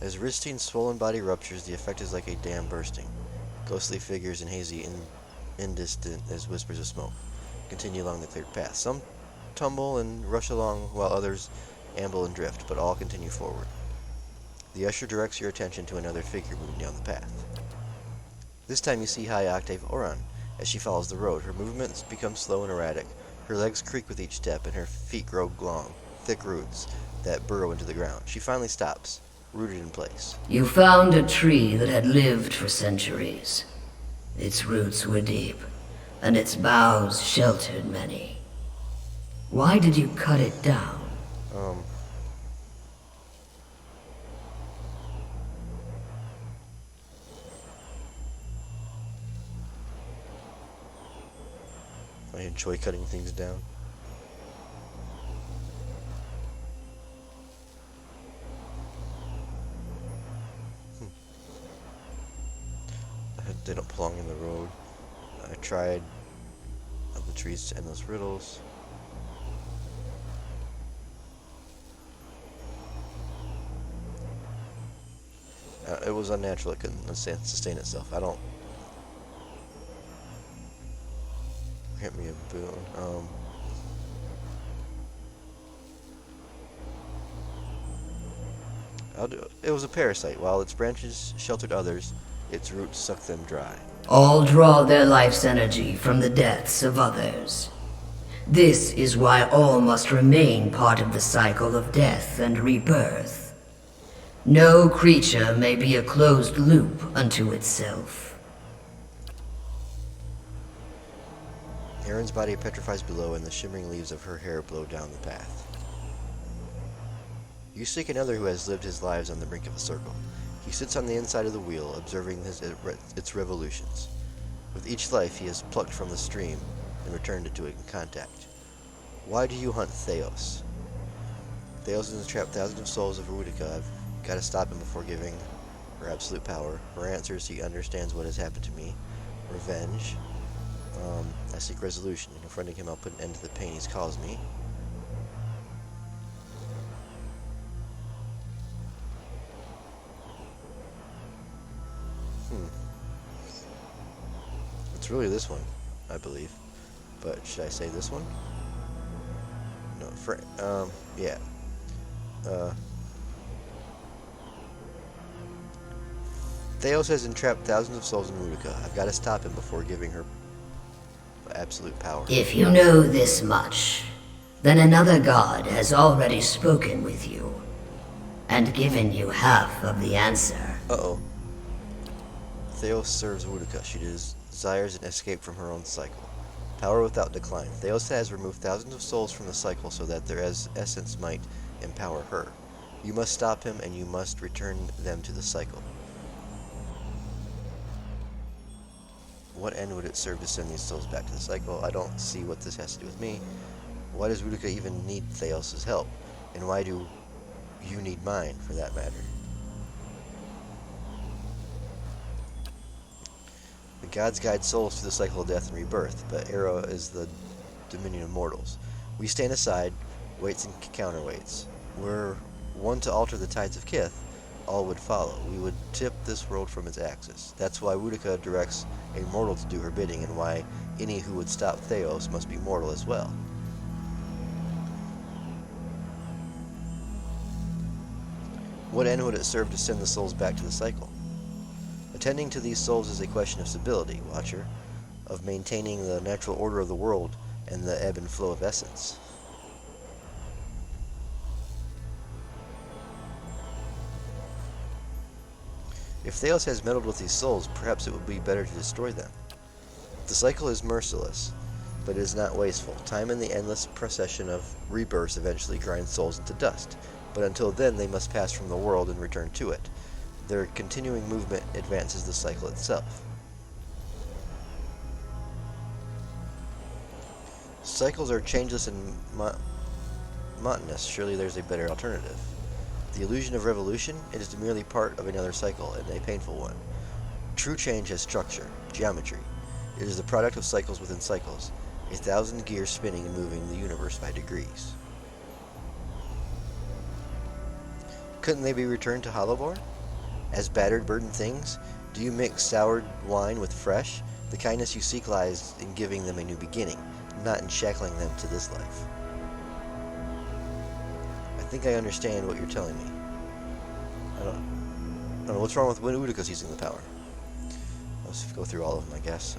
As Ristine's swollen body ruptures, the effect is like a dam bursting. Ghostly figures and hazy indistant as whispers of smoke continue along the cleared path. Some tumble and rush along, while others amble and drift, but all continue forward. The usher directs your attention to another figure moving down the path. This time you see High Octave Oran. As she follows the road, her movements become slow and erratic. Her legs creak with each step, and her feet grow long, thick roots that burrow into the ground. She finally stops, rooted in place. You found a tree that had lived for centuries. Its roots were deep, and its boughs sheltered many. Why did you cut it down? I enjoy cutting things down. They don't belong in the road. I tried of the trees to endless riddles. It was unnatural. It couldn't sustain itself. I don't. Grant me a boon. It was a parasite. While its branches sheltered others, its roots sucked them dry. All draw their life's energy from the deaths of others. This is why all must remain part of the cycle of death and rebirth. No creature may be a closed loop unto itself. Erin's body petrifies below, and the shimmering leaves of her hair blow down the path. You seek another who has lived his lives on the brink of a circle. He sits on the inside of the wheel, observing its revolutions. With each life, he has plucked from the stream and returned it to it in contact. Why do you hunt Theos? Theos has entrapped thousands of souls of Rudica. I've got to stop him before giving her absolute power. Her answer is he understands what has happened to me. Revenge. I seek resolution. Confronting him, I'll put an end to the pain he's caused me. It's really this one, I believe. But should I say this one? No, yeah. Theos has entrapped thousands of souls in Rudica. I've got to stop him before giving her absolute power. If you know this much, then another god has already spoken with you, and given you half of the answer. Uh-oh. Theos serves Rudica. She desires an escape from her own cycle. Power without decline. Theos has removed thousands of souls from the cycle so that their essence might empower her. You must stop him, and you must return them to the cycle. What end would it serve to send these souls back to the cycle? I don't see what this has to do with me. Why does Rudica even need Theos' help? And why do you need mine, for that matter? The gods guide souls through the cycle of death and rebirth, but Era is the dominion of mortals. We stand aside, weights and counterweights. Were one to alter the tides of Kith, all would follow. We would tip this world from its axis. That's why Rudica directs a mortal to do her bidding, and why any who would stop Theos must be mortal as well. What end would it serve to send the souls back to the cycle? Attending to these souls is a question of stability, Watcher, of maintaining the natural order of the world and the ebb and flow of essence. If Theos has meddled with these souls, perhaps it would be better to destroy them. The cycle is merciless, but it is not wasteful. Time and the endless procession of rebirths eventually grind souls into dust, but until then they must pass from the world and return to it. Their continuing movement advances the cycle itself. Cycles are changeless and monotonous. Surely there's a better alternative. The illusion of revolution, it is merely part of another cycle, and a painful one. True change has structure, geometry. It is the product of cycles within cycles, 1,000 gears spinning and moving the universe by degrees. Couldn't they be returned to Hollowborn? As battered, burdened things? Do you mix soured wine with fresh? The kindness you seek lies in giving them a new beginning, not in shackling them to this life. I think I understand what you're telling me. I don't know what's wrong with Udica's using the power. Let's go through all of them, I guess.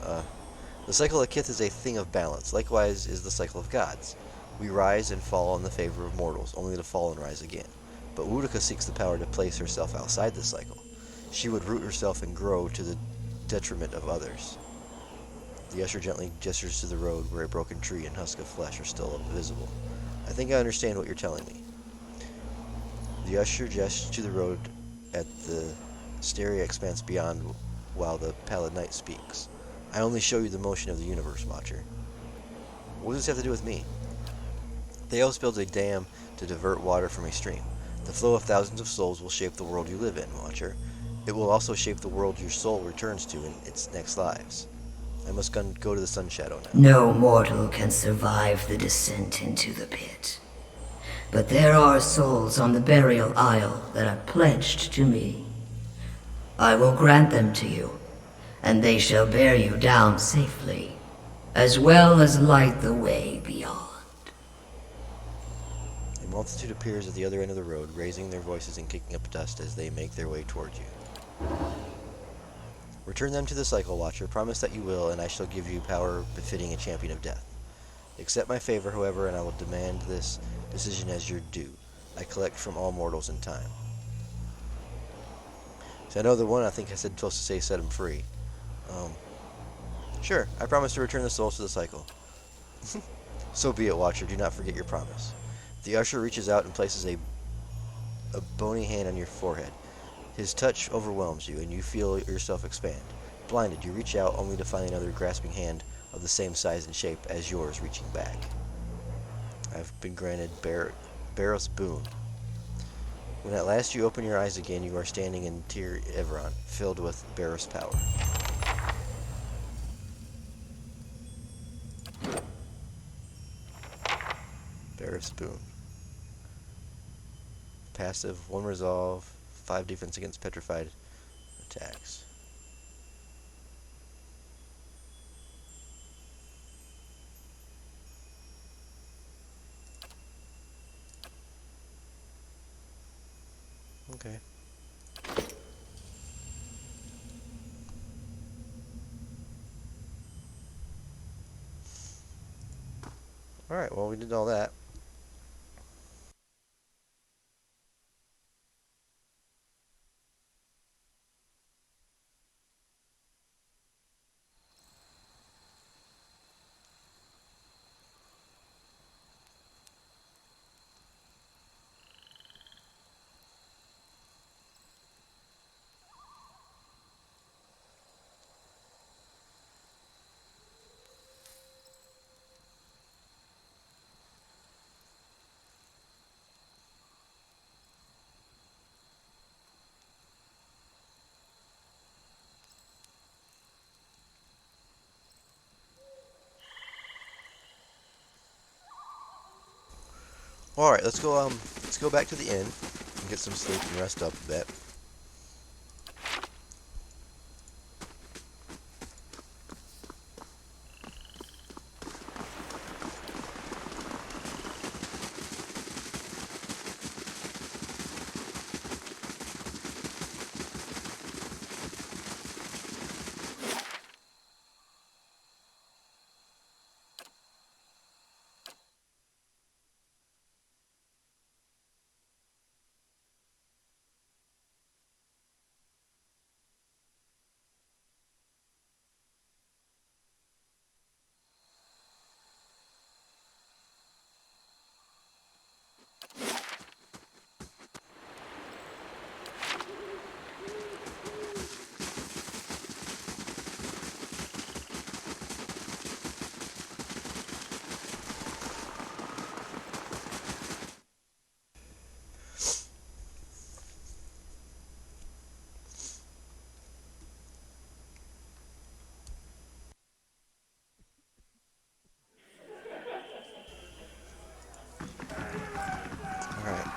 The cycle of Kith is a thing of balance. Likewise is the cycle of gods. We rise and fall in the favor of mortals, only to fall and rise again. But Udica seeks the power to place herself outside the cycle. She would root herself and grow to the detriment of others. The usher gently gestures to the road where a broken tree and husk of flesh are still visible. I think I understand what you're telling me. The usher gestures to the road at the starry expanse beyond while the pallid night speaks. I only show you the motion of the universe, Watcher. What does this have to do with me? Theos builds a dam to divert water from a stream. The flow of thousands of souls will shape the world you live in, Watcher. It will also shape the world your soul returns to in its next lives. I must go to the sun shadow now. No mortal can survive the descent into the pit. But there are souls on the burial isle that are pledged to me. I will grant them to you, and they shall bear you down safely, as well as light the way beyond. multitude appears at the other end of the road, raising their voices and kicking up dust as they make their way toward you. Return them to the Cycle Watcher. Promise that you will, and I shall give you power befitting a champion of death. Accept my favor, however, and I will demand this decision as your due. I collect from all mortals in time. So I know the one I think I said supposed to say set him free. Sure, I promise to return the souls to the cycle. So be it, Watcher. Do not forget your promise. The usher reaches out and places a bony hand on your forehead. His touch overwhelms you, and you feel yourself expand. Blinded, you reach out only to find another grasping hand of the same size and shape as yours reaching back. I've been granted Barros boon. When at last you open your eyes again, you are standing in Tir Everon, filled with Barros power. Barros boon. Passive, 1 resolve, 5 defense against petrified attacks. Okay. Alright, well, we did all that. Alright, let's go back to the inn and get some sleep and rest up a bit. Alright.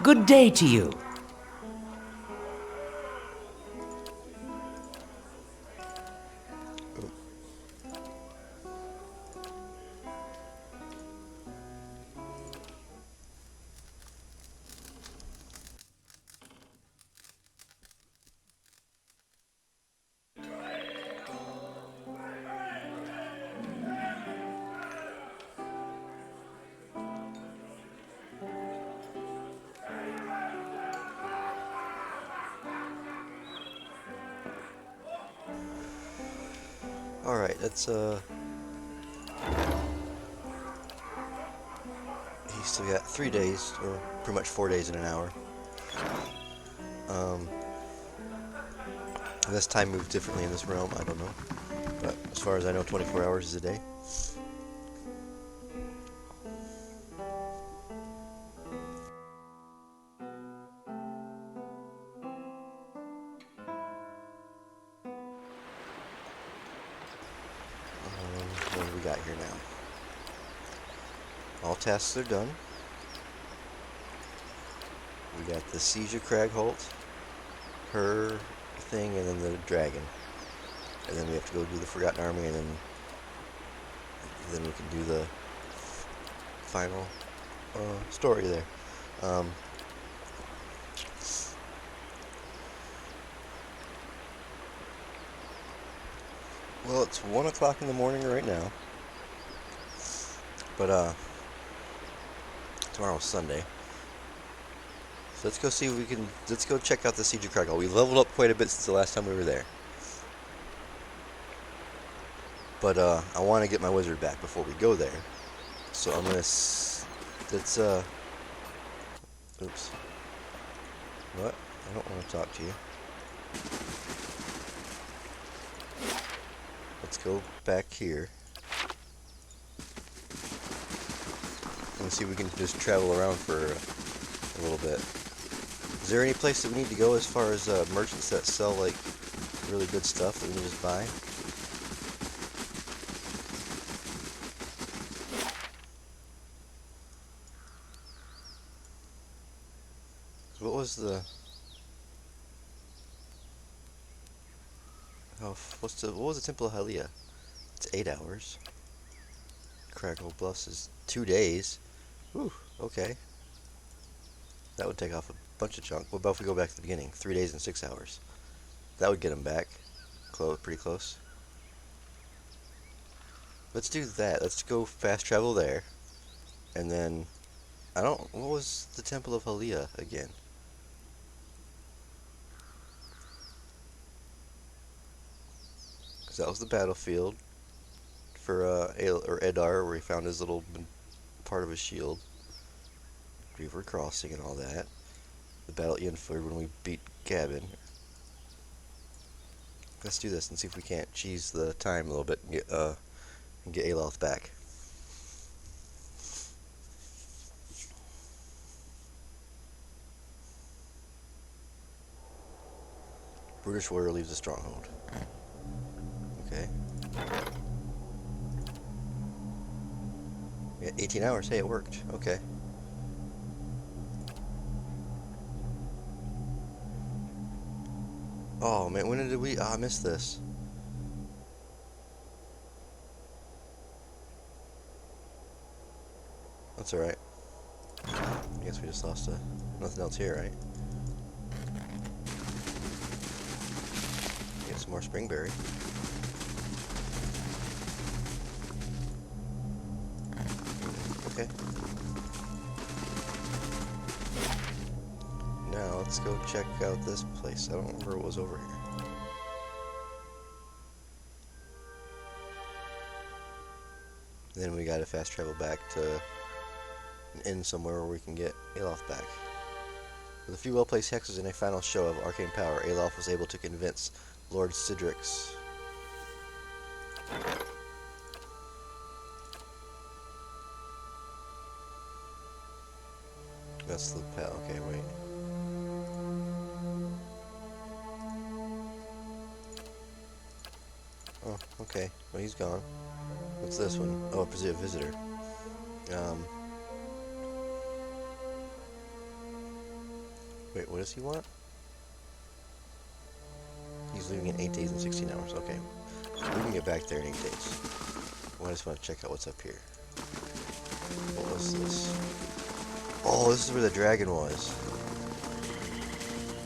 Good day to you. Alright, that's he's still got 3 days, or pretty much 4 days in an hour. This time moves differently in this realm, I don't know. But as far as I know, 24 hours is a day. What do we got here now? All tasks are done. We got the Siege of Cragholt, her thing, and then the dragon. And then we have to go do the Forgotten Army and then then we can do the final story there. Well, it's 1 o'clock in the morning right now, but tomorrow's Sunday. So let's go see if we can. Let's go check out the Siege of Krakow. We leveled up quite a bit since the last time we were there. But I want to get my wizard back before we go there. So I'm gonna. Let's Oops. What? I don't want to talk to you. Let's go back here. And see if we can just travel around for a little bit. Is there any place that we need to go as far as merchants that sell like really good stuff that we can just buy? What was the... Oh, what was the Temple of Hylia? It's 8 hours. Crackle Bluffs is 2 days. Whew, okay. That would take off a bunch of junk. What about if we go back to the beginning? 3 days and 6 hours. That would get them back. Pretty close. Let's do that. Let's go fast travel there. And then... what was the Temple of Hylia again? Because that was the battlefield for Edar, where he found his little part of his shield. River Crossing and all that. The battle at Yenford when we beat Gavin. Let's do this and see if we can't cheese the time a little bit and get Aloth back. Brutish warrior leaves the stronghold. Okay. Yeah, 18 hours. Hey, it worked. Okay. Oh man, when did we... I missed this. That's alright. I guess we just lost nothing else here, right? Get some more springberry. Okay. Now let's go check out this place. I don't remember what was over here. Then we gotta fast travel back to an inn somewhere where we can get Aloth back. With a few well-placed hexes and a final show of arcane power, Aloth was able to convince Lord Sidrix. That's the pal. Okay, wait. Oh, okay. Well, he's gone. What's this one? Oh, a visitor. Wait, what does he want? He's leaving in 8 days and 16 hours. Okay. So we can get back there in 8 days. Well, I just want to check out what's up here. What was this? Oh, this is where the dragon was.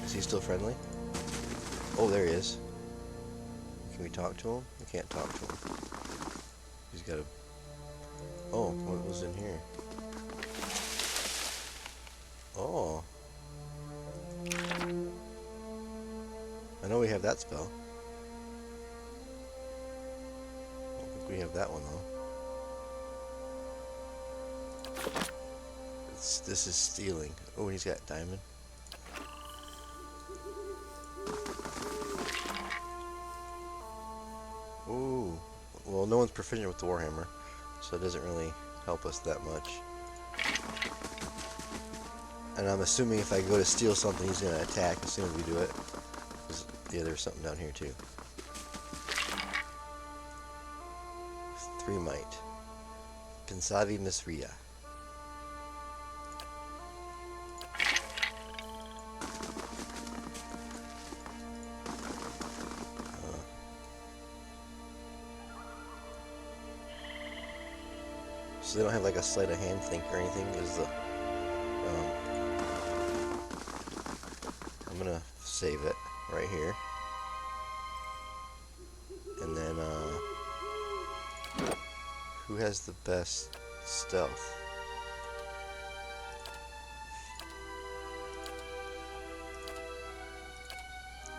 Is he still friendly? Oh, there he is. Can we talk to him? We can't talk to him. He's got a... Oh, what was in here? Oh. I know we have that spell. I don't think we have that one, though. This is stealing. Oh, and he's got diamond. Ooh. Well, no one's proficient with the Warhammer, so it doesn't really help us that much. And I'm assuming if I go to steal something, he's going to attack as soon as we do it. Yeah, there's something down here, too. 3 might. Pensavi Misria. So they don't have like a sleight of hand thing or anything. Is the I'm gonna save it right here, and then who has the best stealth?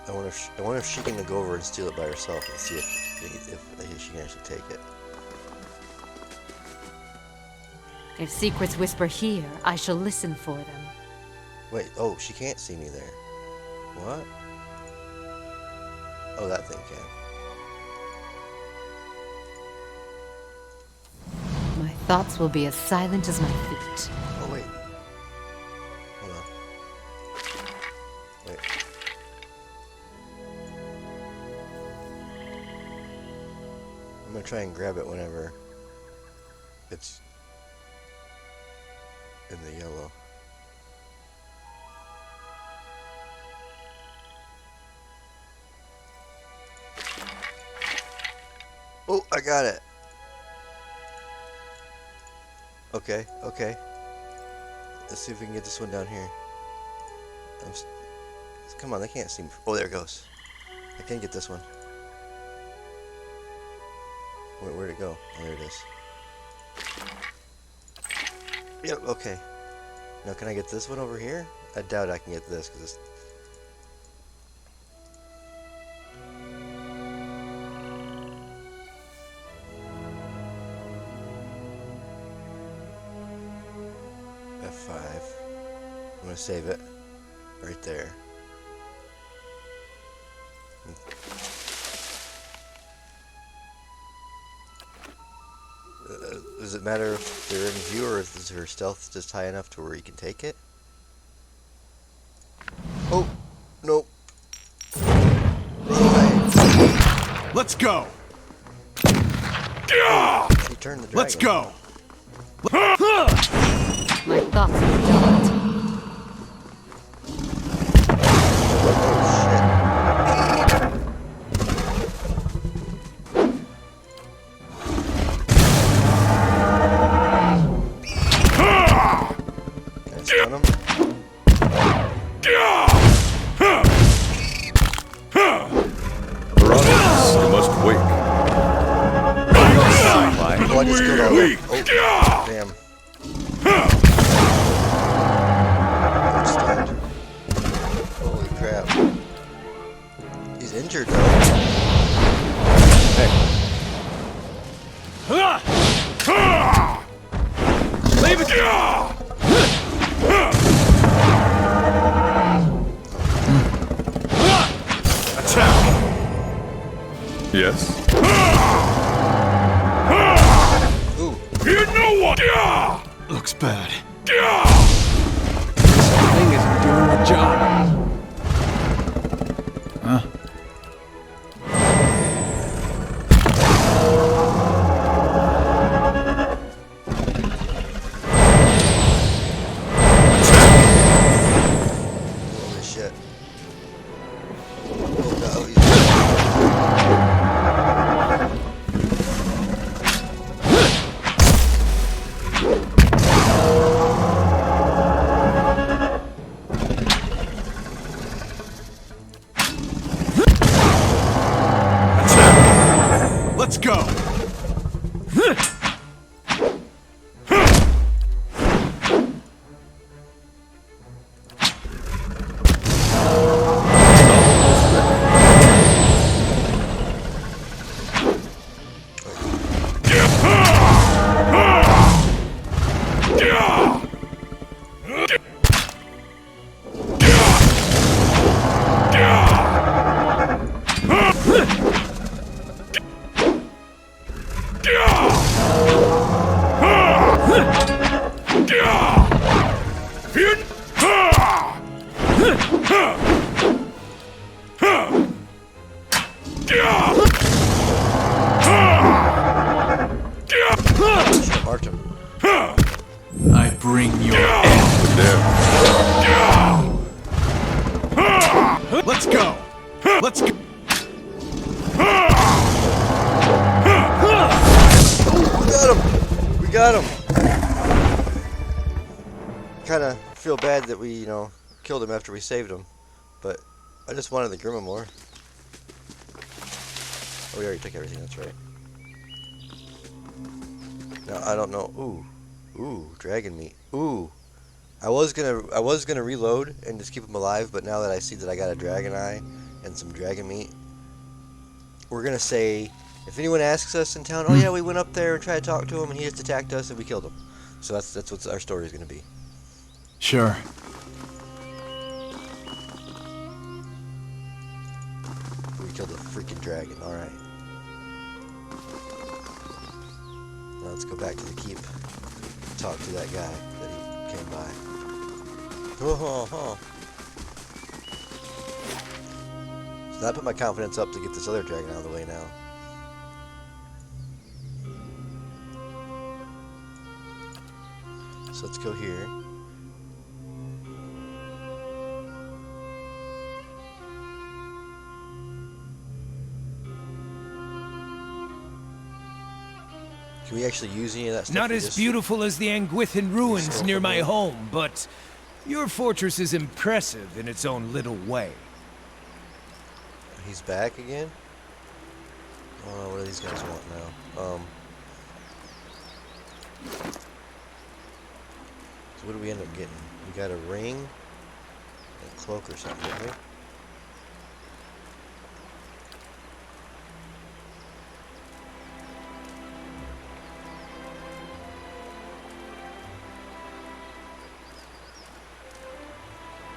I wonder if she can go over and steal it by herself and see if she can actually take it. If secrets whisper here, I shall listen for them. Wait, oh, she can't see me there. What? Oh, that thing can. My thoughts will be as silent as my feet. Oh, wait. Hold on. Wait. I'm gonna try and grab it whenever it's in the yellow. Oh, I got it. Okay, okay. Let's see if we can get this one down here. Come on, they can't see me. Oh, there it goes. I can get this one. Where'd it go? Oh, there it is. Yep, okay. Now, can I get this one over here? I doubt I can get this, because it's... F5. I'm gonna save it. Right there. Does it matter if they're in view, or is her stealth just high enough to where you can take it? Oh, nope. Let's go. She turned the dragon. Let's go. My thoughts are dulled. Damn. Holy crap. He's injured though. Hey. Leave it. Attack. Yes? You know what? Looks bad. This thing isn't doing the job. Huh? Holy shit. Oh no, Let's go. I bring your end. Let's go. Let's go. we got him! We got him! kind of feel bad that we, killed him after we saved him. But I just wanted the Grimamore. Oh, we already took everything, that's right. Now, I don't know. Ooh, dragon meat. Ooh. I was gonna reload and just keep him alive, but now that I see that I got a dragon eye and some dragon meat, we're gonna say, if anyone asks us in town, oh yeah, we went up there and tried to talk to him and he just attacked us and we killed him. So that's what our story is gonna be. Sure. We killed a freaking dragon. All right. Now let's go back to the keep. Talk to that guy that he came by. So I put my confidence up to get this other dragon out of the way now. So let's go here. Can we actually use any of that stuff? Not as beautiful as the Anguithan ruins near my home, but your fortress is impressive in its own little way. He's back again? Oh, what do these guys want now? So what do we end up getting? We got a ring, a cloak or something, didn't we?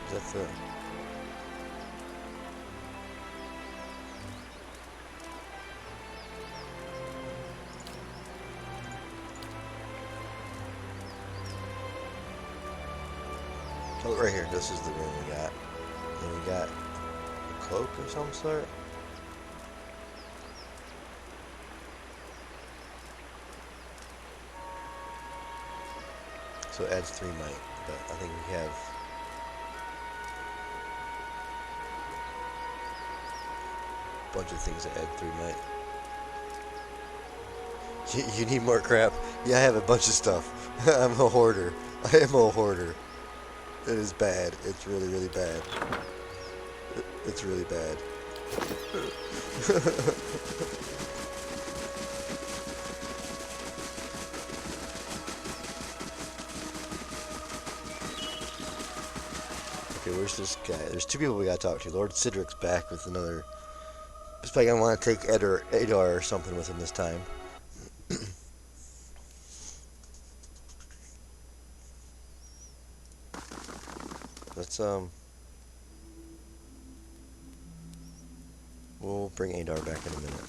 Is that the... Oh, right here. This is the room we got. And we got a cloak of some sort. So it adds 3 might, but I think we have... a bunch of things that add 3 might. You need more crap? Yeah, I have a bunch of stuff. I'm a hoarder. I am a hoarder. It is bad. It's really, really bad. It's really bad. Okay, where's this guy? There's 2 people we gotta talk to. Lord Sidric's back with another... It's like I want to take Adar or something with him this time. Let's, we'll bring Adar back in a minute.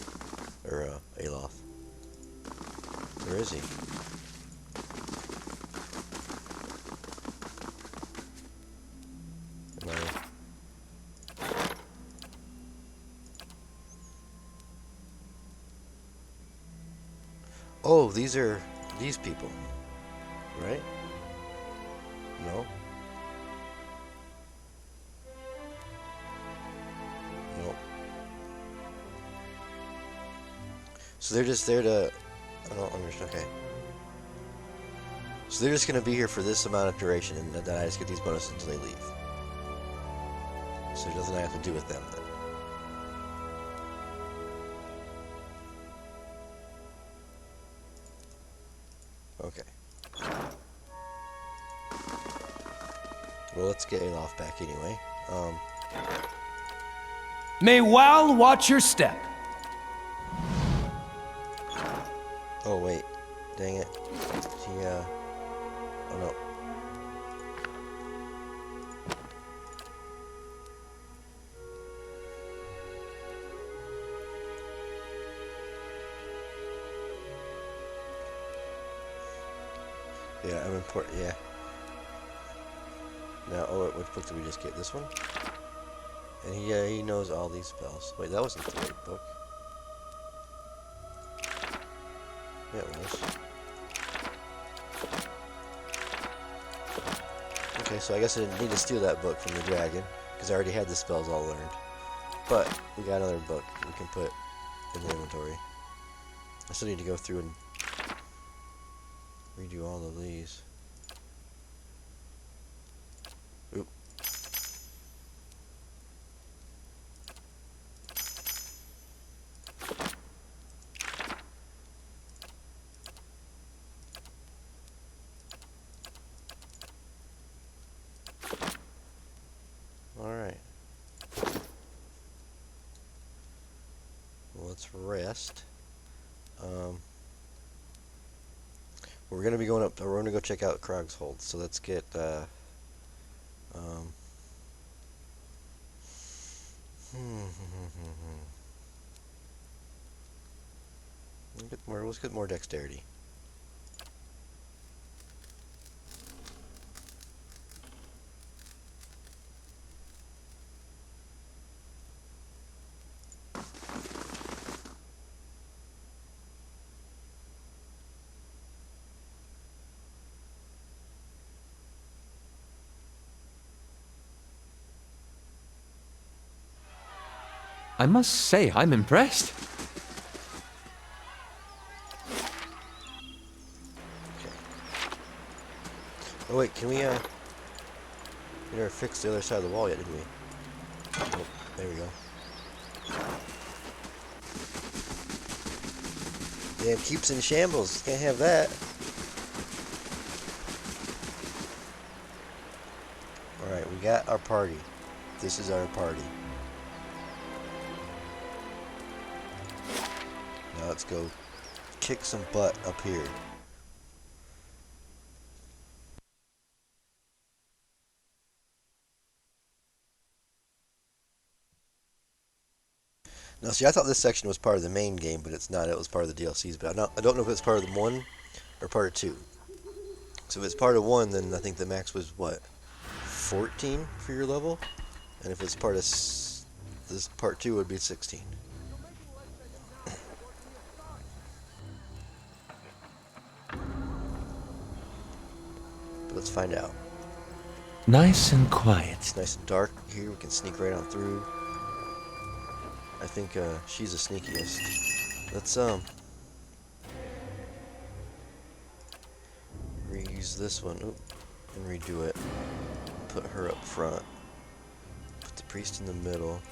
Or, Aloth. Where is he? Am I... Oh, these are these people, right? No? Nope. So they're just there to... I don't understand. Okay. So they're just going to be here for this amount of duration, and then I just get these bonuses until they leave. So there's nothing I have to do with them then. Okay. Well, let's get Aloth back anyway. May Wal watch your step. Oh, wait. Dang it. She, oh, no. Yeah, I'm important. Yeah. Now, oh, which book did we just get? This one? And he knows all these spells. Wait, that wasn't the right book. Yeah, it was. Okay, so I guess I didn't need to steal that book from the dragon, because I already had the spells all learned. But, we got another book we can put in the inventory. I still need to go through and redo all of these. let's rest. We're gonna be going up. We're gonna go check out Krog's Hold. So let's get. Um, let's get more dexterity. I must say, I'm impressed. Oh wait, can we we never fixed the other side of the wall yet, did we? Oh, there we go. Damn, keeps in shambles. Can't have that. Alright, we got our party. This is our party. Now let's go kick some butt up here. Now, see, I thought this section was part of the main game, but it's not. It was part of the DLCs. But I don't know if it's part of the 1 or part of 2. So if it's part of 1, then I think the max was, what, 14 for your level? And if it's part of this part 2, it would be 16. But let's find out. Nice and quiet. It's nice and dark here. We can sneak right on through. I think she's the sneakiest. Let's reuse this one. Oop, and redo it. Put her up front. Put the priest in the middle.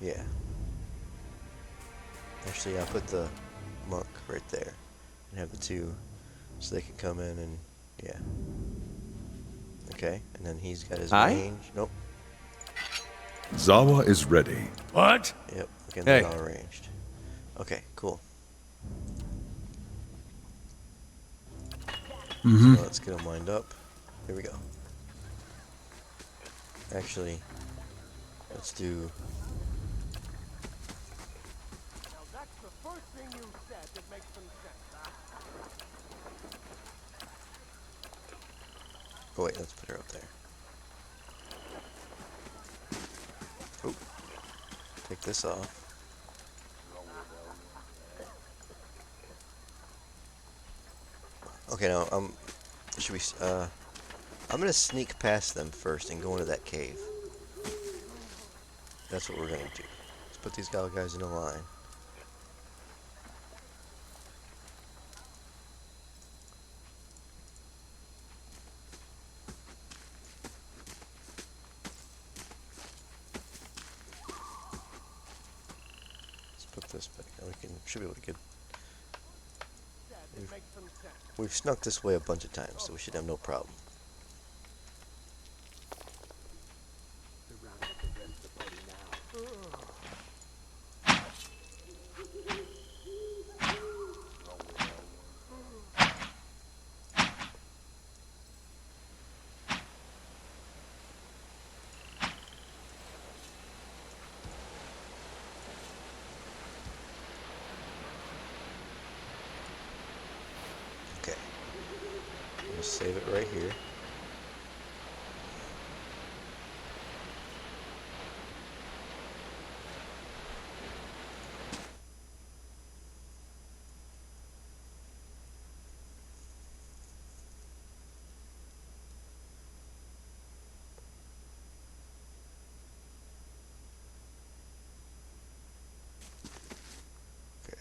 Yeah. Actually, I'll put the monk right there. And have the two so they can come in and, yeah. Okay, and then he's got his range. Nope. Zawa is ready. What? Yep, we got that all arranged. Okay, cool. So let's get them lined up. Here we go. Actually, let's do... Now that's the first thing you said that makes some sense, huh? Oh wait, let's put her up there. Oh, take this off. Okay, now should we? I'm gonna sneak past them first and go into that cave. That's what we're gonna do. Let's put these guys in a line. Put this back. Now we should be able to get. We've snuck this way a bunch of times, so we should have no problem. Save it right here. Okay.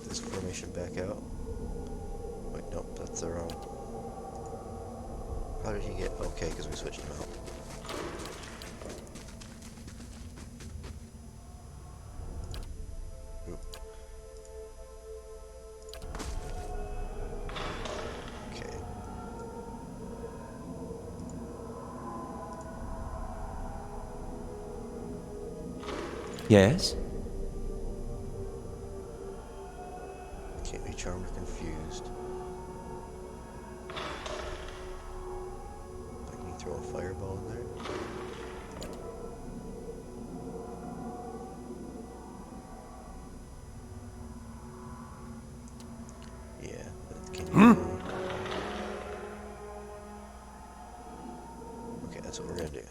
This formation back out. Wait, nope, that's the wrong. How did he get? Okay, because we switched him out. Oop. Okay. Yes? Can't be charmed or confused. Can you throw a fireball in there? Yeah, that can you. Okay, that's what we're gonna do.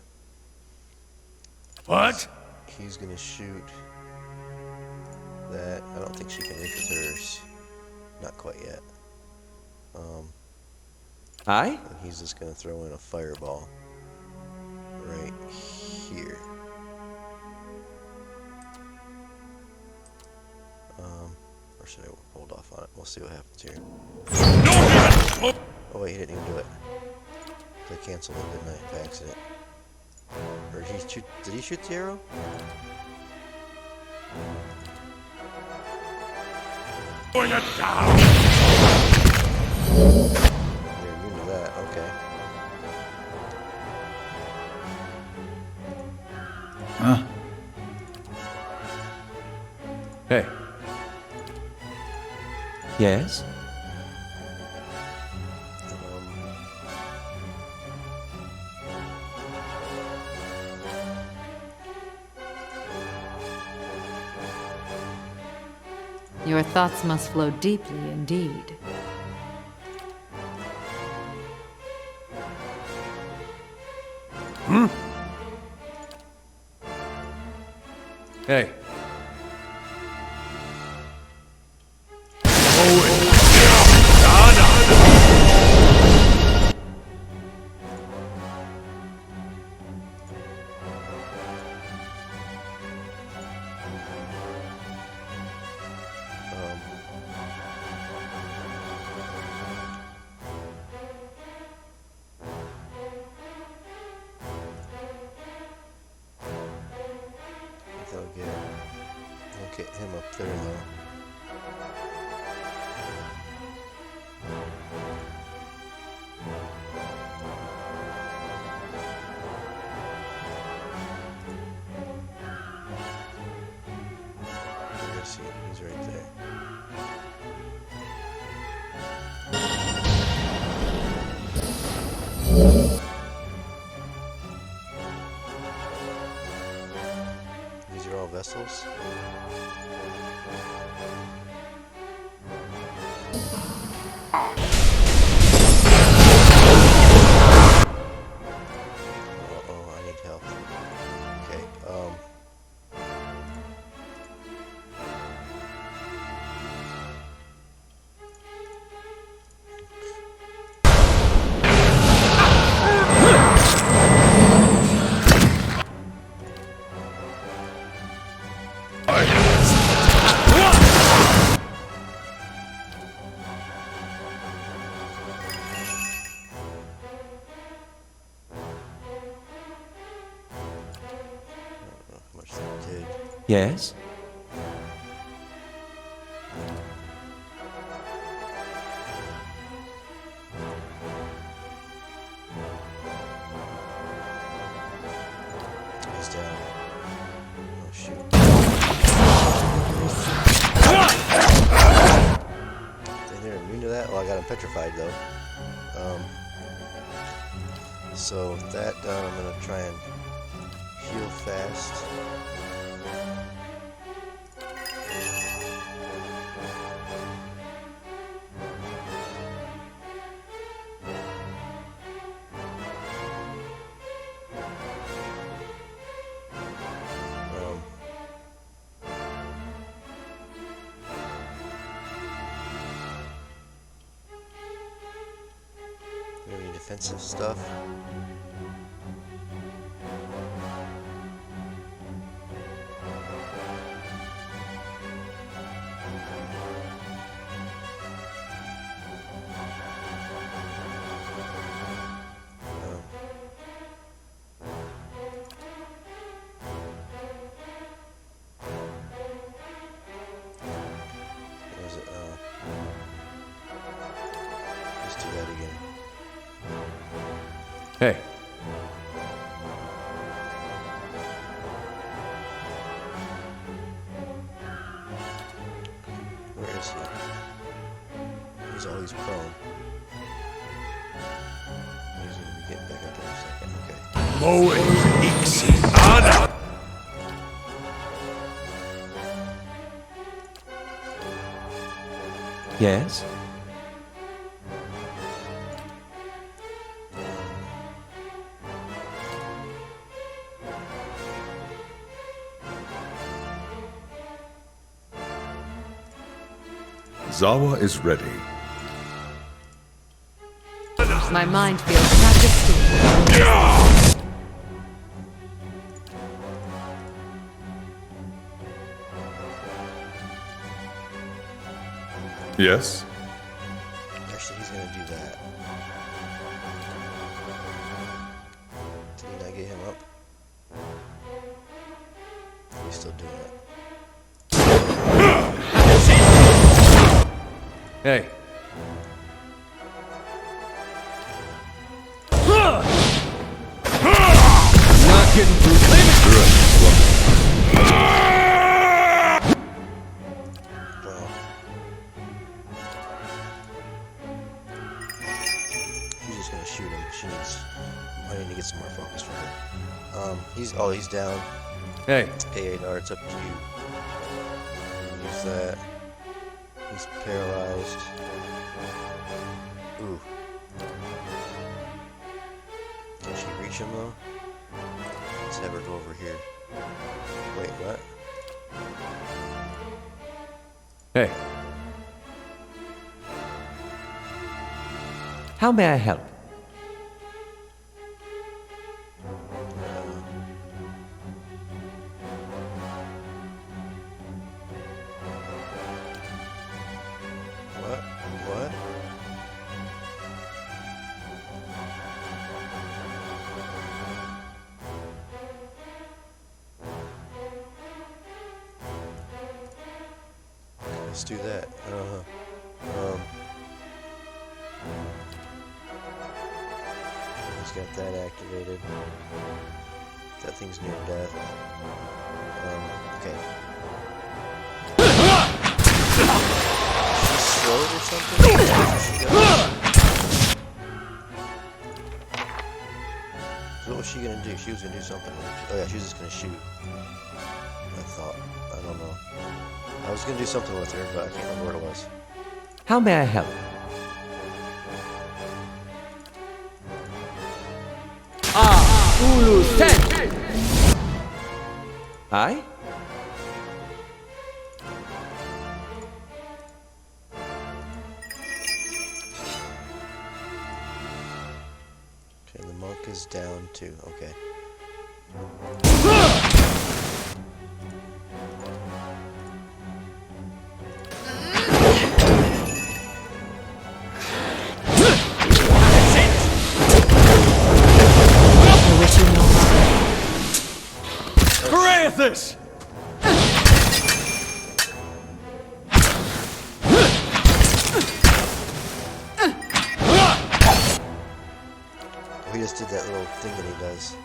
What? He's gonna shoot that. I don't think she can reach with hers. Not quite yet. Aye? And he's just gonna throw in a fireball right here. Or should I hold off on it? We'll see what happens here. Oh wait, he didn't even do it. I canceled it, didn't I, by accident? Or did he shoot? Did he shoot the arrow? Bring it down! You're immune to that, okay. Huh? Hey. Yes? Your thoughts must flow deeply indeed. Hey. We'll get him up there though. Where is he? He's right there. These are all vessels. Oh, I need help. Okay, how much that did. Yes? He's down. Oh shoot. They're immune to that? Well, I got him petrified though. So with that done, I'm gonna try and heal fast. Do we have any defensive stuff? What is it? Let's do that again. always prone. He's gonna be getting back up there in a second. Okay. Moen Ixi Ana! Yes? Zawa is ready. My mind feels practiced. Yes? Actually, he's gonna do that. Did he not get him up? He's still doing it. Hey. Not getting through. Leave it. Well, she's just gonna shoot him. She needs. I need to get some more focus from her. He's down. Hey. Okay, Adar, it's up to you. Use that. He's paralyzed. Ooh. Can she reach him though? Let's have her go over here. Wait, what? Hey. How may I help? What? Let's do that. He's got that activated. That thing's near death. Okay. She's slowed or something? So what was she gonna do? She was gonna do something. Oh yeah, she was just gonna shoot. I thought. I don't know. I was gonna do something with her, but I can't remember what it was. How may I help? Ulu Sen. I? Okay, the monk is down too. Okay. I wish you no harm. Parathis! Oh, he just did that little thing that he does.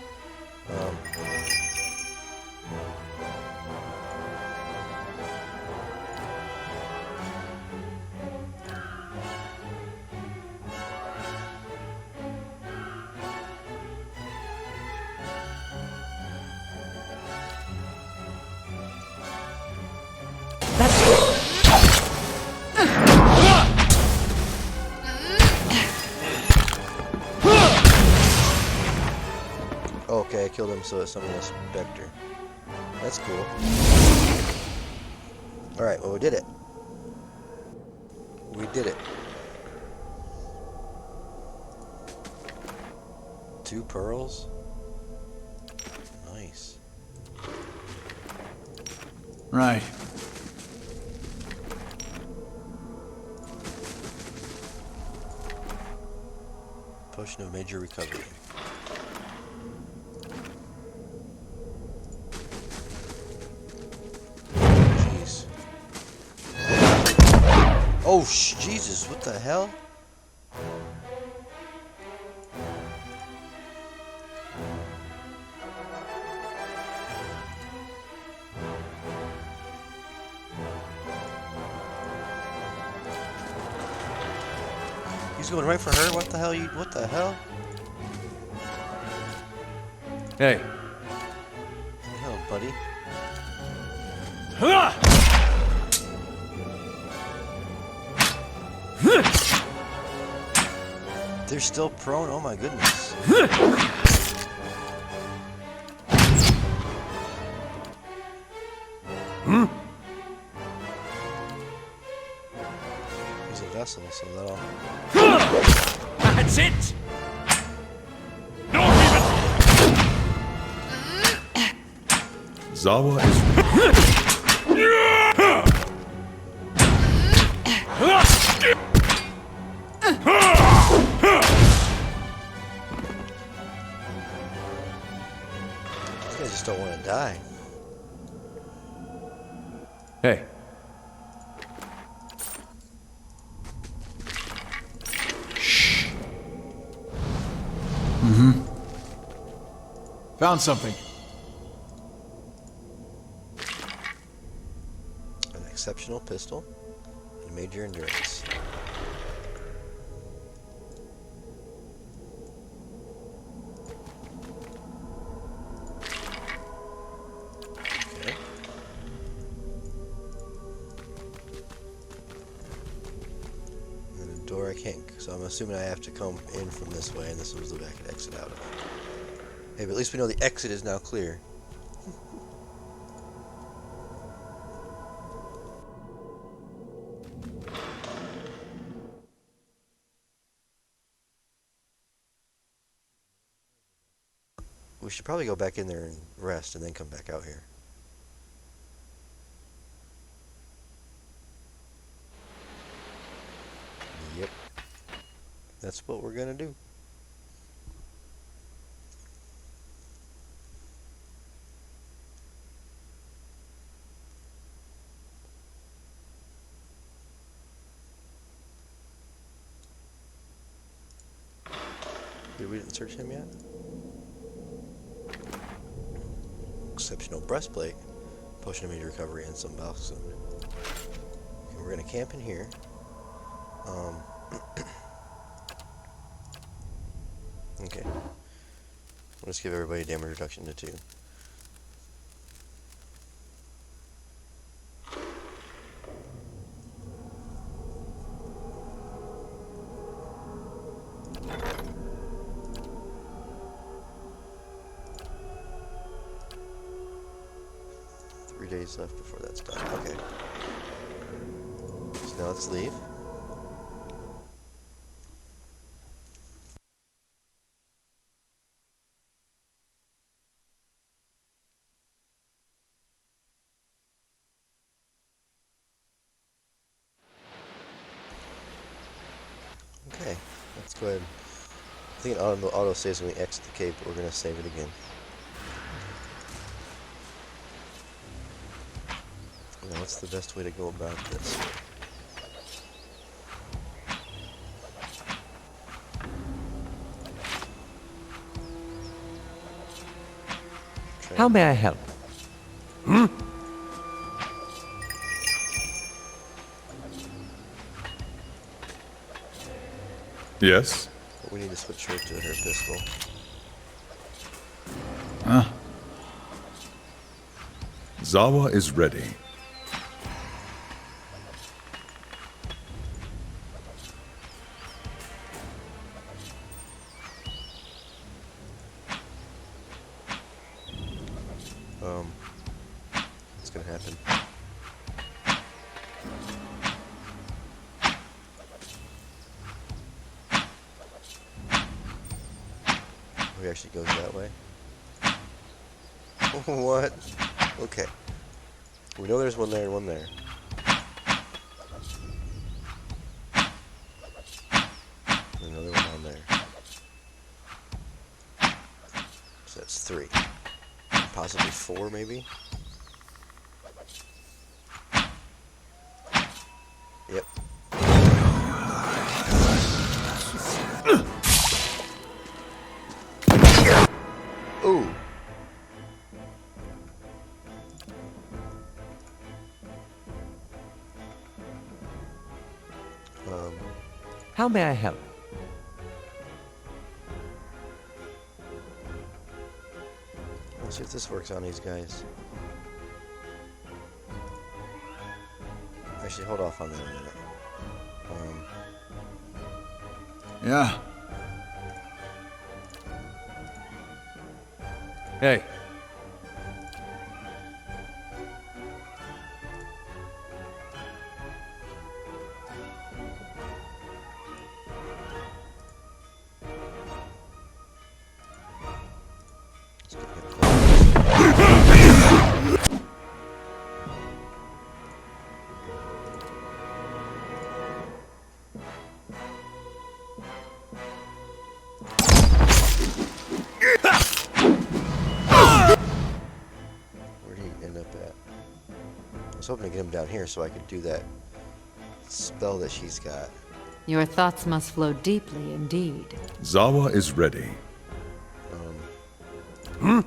Okay, I killed him, so it's something else. Spectre. That's cool. Alright, well, we did it. We did it. 2 pearls? Nice. Right. Potion of major recovery. Jeez. Oh, Jesus, what the hell? He's going right for her. What the hell? What the hell? Hey. What the hell, buddy? They're still prone? Oh my goodness. He's a vessel, so that'll... That's it! Zawa is... These guys just don't want to die. Hey. Shh. Mm-hmm. Found something. An exceptional pistol and major endurance. Okay. And a door I can't, so I'm assuming I have to come in from this way, and this was the way I could exit out of. Hey, but at least we know the exit is now clear. We should probably go back in there and rest and then come back out here. Yep. That's what we're gonna do. We didn't search him yet? Exceptional breastplate, potion of immediate recovery, and some balsam. Okay, we're gonna camp in here. Okay. Let's give everybody damage reduction to 2. Days left before that's done. Okay. So now let's leave. Okay, let's go ahead. I think it auto saves when we exit the cave, but we're gonna save it again. Now, what's the best way to go about this? How may I help? Yes? But we need to switch her to her pistol. Huh? Zawa is ready. What's gonna happen? He actually goes that way. What? Okay. We know there's one there and one there. And another one down there. So that's 3. Possibly 4, maybe? Yep. Ooh. How may I help? Let's see if this works on these guys. Actually, hold off on that a minute. Yeah. Hey. Where'd he end up at? I was hoping to get him down here so I could do that spell that she's got. Your thoughts must flow deeply indeed. Zawa is ready. Can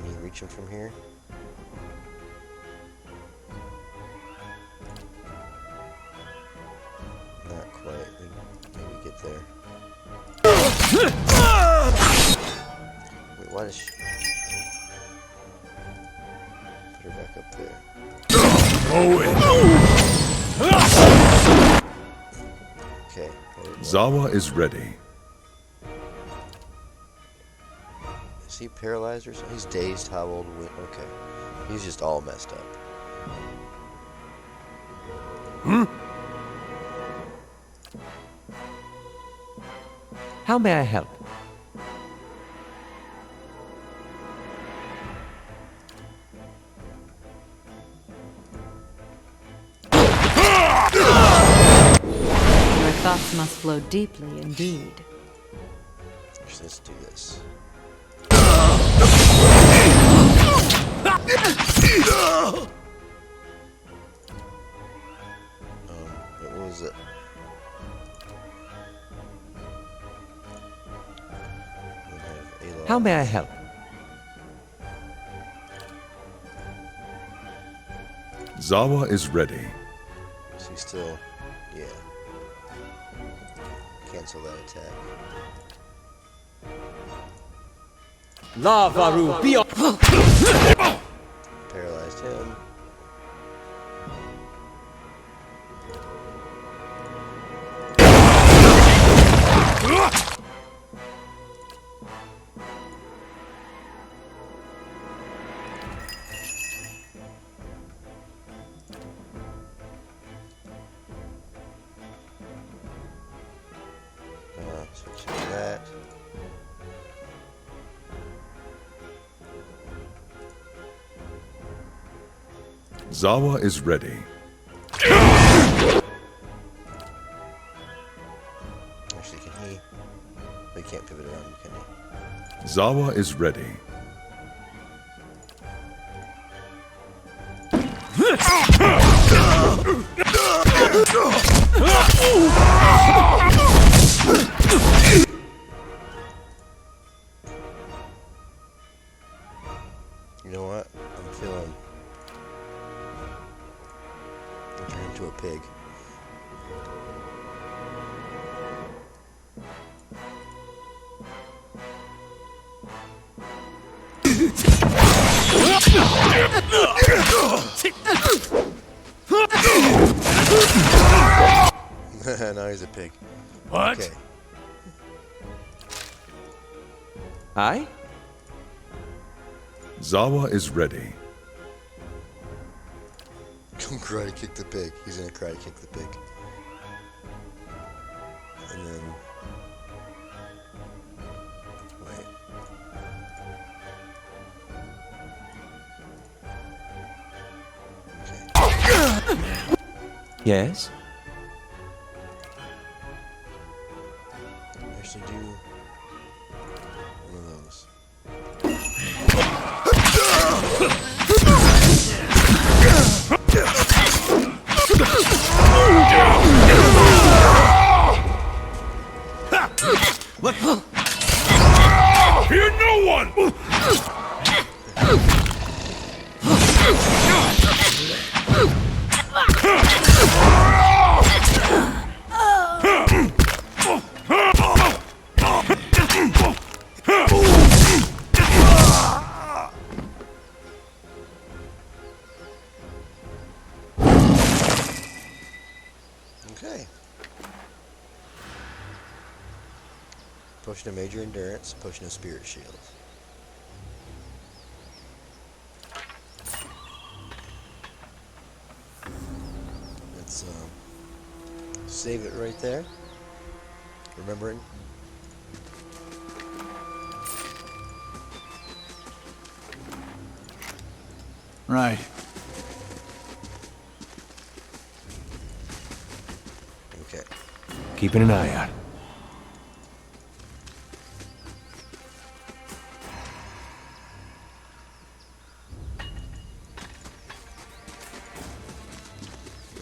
you reach him from here? Not quite. Maybe get there. Wait, why does she... Put her back up there. Okay. Zawa is ready. Is he paralyzed or something? He's dazed, hobbled. Okay. He's just all messed up. How may I help? Your thoughts must flow deeply indeed. Let's do this. What was it? How may I help? Zawa is ready. Is he still... Yeah. Cancel that attack. Lavaru, be on. Paralyzed him. Switch to that. Zawa is ready. Actually, can he? He can't pivot around, can he? Zawa is ready. You know what? I'm feeling... I'll turn into a pig. Now he's a pig. What? Okay. Aye? Zawa is ready. Come karate kick the pig. He's gonna karate kick the pig. And then... Wait. Okay. Yes? Actually do... one of those. Fear no one! potion of major endurance, potion of spirit shield. Let's save it right there. Remembering. Right. Okay. Keeping an eye out.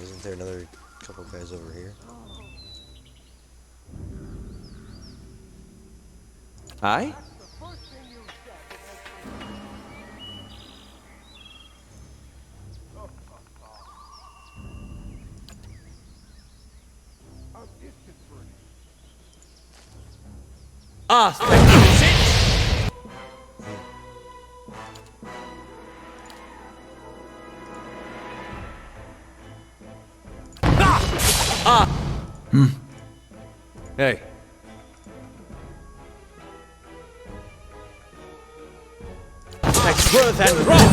Isn't there another couple guys over here? Aye? Ah, that's it! Ah! Hey. Worth and wrong!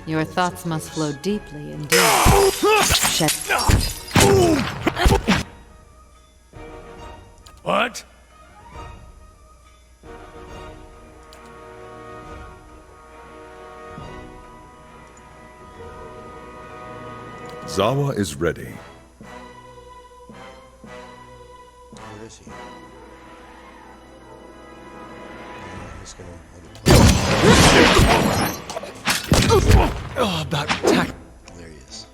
Your thoughts must flow deeply indeed. Shed. What? Zawa is ready. Where is he? I'm just gonna Oh, about attack. There he is.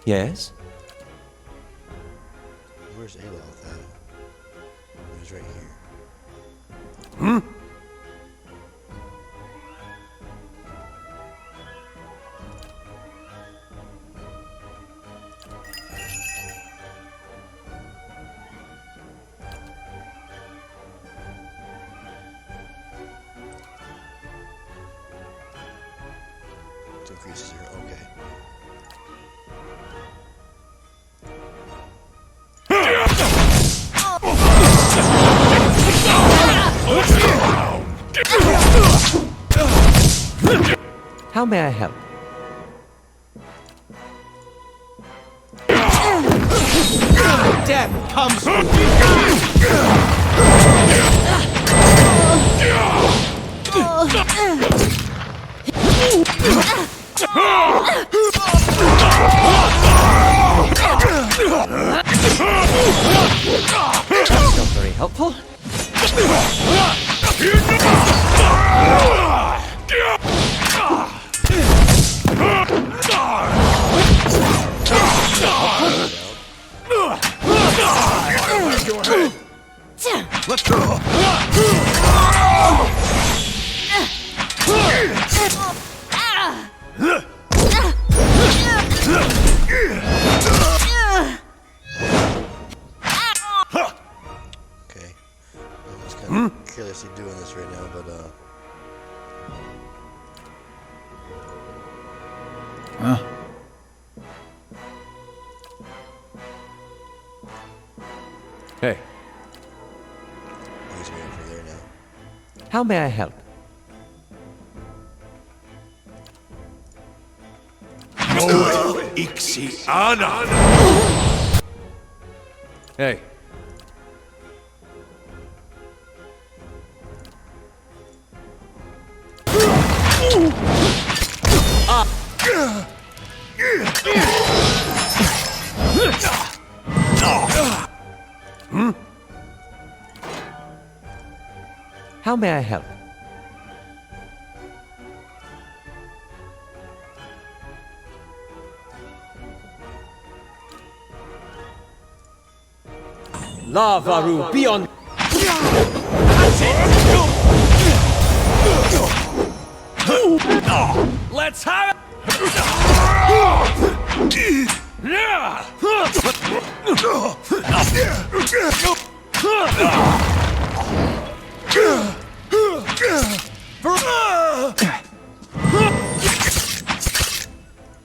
Yes? Where's Aloth at? He's right here. To increase zero. Okay. How may I help? Death comes from Not very helpful. Let's go. Okay. I'm just kind of carelessly doing this right now, but Huh? Hey. he's way over there now. How may I help? Ixiana! Hey. How may I help? Lavaru, be on. That's it. Let's have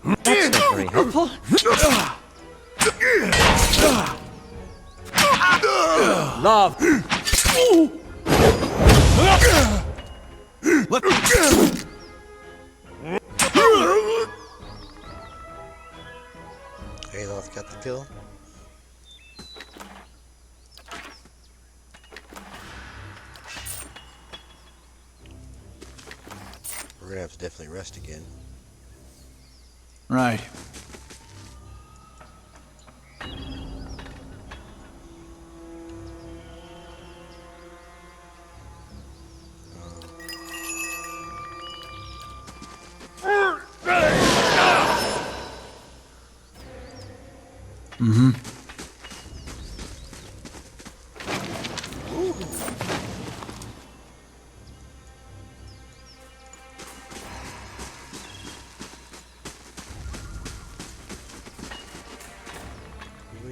That's not very helpful. Love. Aloth got the kill. We're gonna have to definitely rest again. Right. Mm-hmm.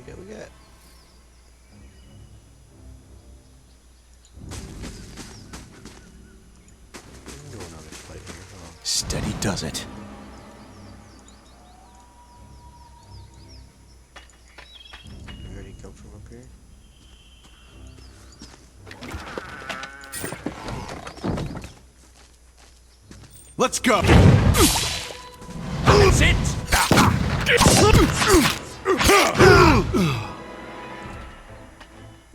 We got. Doing another fight here. Oh. Steady does it. We already come from up here. Let's go. That's it!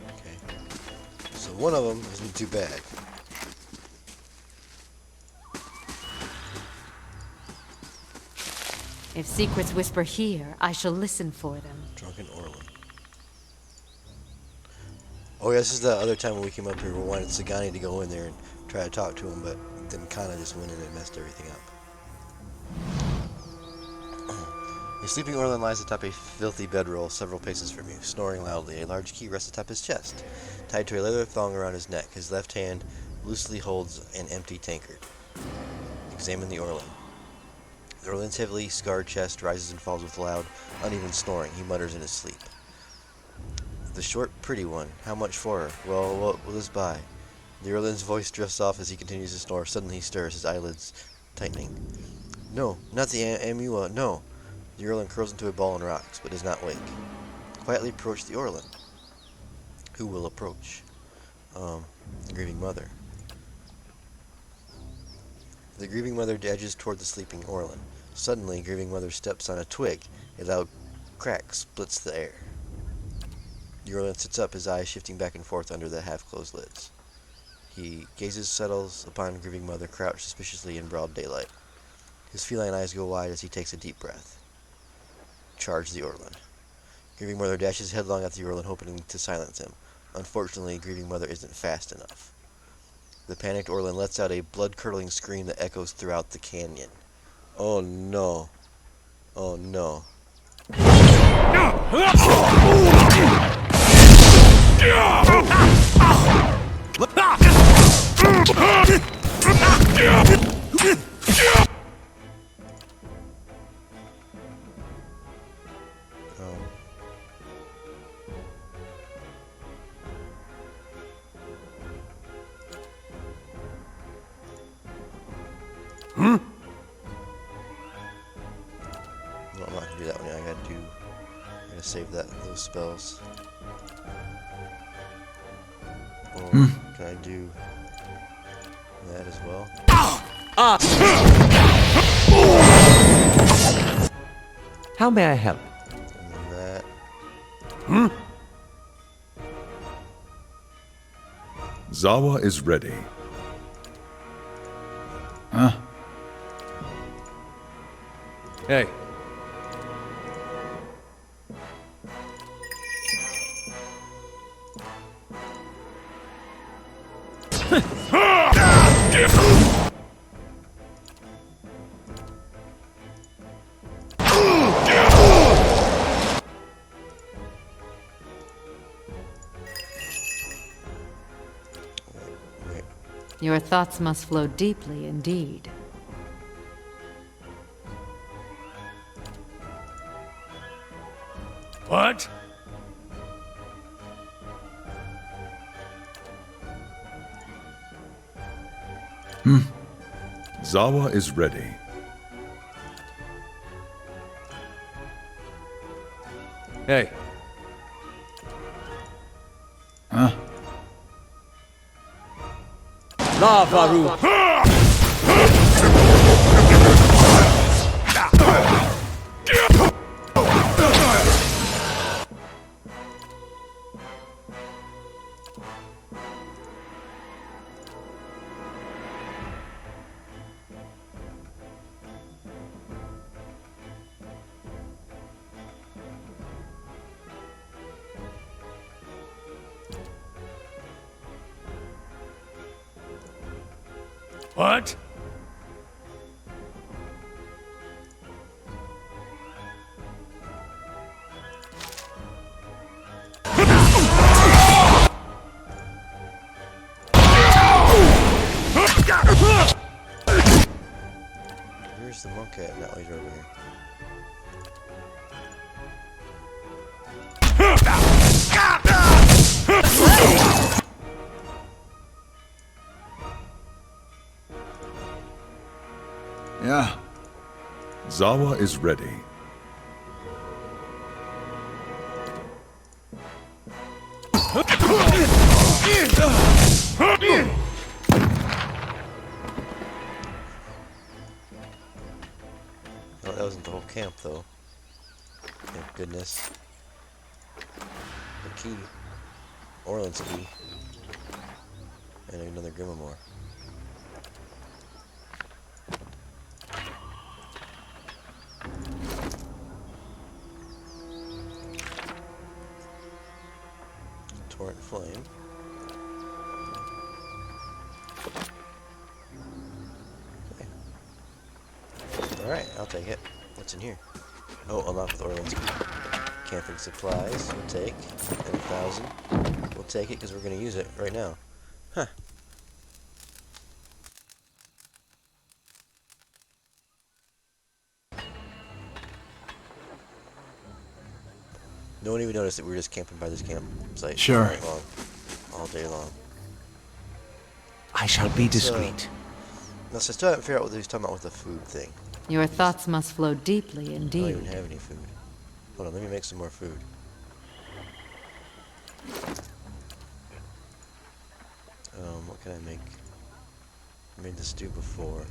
Okay. So one of them isn't too bad. If secrets whisper here, I shall listen for them. Drunken Orlin. Oh yeah, this is the other time when we came up here. We wanted Sagani to go in there and try to talk to him, but then Kana just went in and messed everything up. A sleeping Orlin lies atop a filthy bedroll several paces from you, snoring loudly. A large key rests atop his chest, tied to a leather thong around his neck. His left hand loosely holds an empty tankard. Examine the Orlin. The Orlin's heavily scarred chest rises and falls with loud, uneven snoring. He mutters in his sleep. The short, pretty one. How much for her? Well, what will this buy? The Orlin's voice drifts off as he continues to snore. Suddenly he stirs, his eyelids tightening. No, not the Amua, no. The Orlin curls into a ball and rocks, but does not wake. Quietly approach the Orlin. Who will approach? The grieving mother. The grieving mother edges toward the sleeping Orlin. Suddenly, grieving mother steps on a twig. A loud crack splits the air. The Orlin sits up, his eyes shifting back and forth under the half-closed lids. He gazes, settles upon grieving mother crouched suspiciously in broad daylight. His feline eyes go wide as he takes a deep breath. Charge the Orlin. Grieving mother dashes headlong at the Orlin, hoping to silence him. Unfortunately, grieving mother isn't fast enough. The panicked Orlin lets out a blood-curdling scream that echoes throughout the canyon. Oh no. Oh no. No, I'm not gonna do that one. I gotta save those spells. Or can I do that as well? How may I help? And then that. Zawa is ready. Huh? Hey. Your thoughts must flow deeply indeed. What? Zawa is ready. Hey. Huh? Lava root. What? Where's the monk at? No, he's over here. Yeah. Zawa is ready. Oh, that wasn't the whole camp, though. Thank goodness. The key. Orland's key. And another Grimamore. Torrent Flame. Okay. Alright, I'll take it. What's in here? Oh, unlocked with Orland's key. Camping supplies, we'll take. And 1,000. We'll take it because we're going to use it right now. Huh. No one even noticed that we were just camping by this campsite Sure. all day long. I shall be discreet. No, so I still haven't figured out what he was talking about with the food thing. Your thoughts must flow deeply I don't indeed. even have any food. Hold on, let me make some more food. What can I make? I made the stew before.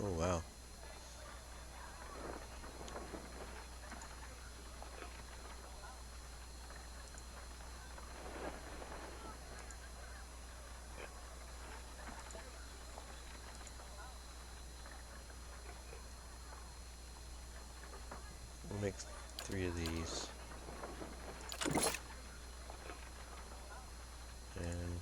Oh, wow. We'll make 3 of these. And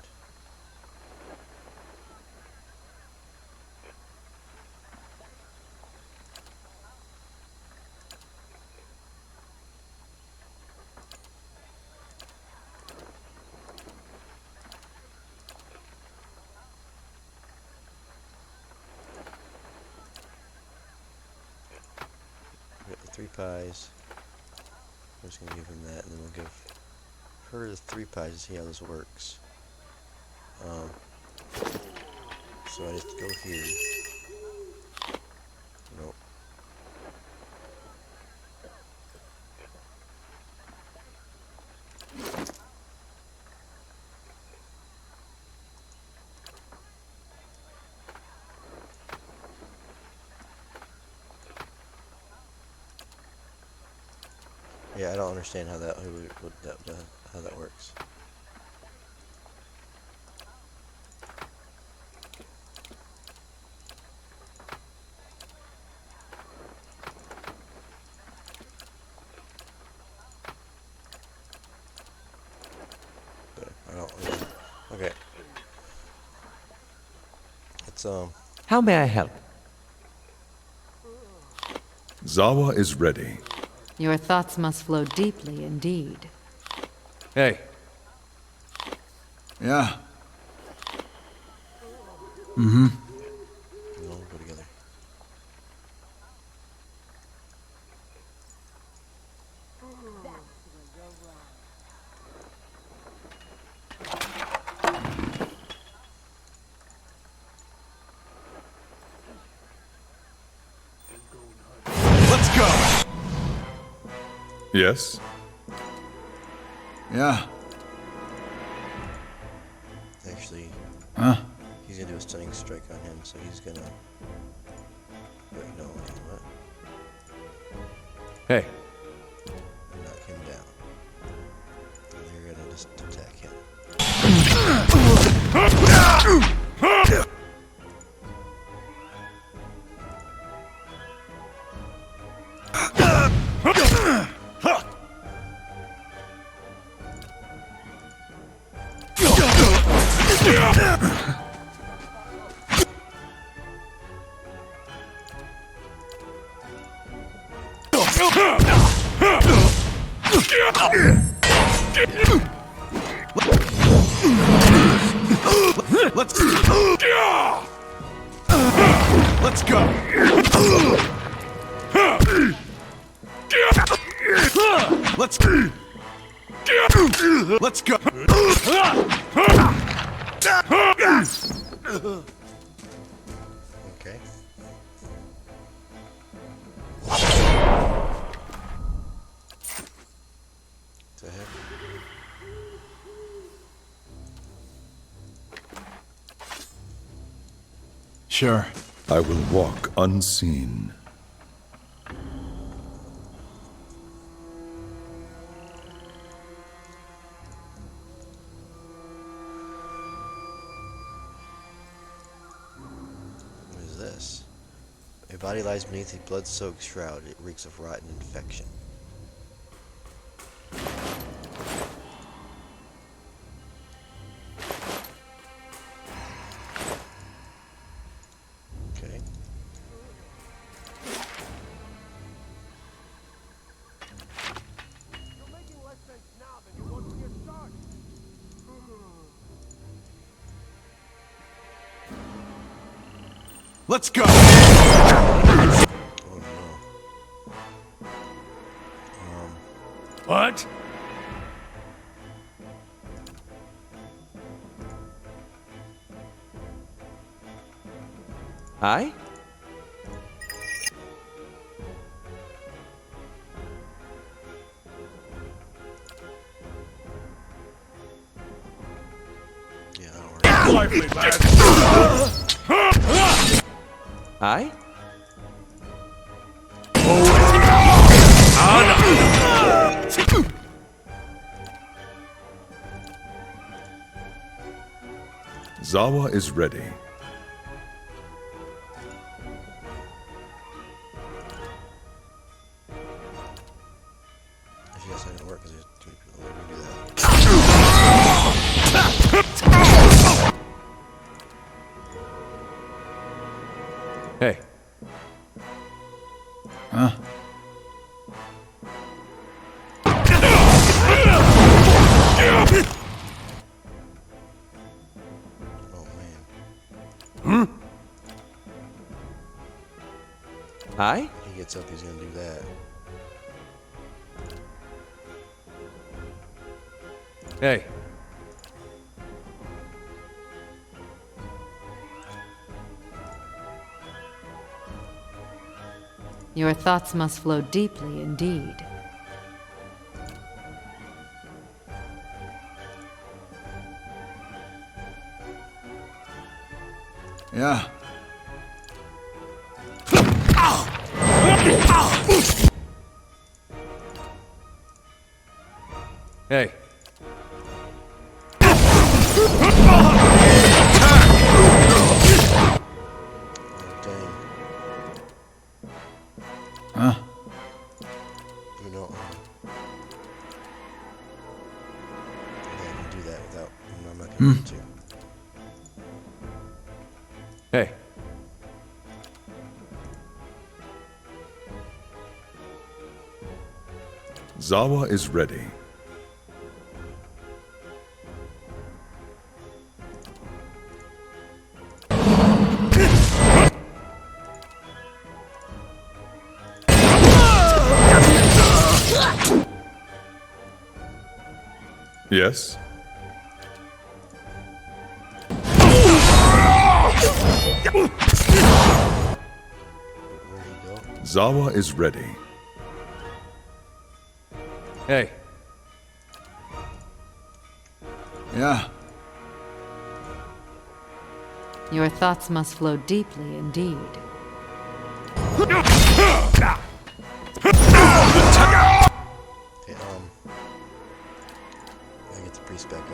we got the 3 pies. I'm just gonna give him that, and then we'll give her the 3 pies to see how this works. So I just go here. Nope. Yeah, I don't understand how that how that works. I don't. Okay. It's How may I help? Zawa is ready. Your thoughts must flow deeply indeed. Hey. Yeah. Mm-hmm. We'll all go together. Let's go! Yes? Yeah. Actually, Huh? he's gonna do a stunning strike on him, so he's gonna. Wait, no, wait, what? Hey. Knock him down. And you're gonna just attack him. Let's go! Let's go! Okay. The heck? Sure. I will walk unseen. What is this? A body lies beneath a blood-soaked shroud. It reeks of rotten infection. Okay. You're making less sense now than you was when you started. Let's go! Oh no. What? Aye? Yeah, that'll work. Lively, lad. Aye? Zawa is ready. Actually, that's not gonna work because there's too many people that can do that. Hey. Huh? Oh man. Aye? If he gets up, he's gonna do that. Hey. Your thoughts must flow deeply indeed. Yeah. Hey. Oh dang. Huh? You know. Okay, I can do that without. I'm not gonna be able to. Hey. Zawa is ready. Yes? Where'd he go? Zawa is ready. Hey. Yeah. Your thoughts must flow deeply indeed. Okay, gotta get the priest back up.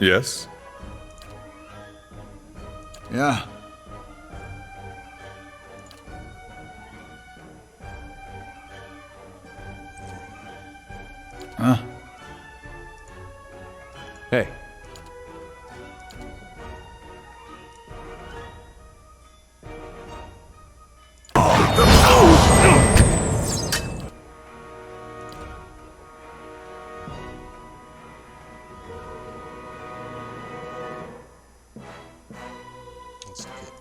Yes? Yeah. Huh? Hey. Let's get...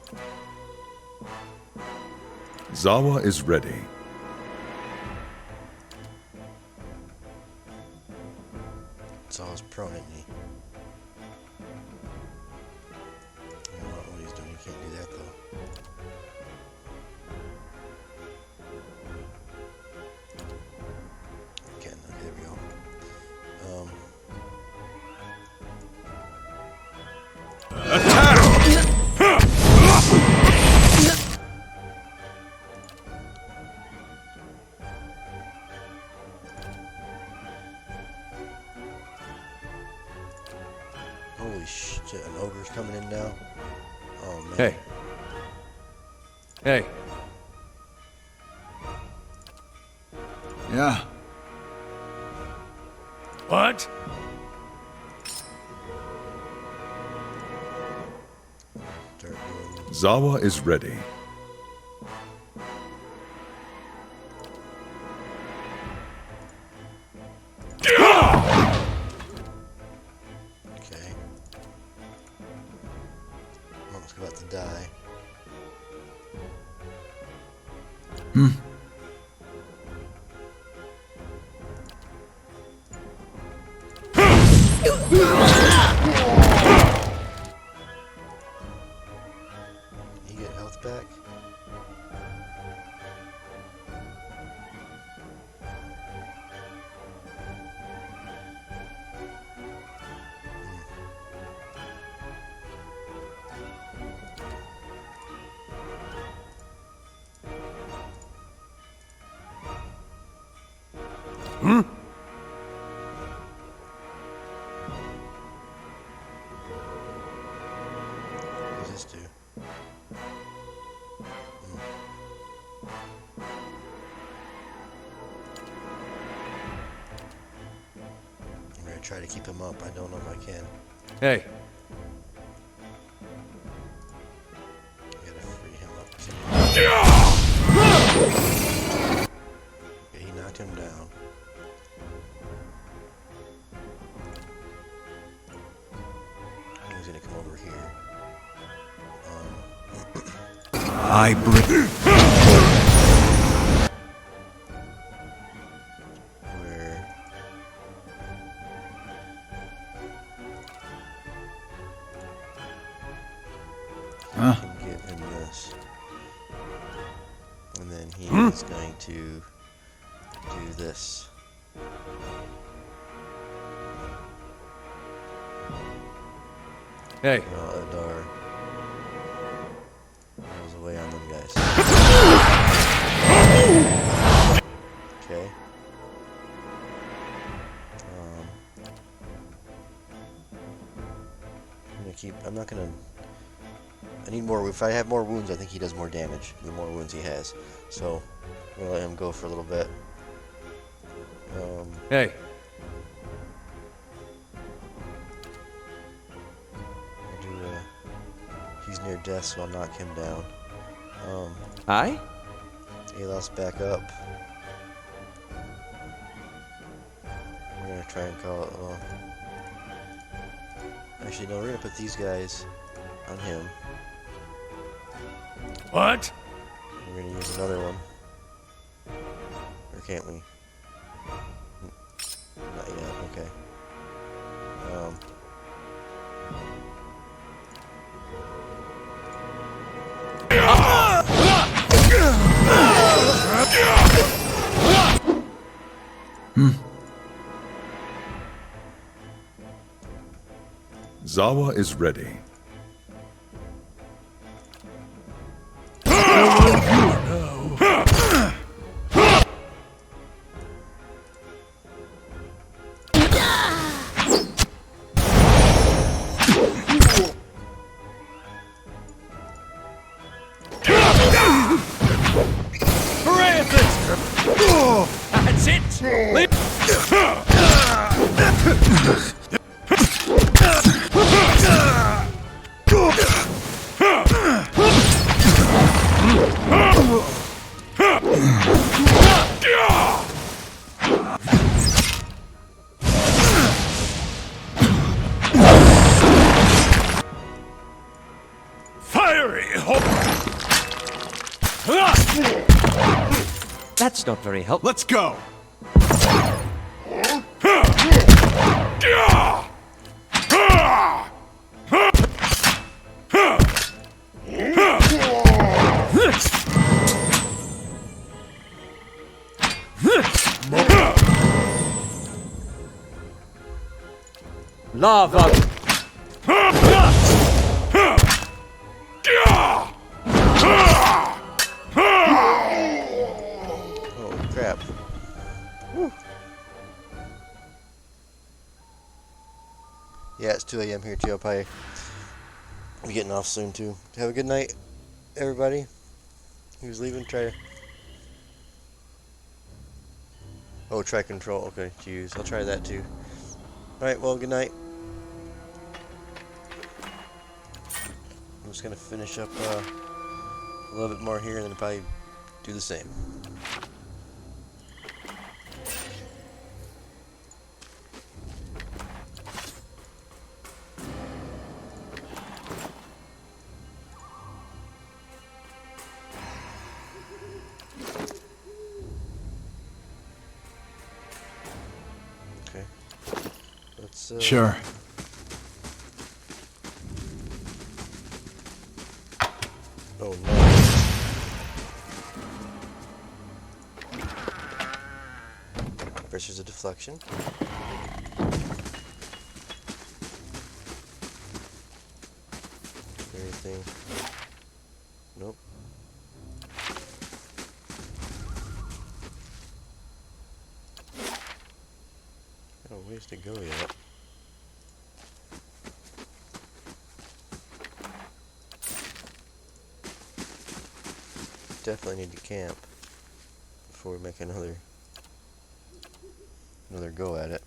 Zawa is ready. It's always prone, isn't he? I don't know what he's doing. He can't do that, though. Okay, there we go. Holy shit, an ogre's coming in now? Oh, man. Hey. Hey. Yeah. What? Start doing... Zawa is ready. Okay. Mom's about to die. You get health back? What does this do? I'm gonna try to keep him up. I don't know if I can. Hey. I gotta free him up. Okay, he knocked him down. He's gonna come over here. I bring. Where... Huh? I can give him this. And then he is going to do this. Hey. Adar goes away on them guys. Okay. I'm not gonna I need more. If I have more wounds, I think he does more damage. The more wounds he has. So, I'm gonna let him go for a little bit. Hey. I'll do, he's near death, so I'll knock him down. Aye? Alos, back up. We're gonna try and call it. Well, actually, no. We're gonna put these guys on him. What? We're gonna use another one. Or can't we? Not yet. Okay. Zawa is ready. That's it! Fiery! That's not very helpful. Let's go! Lava! Oh crap! Whew. Yeah, it's 2 a.m. here too. I'll probably be getting off soon too. Have a good night, everybody. Who's leaving? Try. Oh, try control. Okay, choose. I'll try that too. Alright, well, good night. I'm just gonna finish up a little bit more here and then probably do the same. Okay. Let's Sure. Oh no. First there's a deflection. Anything? Nope. Got a ways to go yet. Definitely need to camp before we make another go at it.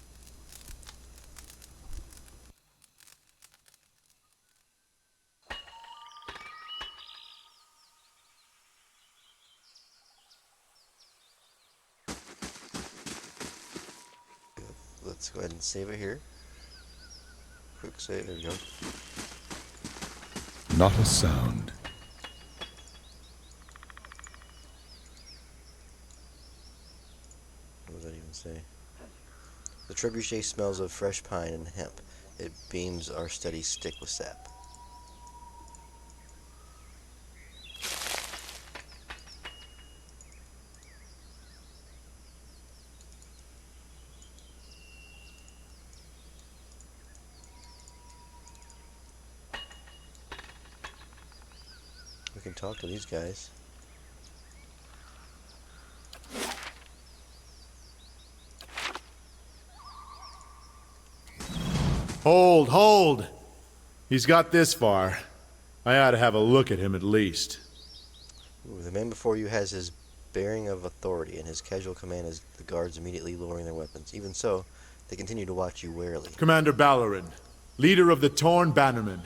Let's go ahead and save it here. Quick save, there we go. Not a sound. What does that even say? The trebuchet smells of fresh pine and hemp. It beams our steady stick with sap. We can talk to these guys. Hold! He's got this far. I ought to have a look at him at least. Ooh, the man before you has his bearing of authority, and his casual command is the guards immediately lowering their weapons. Even so, they continue to watch you warily. Commander Ballerin, leader of the Torn Bannermen.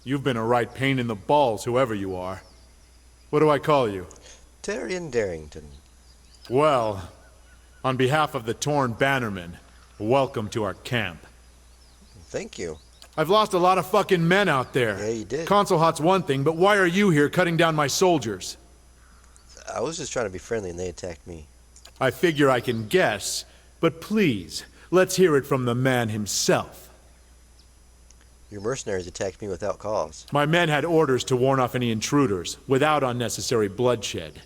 You've been a right pain in the balls, whoever you are. What do I call you? Tyrion Darrington. Well, on behalf of the Torn Bannermen, welcome to our camp. Thank you. I've lost a lot of fucking men out there. Yeah, you did. Consul Hot's one thing, but why are you here cutting down my soldiers? I was just trying to be friendly and they attacked me. I figure I can guess, but please, let's hear it from the man himself. Your mercenaries attacked me without cause. My men had orders to warn off any intruders, without unnecessary bloodshed.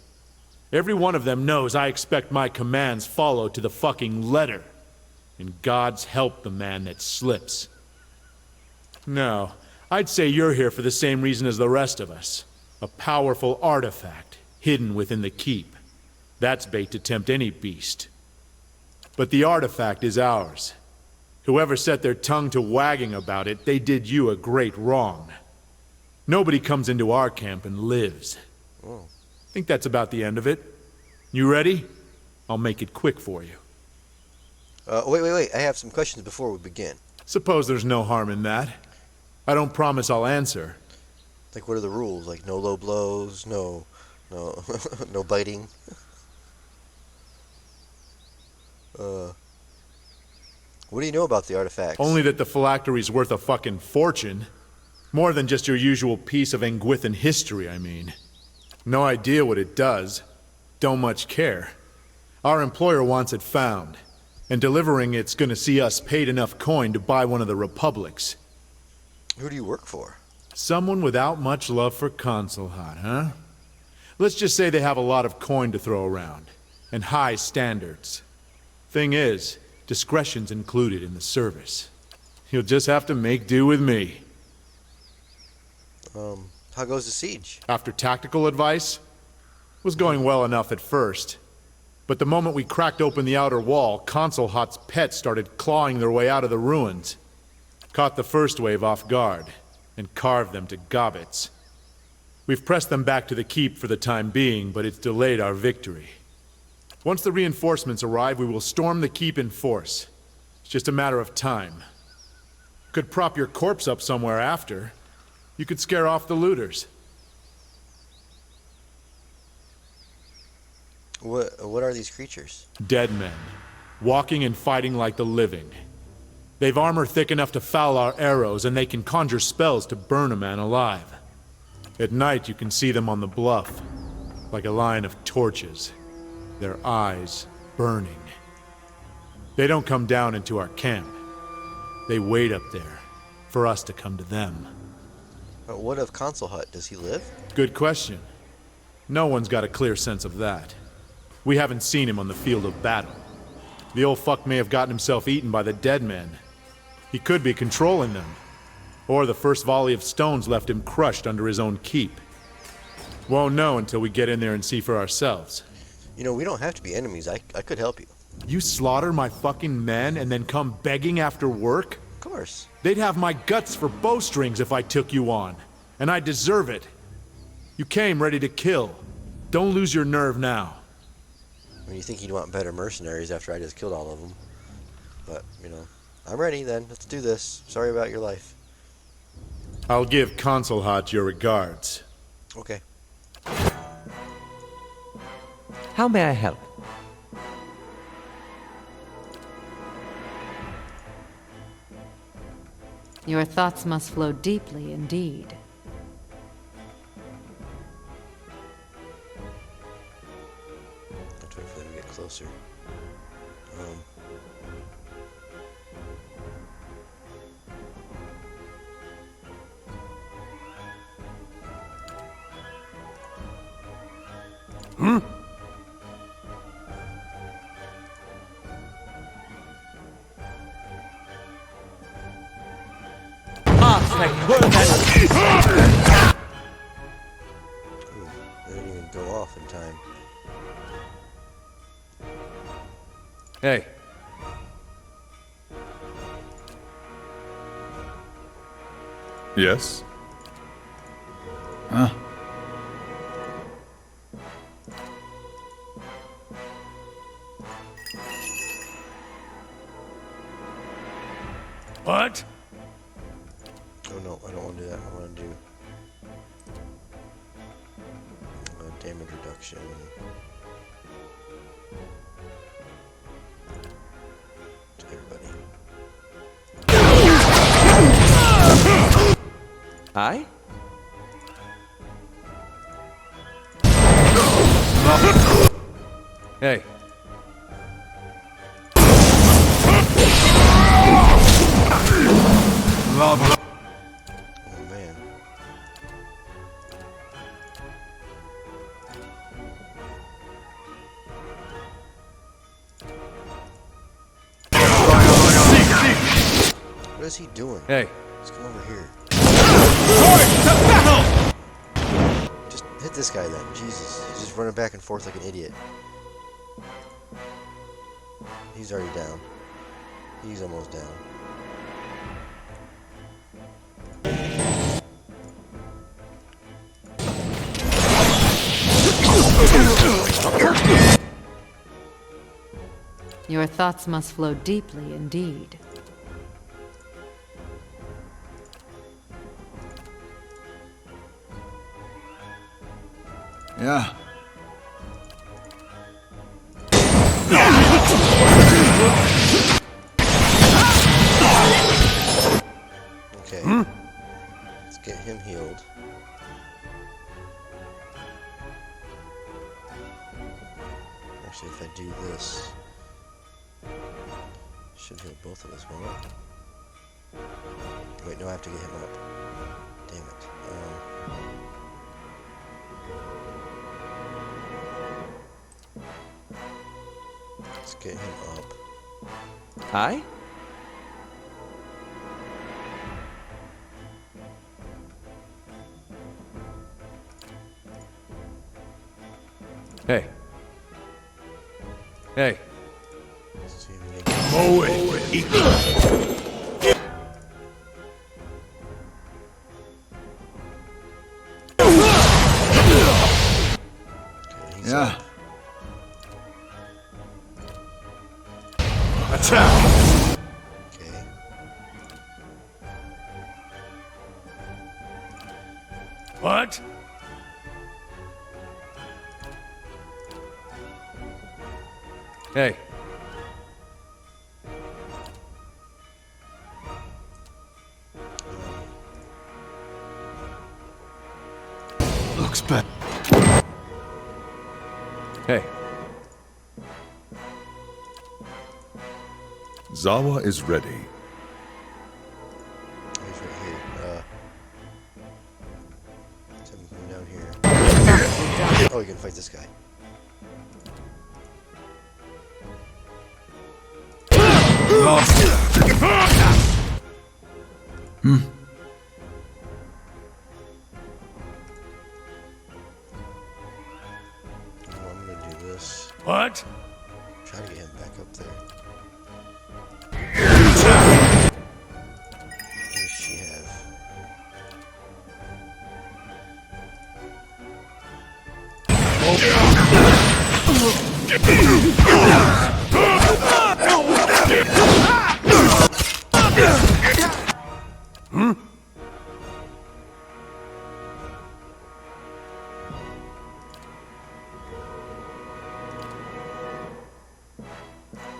Every one of them knows I expect my commands followed to the fucking letter. And God's help the man that slips. No, I'd say you're here for the same reason as the rest of us. A powerful artifact, hidden within the keep. That's bait to tempt any beast. But the artifact is ours. Whoever set their tongue to wagging about it, they did you a great wrong. Nobody comes into our camp and lives. Oh. I think that's about the end of it. You ready? I'll make it quick for you. Wait. I have some questions before we begin. Suppose there's no harm in that. I don't promise I'll answer. Like, what are the rules? Like, no low blows, no no biting. What do you know about the artifacts? Only that the phylactery's worth a fucking fortune. More than just your usual piece of Anguithan history, I mean. No idea what it does. Don't much care. Our employer wants it found. And delivering it's gonna see us paid enough coin to buy one of the republics. Who do you work for? Someone without much love for Consul Hot, huh? Let's just say they have a lot of coin to throw around. And high standards. Thing is, discretion's included in the service. You'll just have to make do with me. How goes the siege? After tactical advice? Was going well enough at first. But the moment we cracked open the outer wall, Consul Hot's pets started clawing their way out of the ruins. Caught the first wave off guard, and carved them to gobbets. We've pressed them back to the keep for the time being, but it's delayed our victory. Once the reinforcements arrive, we will storm the keep in force. It's just a matter of time. Could prop your corpse up somewhere after. You could scare off the looters. What are these creatures? Dead men, walking and fighting like the living. They've armor thick enough to foul our arrows, and they can conjure spells to burn a man alive. At night, you can see them on the bluff, like a line of torches, their eyes burning. They don't come down into our camp. They wait up there, for us to come to them. What of Consul Hut? Does he live? Good question. No one's got a clear sense of that. We haven't seen him on the field of battle. The old fuck may have gotten himself eaten by the dead men. He could be controlling them. Or the first volley of stones left him crushed under his own keep. Won't know until we get in there and see for ourselves. You know, we don't have to be enemies. I could help you. You slaughter my fucking men and then come begging after work? Of course. They'd have my guts for bowstrings if I took you on. And I deserve it. You came ready to kill. Don't lose your nerve now. I mean, you think you'd want better mercenaries after I just killed all of them. But, you know, I'm ready then. Let's do this. Sorry about your life. I'll give Consul Hot your regards. Okay. How may I help? Your thoughts must flow deeply indeed. I'll try for them to get closer. Ooh, they didn't even go off in time. Hey. Yes? Huh? What? Oh no, I don't want to do that. I want to do damage reduction. To everybody. I? Hey. Oh man. What is he doing? Hey. Let's come over here. Swords to battle! Just hit this guy then. Jesus. He's just running back and forth like an idiot. He's already down. He's almost down. Your thoughts must flow deeply indeed. Yeah. Okay. Let's get him healed. Actually, if I do this, should heal both of us, won't it? Wait, no, I have to get him up. Damn it. Let's get him up. I? Hey. Hey. Let's see if we can get Moe for equal. he's Yeah. up. Attack! Okay. What? Hey. Looks bad. Hey. Zawa is ready. He's right here. Let's have him come down here. Oh, you can fight this guy. Lost. Hmm. Oh, I'm gonna do this. What? Try to get him back up there. What does she have? Hmm?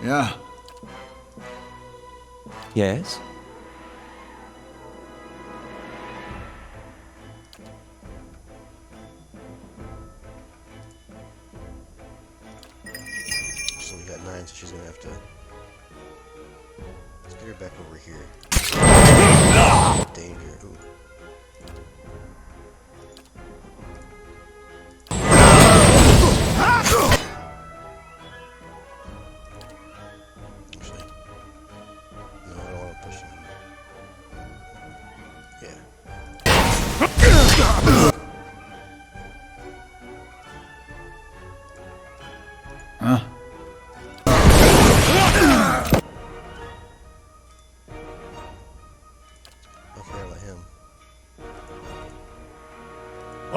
Yeah. Yes? She's only got 9, so she's gonna have to. Let's get her back over here. Danger. Ooh. Actually, no, I don't want to push him.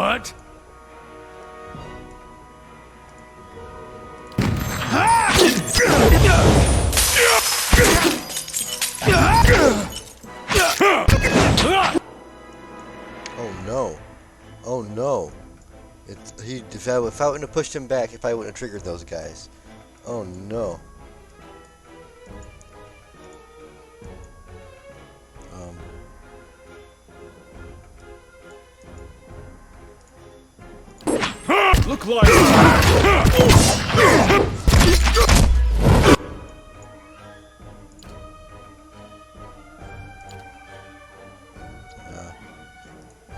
What? Oh no. Oh no. If I wouldn't have pushed him back, if I wouldn't have triggered those guys. Oh no. Look like... Put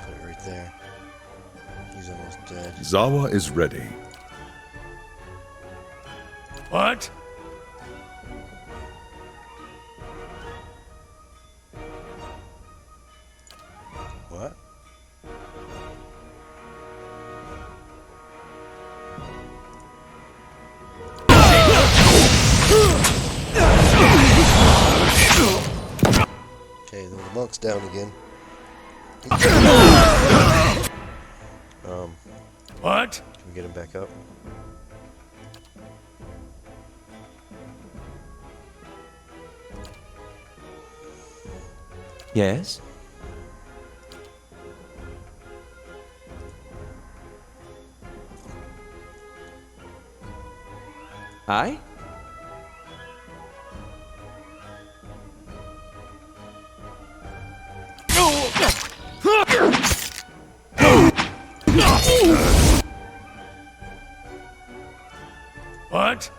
it right there. He's almost dead. Zawa is ready. What? What? Okay, the monk's down again. What? Can we get him back up? Yes? Aye? What?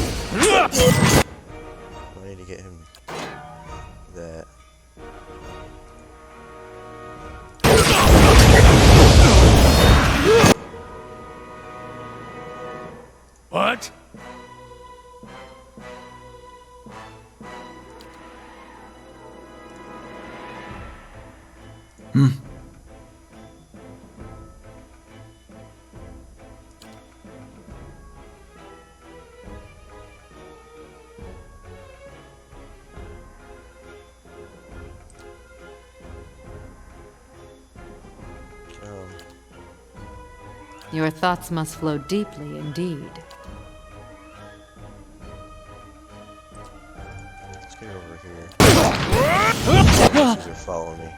I need to get him that. What? Your thoughts must flow deeply indeed. Let's get over here. These are following me.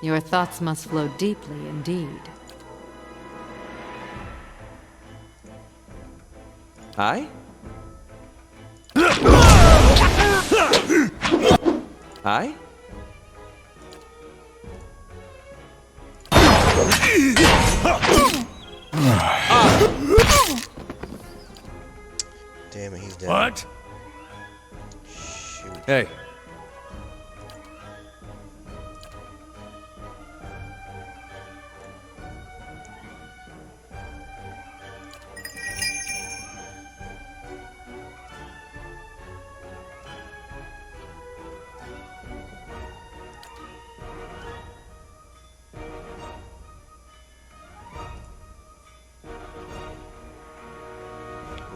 Your thoughts must flow deeply indeed. Aye? Aye? Damn it, he's dead. What? Shoot. Hey.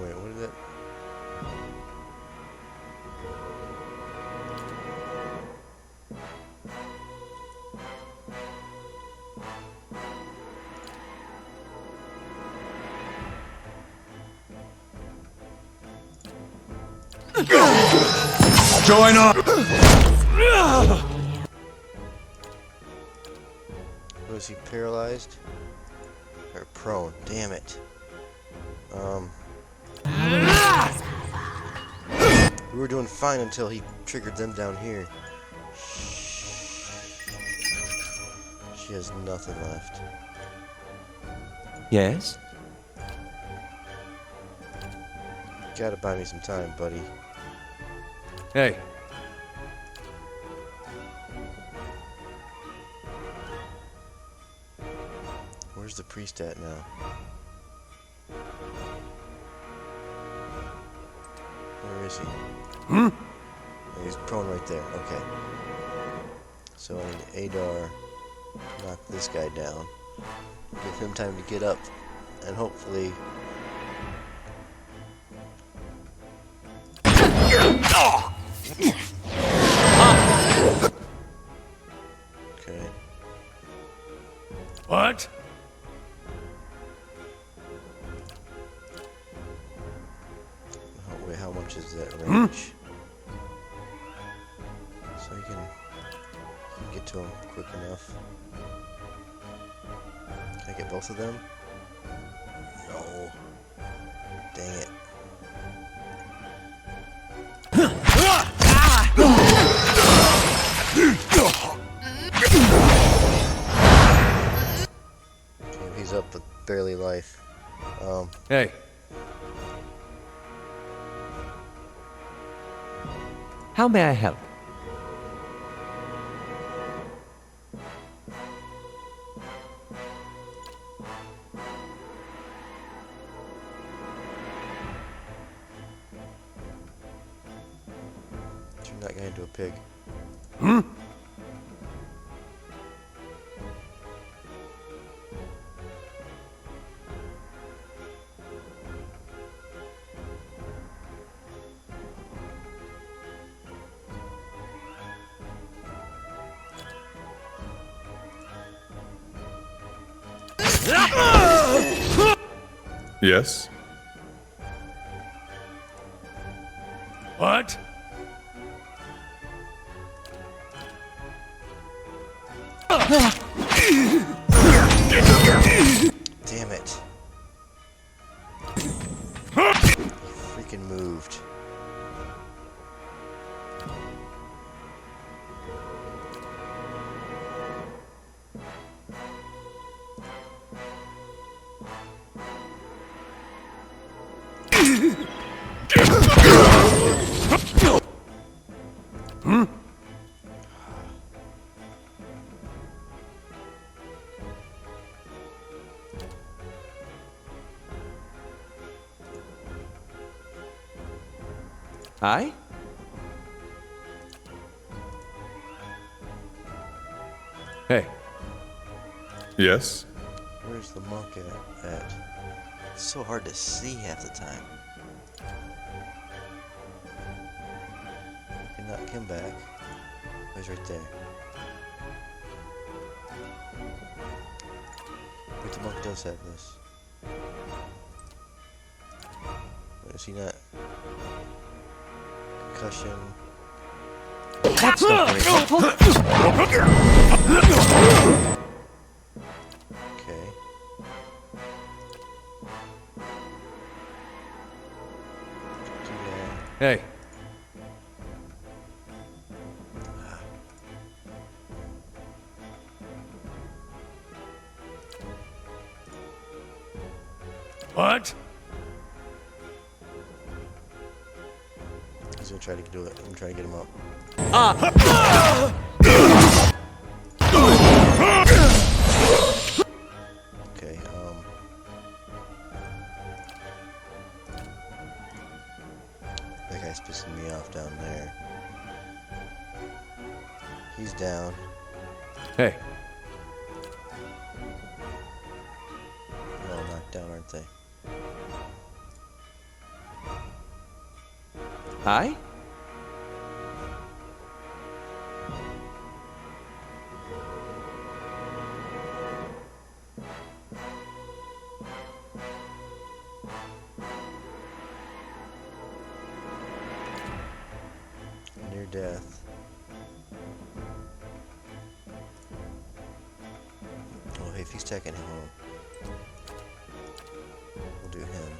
Wait, what is that? Join up! What is he, paralyzed? Or prone? Damn it. We were doing fine until he triggered them down here. She has nothing left. Yes? Gotta buy me some time, buddy. Hey. Where's the priest at now? Where is he? Hmm? Oh, he's prone right there. Okay. So I need Adar to knock this guy down. Give him time to get up. And hopefully... Okay. What? Oh, wait, how much is that range? So you can get to him quick enough. Can I get both of them? No. Dang it. Okay, he's up with barely life. Hey. How may I help? Turn that guy into a pig. Hmm? Yes? What? Damn it. He freaking moved. Hmm? Aye? Hey. Yes? Where's the monk at? It's so hard to see half the time. You can knock him back. Oh, he's right there. Wait, the monk does have this. Wait, is he not? Concussion. That's not very helpful. Okay. Do that. Hey. What? He's gonna try to do it. I'm trying to get him up. Okay, that guy's pissing me off down there. He's down. Hey. They're all knocked down, aren't they? Aye? Near death. Oh, hey, if he's taking him home, we'll do him.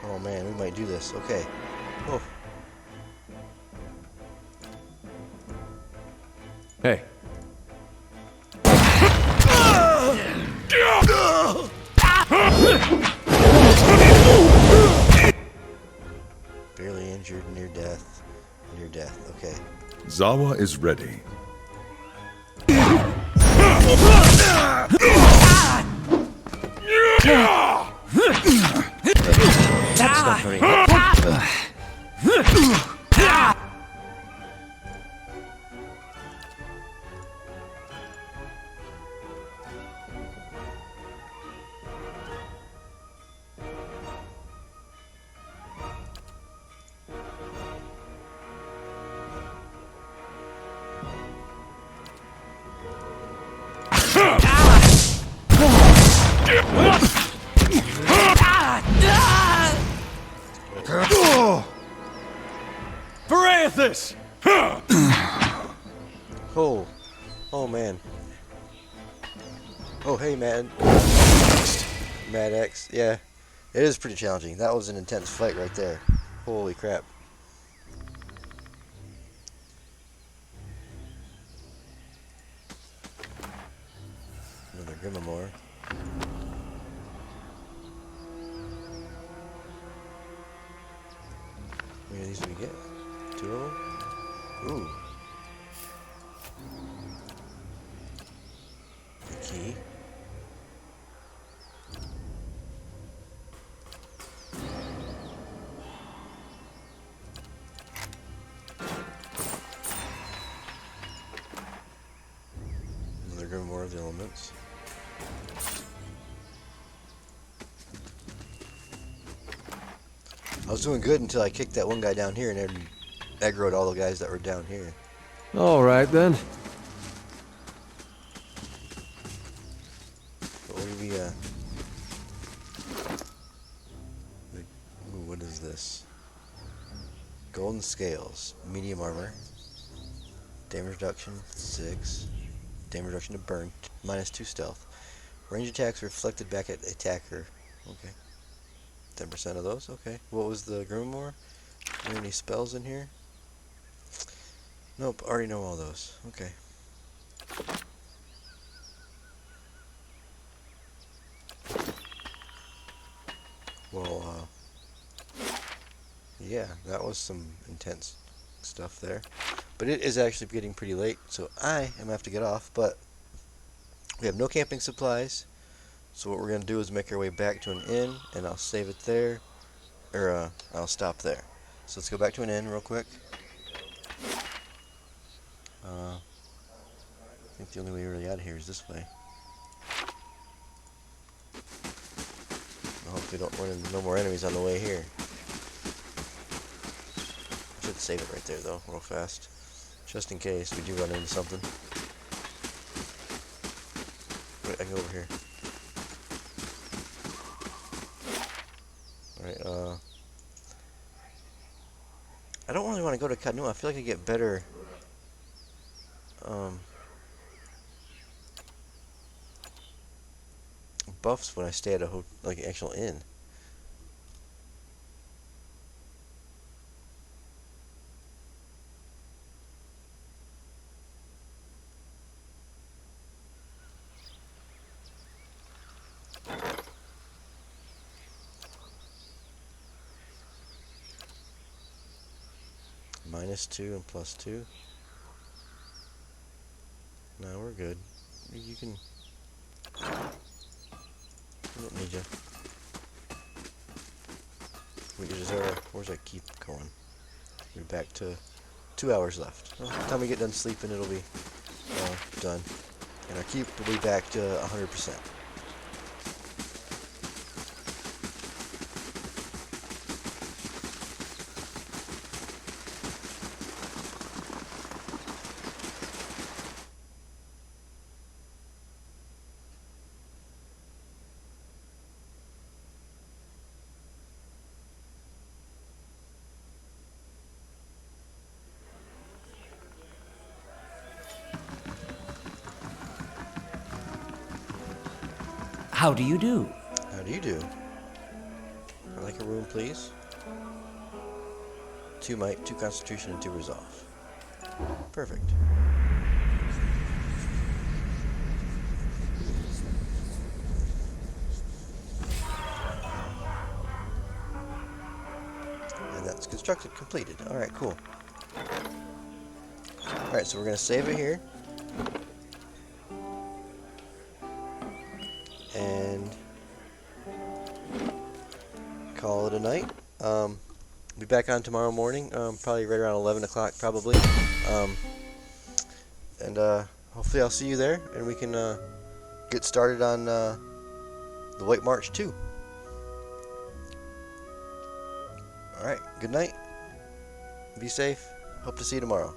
Oh man, we might do this. Okay. Oh. Hey. Barely injured, near death. Near death. Okay. Zawa is ready. That's not very Parathis! Oh. Oh man. Oh hey man. Mad X. Yeah. It is pretty challenging. That was an intense fight right there. Holy crap. Another Grimmamore. How many of these do we get? 2 of them? Ooh. A key. Another Grimmamore of the Elements. I was doing good until I kicked that one guy down here and then aggroed all the guys that were down here. All right, then. But what do we, ooh, what is this? Golden Scales. Medium armor. Damage reduction, 6. Damage reduction to burn, -2 stealth. Range attacks reflected back at attacker. Okay. 10% of those? Okay. What was the Grimmamore? Are there any spells in here? Nope, already know all those. Okay. Well, yeah, that was some intense stuff there. But it is actually getting pretty late, so I am going to have to get off. But we have no camping supplies, so what we're going to do is make our way back to an inn, and I'll save it there, or I'll stop there. So let's go back to an inn real quick. I think the only way really out of here is this way. I hope we don't run into no more enemies on the way here. I should save it right there though, real fast. Just in case we do run into something. Wait, I can go over here. Alright, I don't really want to go to Kadnua. I feel like I get better buffs when I stay at a actual inn. -2 and +2. No, we're good. You can. We don't need you. Wait, where's that keep going? We're back to 2 hours left. Well, by the time we get done sleeping, it'll be done. And our keep will be back to 100%. How do you do? How do you do? I'd like a room, please. 2 might, 2 constitution, and 2 resolve. Perfect. And that's constructed, completed. Alright, cool. Alright, so we're going to save it here. And call it a night. Be back on tomorrow morning, probably right around 11 o'clock, probably. And hopefully I'll see you there, and we can get started on the White March 2. Alright, good night. Be safe. Hope to see you tomorrow.